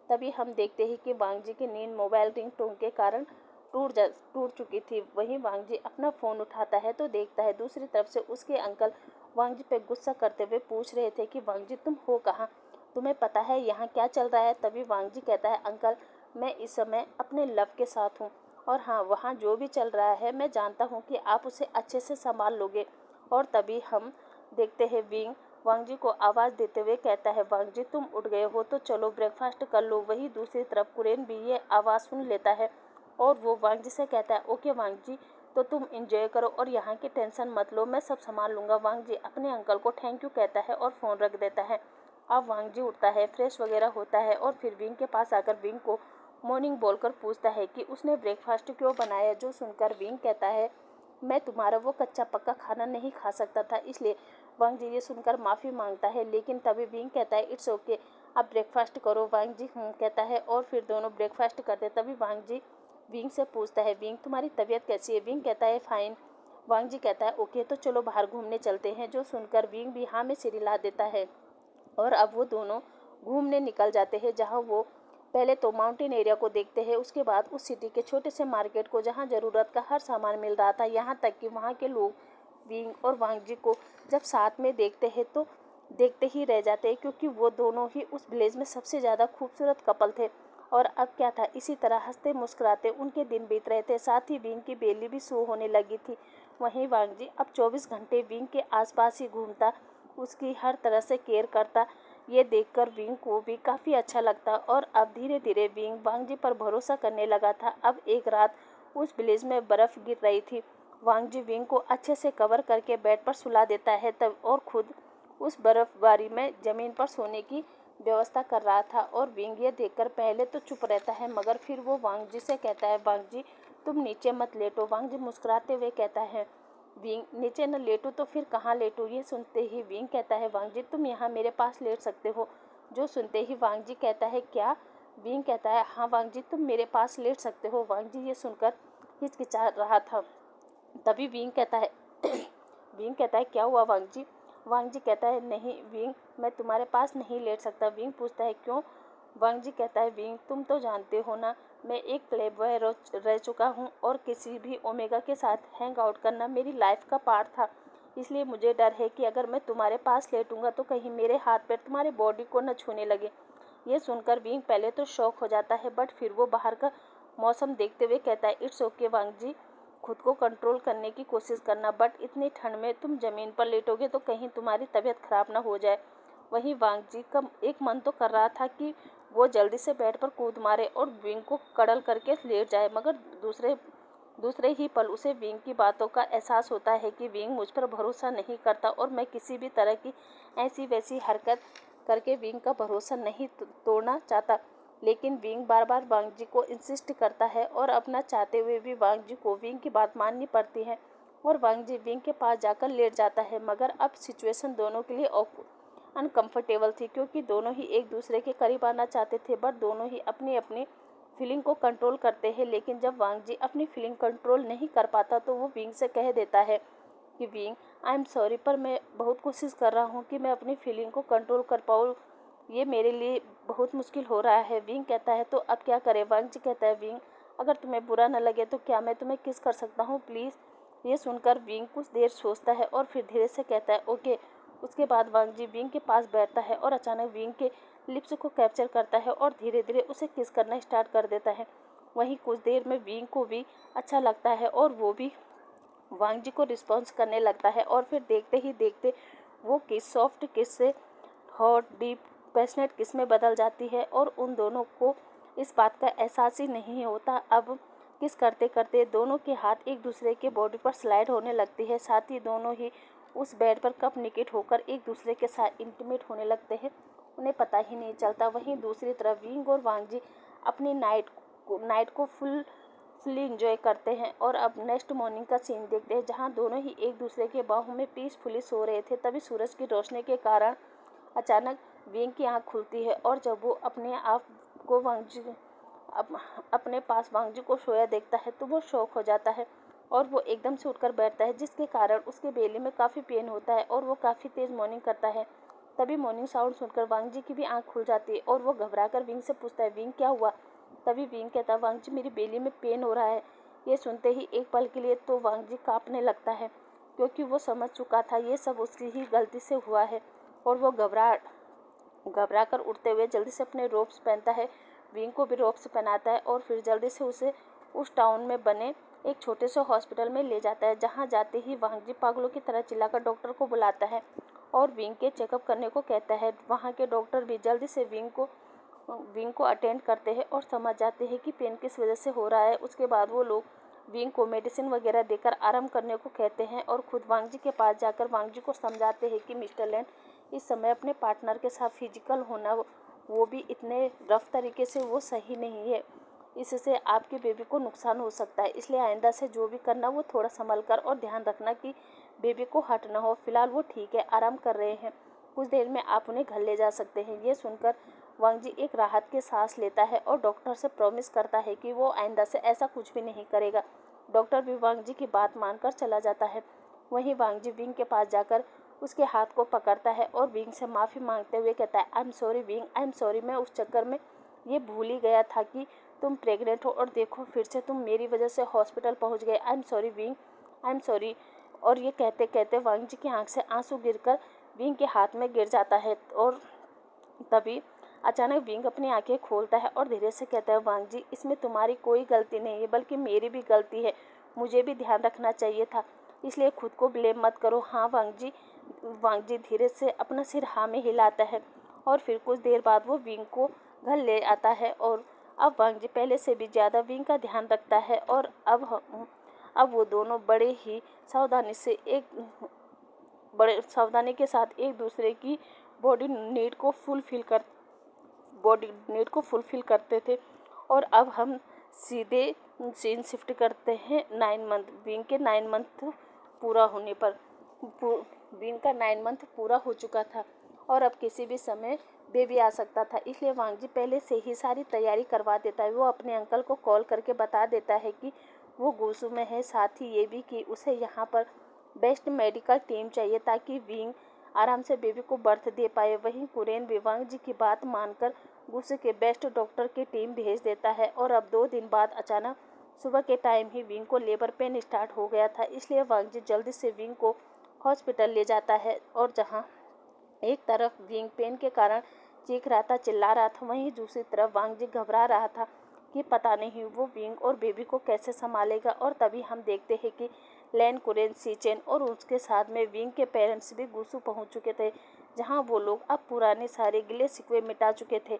तभी हम देखते हैं कि वांग जी की नींद मोबाइल रिंगटोन के कारण टूट चुकी थी। वहीं वांग जी अपना फ़ोन उठाता है तो देखता है दूसरी तरफ से उसके अंकल वांग जी पे गुस्सा करते हुए पूछ रहे थे कि वांग जी तुम हो कहाँ, तुम्हें पता है यहाँ क्या चल रहा है। तभी वांग जी कहता है, अंकल मैं इस समय अपने लव के साथ हूँ, और हाँ वहाँ जो भी चल रहा है मैं जानता हूँ कि आप उसे अच्छे से संभाल लोगे। और तभी हम देखते हैं विंग वांग जी को आवाज़ देते हुए कहता है, वांग जी तुम उठ गए हो तो चलो ब्रेकफास्ट कर लो। वही दूसरी तरफ कुरेन भी ये आवाज़ सुन लेता है और वो वांग जी से कहता है, ओके वांग जी, तो तुम इंजॉय करो और यहाँ की टेंशन मत लो, मैं सब संभाल लूँगा। वांग जी अपने अंकल को थैंक यू कहता है और फ़ोन रख देता है। अब वांग जी उठता है, फ्रेश वगैरह होता है और फिर विंग के पास आकर विंग को मॉर्निंग बोलकर पूछता है कि उसने ब्रेकफास्ट क्यों बनाया। जो सुनकर विंग कहता है, मैं तुम्हारा वो कच्चा पक्का खाना नहीं खा सकता था, इसलिए। वांग जी ये सुनकर माफ़ी मांगता है, लेकिन तभी विंग कहता है, इट्स ओके, आप ब्रेकफास्ट करो। वांग जी कहता है और फिर दोनों ब्रेकफास्ट करते। तभी वांग जी विंग से पूछता है, विंग तुम्हारी तबीयत कैसी है। विंग कहता है, फाइन। वांग जी कहता है, ओके तो चलो बाहर घूमने चलते हैं। जो सुनकर विंग भी हाँ में सिर हिला देता है और अब वो दोनों घूमने निकल जाते हैं, जहाँ वो पहले तो माउंटेन एरिया को देखते हैं, उसके बाद उस सिटी के छोटे से मार्केट को, जहाँ ज़रूरत का हर सामान मिल रहा था। यहाँ तक कि वहाँ के लोग विंग और वांग जी को जब साथ में देखते हैं तो देखते ही रह जाते हैं, क्योंकि वो दोनों ही उस विलेज में सबसे ज़्यादा खूबसूरत कपल थे। और अब क्या था, इसी तरह हंसते मुस्कुराते उनके दिन बीत रहे थे। साथ ही विंग की बेली भी शो होने लगी थी। वहीं वांग जी अब 24 घंटे विंग के आसपास ही घूमता, उसकी हर तरह से केयर करता। ये देखकर विंग को भी काफ़ी अच्छा लगता और अब धीरे धीरे विंग वांग जी पर भरोसा करने लगा था। अब एक रात उस विलेज में बर्फ़ गिर रही थी। वांग जी विंग को अच्छे से कवर करके बेड पर सुला देता है तब और खुद उस बर्फबारी में ज़मीन पर सोने की व्यवस्था कर रहा था। और विंग ये देखकर पहले तो चुप रहता है, मगर फिर वो वांग जी से कहता है, वांग जी तुम नीचे मत लेटो। वांग जी मुस्कुराते हुए कहता है, विंग नीचे न लेटूँ तो फिर कहाँ लेटूँ। ये सुनते ही विंग कहता है, वांग जी तुम यहाँ मेरे पास लेट सकते हो। जो सुनते ही वांग जी कहता है, क्या। विंग कहता है, हाँ वांग जी तुम मेरे पास लेट सकते हो। वांग जी ये सुनकर हिचकिचा रहा था। तभी विंग कहता है विंग कहता है, क्या हुआ वांग जी। वांग जी कहता है, नहीं विंग, मैं तुम्हारे पास नहीं लेट सकता। विंग पूछता है, क्यों। वांग जी कहता है, विंग तुम तो जानते हो ना, मैं एक प्ले बॉय रह चुका हूँ और किसी भी ओमेगा के साथ हैंग आउट करना मेरी लाइफ का पार्ट था। इसलिए मुझे डर है कि अगर मैं तुम्हारे पास लेटूंगा तो कहीं मेरे हाथ पैर तुम्हारे बॉडी को न छूने लगे। ये सुनकर विंग पहले तो शॉक हो जाता है, बट फिर वो बाहर का मौसम देखते हुए कहता है, इट्स ओके वांग जी, खुद को कंट्रोल करने की कोशिश करना, बट इतनी ठंड में तुम जमीन पर लेटोगे तो कहीं तुम्हारी तबीयत खराब ना हो जाए। वहीं वांग जी का एक मन तो कर रहा था कि वो जल्दी से बेड पर कूद मारे और विंग को कड़ल करके लेट जाए, मगर दूसरे ही पल उसे विंग की बातों का एहसास होता है कि विंग मुझ पर भरोसा नहीं करता और मैं किसी भी तरह की ऐसी वैसी हरकत करके विंग का भरोसा नहीं तोड़ना चाहता। लेकिन विंग बार बार वांग जी को इंसिस्ट करता है और अपना चाहते हुए भी वांग जी को विंग की बात माननी पड़ती है और वांग जी विंग के पास जाकर लेट जाता है। मगर अब सिचुएशन दोनों के लिए अनकंफर्टेबल थी, क्योंकि दोनों ही एक दूसरे के करीब आना चाहते थे, बट दोनों ही अपनी अपनी फीलिंग को कंट्रोल करते हैं। लेकिन जब वांग जी अपनी फीलिंग कंट्रोल नहीं कर पाता तो वो विंग से कह देता है कि विंग, आई एम सॉरी, पर मैं बहुत कोशिश कर रहा हूँ कि मैं अपनी फीलिंग को कंट्रोल कर पाऊँ, ये मेरे लिए बहुत मुश्किल हो रहा है। विंग कहता है, तो अब क्या करें? वांग जी कहता है, विंग, अगर तुम्हें बुरा न लगे तो क्या मैं तुम्हें किस कर सकता हूँ प्लीज़? ये सुनकर विंग कुछ देर सोचता है और फिर धीरे से कहता है, ओके। उसके बाद वांग जी विंग के पास बैठता है और अचानक विंग के लिप्स को कैप्चर करता है और धीरे धीरे उसे किस करना स्टार्ट कर देता है। वहीं कुछ देर में विंग को भी अच्छा लगता है और वो भी वांग जी को रिस्पॉन्स करने लगता है और फिर देखते ही देखते वो किस सॉफ्ट किस से हॉट डीप पैशनेट किस में बदल जाती है और उन दोनों को इस बात का एहसास ही नहीं होता। अब किस करते करते दोनों के हाथ एक दूसरे के बॉडी पर स्लाइड होने लगती है, साथ ही दोनों ही उस बेड पर कब निकेट होकर एक दूसरे के साथ इंटीमेट होने लगते हैं, उन्हें पता ही नहीं चलता। वहीं दूसरी तरफ विंग और वांग जी अपनी नाइट को फुल्ली इंजॉय करते हैं और अब नेक्स्ट मॉर्निंग का सीन देखते हैं, जहां दोनों ही एक दूसरे के बाहों में पीसफुली सो रहे थे। तभी सूरज की रोशनी के कारण अचानक विंग की आंख खुलती है और जब वो अपने आप को अपने पास वांग जी को सोया देखता है तो वो शॉक हो जाता है और वो एकदम से उठकर बैठता है, जिसके कारण उसके बेली में काफ़ी पेन होता है और वो काफ़ी तेज़ मॉर्निंग करता है। तभी मॉर्निंग साउंड सुनकर वांग जी की भी आंख खुल जाती है और वो घबराकर विंग से पूछता है, विंग क्या हुआ? तभी विंग कहता है, वांग जी मेरी बेली में पेन हो रहा है। ये सुनते ही एक पल के लिए तो वांग जी कांपने लगता है, क्योंकि वो समझ चुका था ये सब उसकी ही गलती से हुआ है और वो घबरा कर उठते हुए जल्दी से अपने रोब्स पहनता है, विंग को भी रोब्स पहनाता है और फिर जल्दी से उसे उस टाउन में बने एक छोटे से हॉस्पिटल में ले जाता है, जहाँ जाते ही वांग जी पागलों की तरह चिल्लाकर डॉक्टर को बुलाता है और विंग के चेकअप करने को कहता है। वहाँ के डॉक्टर भी जल्दी से विंग को अटेंड करते हैं और समझ जाते हैं कि पेन किस वजह से हो रहा है। उसके बाद वो लोग विंग को मेडिसिन वगैरह देकर आराम करने को कहते हैं और खुद वांग जी के पास जाकर वांग जी को समझाते हैं कि मिस्टर लैन, इस समय अपने पार्टनर के साथ फिजिकल होना, वो भी इतने रफ तरीके से, वो सही नहीं है। इससे आपके बेबी को नुकसान हो सकता है, इसलिए आइंदा से जो भी करना वो थोड़ा संभल कर और ध्यान रखना कि बेबी को हर्ट ना हो। फिलहाल वो ठीक है, आराम कर रहे हैं, कुछ देर में आप उन्हें घर ले जा सकते हैं। ये सुनकर वांग जी एक राहत की सांस लेता है और डॉक्टर से प्रॉमिस करता है कि वो आइंदा से ऐसा कुछ भी नहीं करेगा। डॉक्टर भी वांग जी की बात मानकर चला जाता है। वहीं वांग जी विंग के पास जाकर उसके हाथ को पकड़ता है और विंग से माफ़ी मांगते हुए कहता है, I am sorry wing, I am sorry, मैं उस चक्कर में ये भूल ही गया था कि तुम प्रेग्नेंट हो और देखो फिर से तुम मेरी वजह से हॉस्पिटल पहुंच गए। I am sorry wing, I am sorry. और ये कहते कहते वांग जी की आंख से आंसू गिरकर विंग के हाथ में गिर जाता है और तभी अचानक विंग अपनी आंखें खोलता है और धीरे से कहता है, वांग जी इसमें तुम्हारी कोई गलती नहीं है, बल्कि मेरी भी गलती है, मुझे भी ध्यान रखना चाहिए था, इसलिए खुद को ब्लेम मत करो। हाँ वांग जी। वांग जी धीरे से अपना सिर हाँ में हिलाता है और फिर कुछ देर बाद वो विंग को घर ले आता है और अब वांग जी पहले से भी ज़्यादा विंग का ध्यान रखता है और अब वो दोनों बड़े सावधानी के साथ एक दूसरे की बॉडी नीड को फुलफिल करते थे। और अब हम सीधे सीन शिफ्ट करते हैं 9 मंथ, विंग के 9 मंथ पूरा होने पर। विंग का 9 मंथ पूरा हो चुका था और अब किसी भी समय बेबी आ सकता था, इसलिए वांग जी पहले से ही सारी तैयारी करवा देता है। वो अपने अंकल को कॉल करके बता देता है कि वो गुसू में है, साथ ही ये भी कि उसे यहाँ पर बेस्ट मेडिकल टीम चाहिए ताकि विंग आराम से बेबी को बर्थ दे पाए। वहीं कुरेन भी वांग जी की बात मानकर गुस्से के बेस्ट डॉक्टर की टीम भेज देता है और अब 2 दिन बाद अचानक सुबह के टाइम ही विंग को लेबर पेन स्टार्ट हो गया था, इसलिए वांग जी जल्दी से विंग को हॉस्पिटल ले जाता है और जहाँ एक तरफ विंग पेन के कारण चीख रहा था, चिल्ला रहा था, वहीं दूसरी तरफ वांग जी घबरा रहा था कि पता नहीं वो विंग और बेबी को कैसे संभालेगा। और तभी हम देखते हैं कि लैन, कुरेन, सीचेन और उसके साथ में विंग के पेरेंट्स भी गुसू पहुंच चुके थे, जहां वो लोग अब पुराने सारे गिले शिकवे मिटा चुके थे।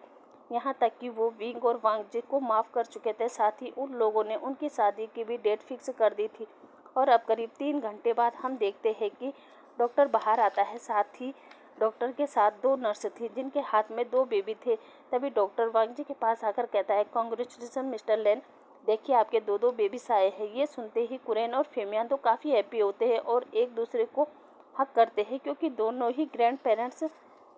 यहाँ तक कि वो विंग और वांग जी को माफ़ कर चुके थे। साथ ही उन लोगों ने उनकी शादी की भी डेट फिक्स कर दी थी। और अब करीब 3 घंटे बाद हम देखते हैं कि डॉक्टर बाहर आता है। साथ ही डॉक्टर के साथ 2 नर्स थी जिनके हाथ में 2 बेबी थे। तभी डॉक्टर वांग जी के पास आकर कहता है, कांग्रेचुलेसन मिस्टर लेन, देखिए आपके 2 बेबीज आए हैं। ये सुनते ही कुरेन और फेमियान तो काफ़ी हैप्पी होते हैं और एक दूसरे को हक करते हैं, क्योंकि दोनों ही ग्रैंड पेरेंट्स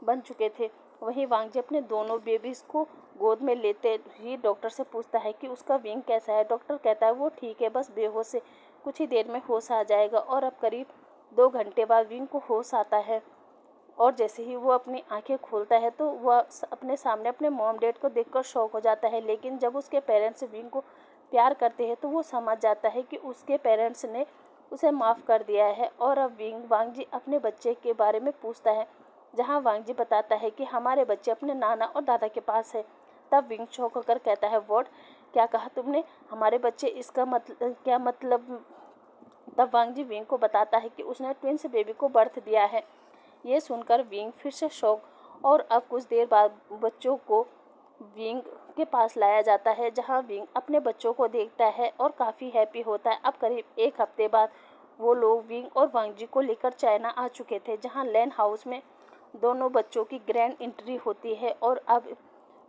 बन चुके थे। वहीं वांग जी अपने दोनों बेबीज को गोद में लेते ही डॉक्टर से पूछता है कि उसका विंग कैसा है। डॉक्टर कहता है वो ठीक है, बस बेहोश है, कुछ ही देर में होश आ जाएगा। और अब करीब 2 घंटे बाद विंग को होश आता है और जैसे ही वो अपनी आंखें खोलता है तो वह अपने सामने अपने मॉम डैड को देखकर शॉक हो जाता है। लेकिन जब उसके पेरेंट्स विंग को प्यार करते हैं तो वो समझ जाता है कि उसके पेरेंट्स ने उसे माफ़ कर दिया है। और अब वांग जी अपने बच्चे के बारे में पूछता है, जहाँ वांग जी बताता है कि हमारे बच्चे अपने नाना और दादा के पास है। तब विंग शॉक होकर कहता है, व्हाट, क्या कहा तुमने, हमारे बच्चे, इसका मतलब क्या मतलब। तब वांग जी विंग को बताता है कि उसने ट्विंस बेबी को बर्थ दिया है। ये सुनकर विंग फिर से शॉक। और अब कुछ देर बाद बच्चों को विंग के पास लाया जाता है, जहां विंग अपने बच्चों को देखता है और काफ़ी हैप्पी होता है। अब करीब 1 हफ्ते बाद वो लोग विंग और वांग जी को लेकर चाइना आ चुके थे, जहां लैन हाउस में दोनों बच्चों की ग्रैंड एंट्री होती है। और अब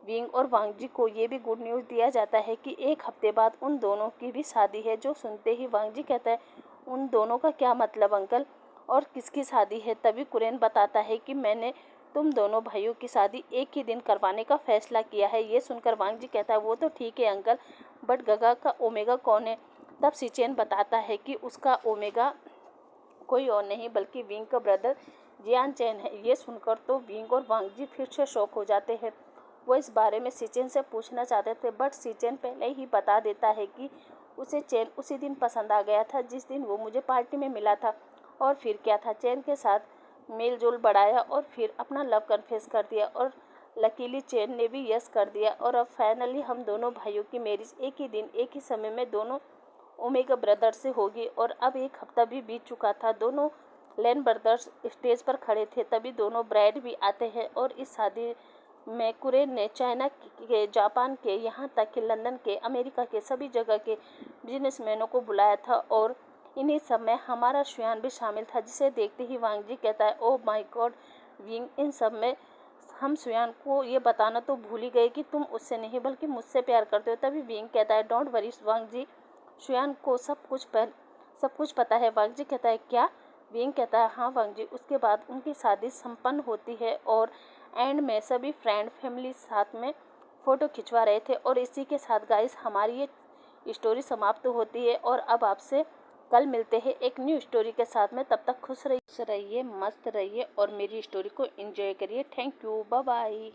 विंग और वांग जी को ये भी गुड न्यूज़ दिया जाता है कि 1 हफ्ते बाद उन दोनों की भी शादी है। जो सुनते ही वांग जी कहता है, उन दोनों का क्या मतलब अंकल, और किसकी शादी है। तभी कुरेन बताता है कि मैंने तुम दोनों भाइयों की शादी एक ही दिन करवाने का फैसला किया है। ये सुनकर वांग जी कहता है, वो तो ठीक है अंकल, बट गगा का ओमेगा कौन है। तब सीचेन बताता है कि उसका ओमेगा कोई और नहीं बल्कि विंग का ब्रदर जियान चैन है। ये सुनकर तो विंग और वांग जी फिर से शॉक हो जाते हैं। वो इस बारे में सीचेन से पूछना चाहते थे, बट सीचेन पहले ही बता देता है कि उसे चैन उसी दिन पसंद आ गया था जिस दिन वो मुझे पार्टी में मिला था। और फिर क्या था, चैन के साथ मेल जोल बढ़ाया और फिर अपना लव कन्फेस कर दिया। और लकीली चैन ने भी यस कर दिया। और अब फाइनली हम दोनों भाइयों की मैरिज एक ही दिन एक ही समय में दोनों ओमेगा ब्रदर्स से होगी। और अब 1 हफ्ता भी बीत चुका था। दोनों लैन ब्रदर्स स्टेज पर खड़े थे, तभी दोनों ब्राइड भी आते हैं। और इस शादी में कुरेन ने चाइना के, जापान के, यहाँ तक कि लंदन के, अमेरिका के सभी जगह के बिजनेसमैनों को बुलाया था। और इन्हीं सब में हमारा शुयान भी शामिल था, जिसे देखते ही वांग जी कहता है, ओह माय गॉड विंग, इन सब में हम शुयान को ये बताना तो भूल ही गए कि तुम उससे नहीं बल्कि मुझसे प्यार करते हो। तभी विंग कहता है, डोंट वरी वांग जी, शुयान को सब कुछ पता है। वांग जी कहता है, क्या। विंग कहता है, हाँ वांग जी। उसके बाद उनकी शादी संपन्न होती है और एंड में सभी फ्रेंड फैमिली साथ में फ़ोटो खिंचवा रहे थे। और इसी के साथ गाइस हमारी ये स्टोरी समाप्त होती है। और अब आपसे कल मिलते हैं एक न्यू स्टोरी के साथ में। तब तक खुश रहिए, मस्त रहिए और मेरी स्टोरी को एंजॉय करिए। Thank you, bye bye.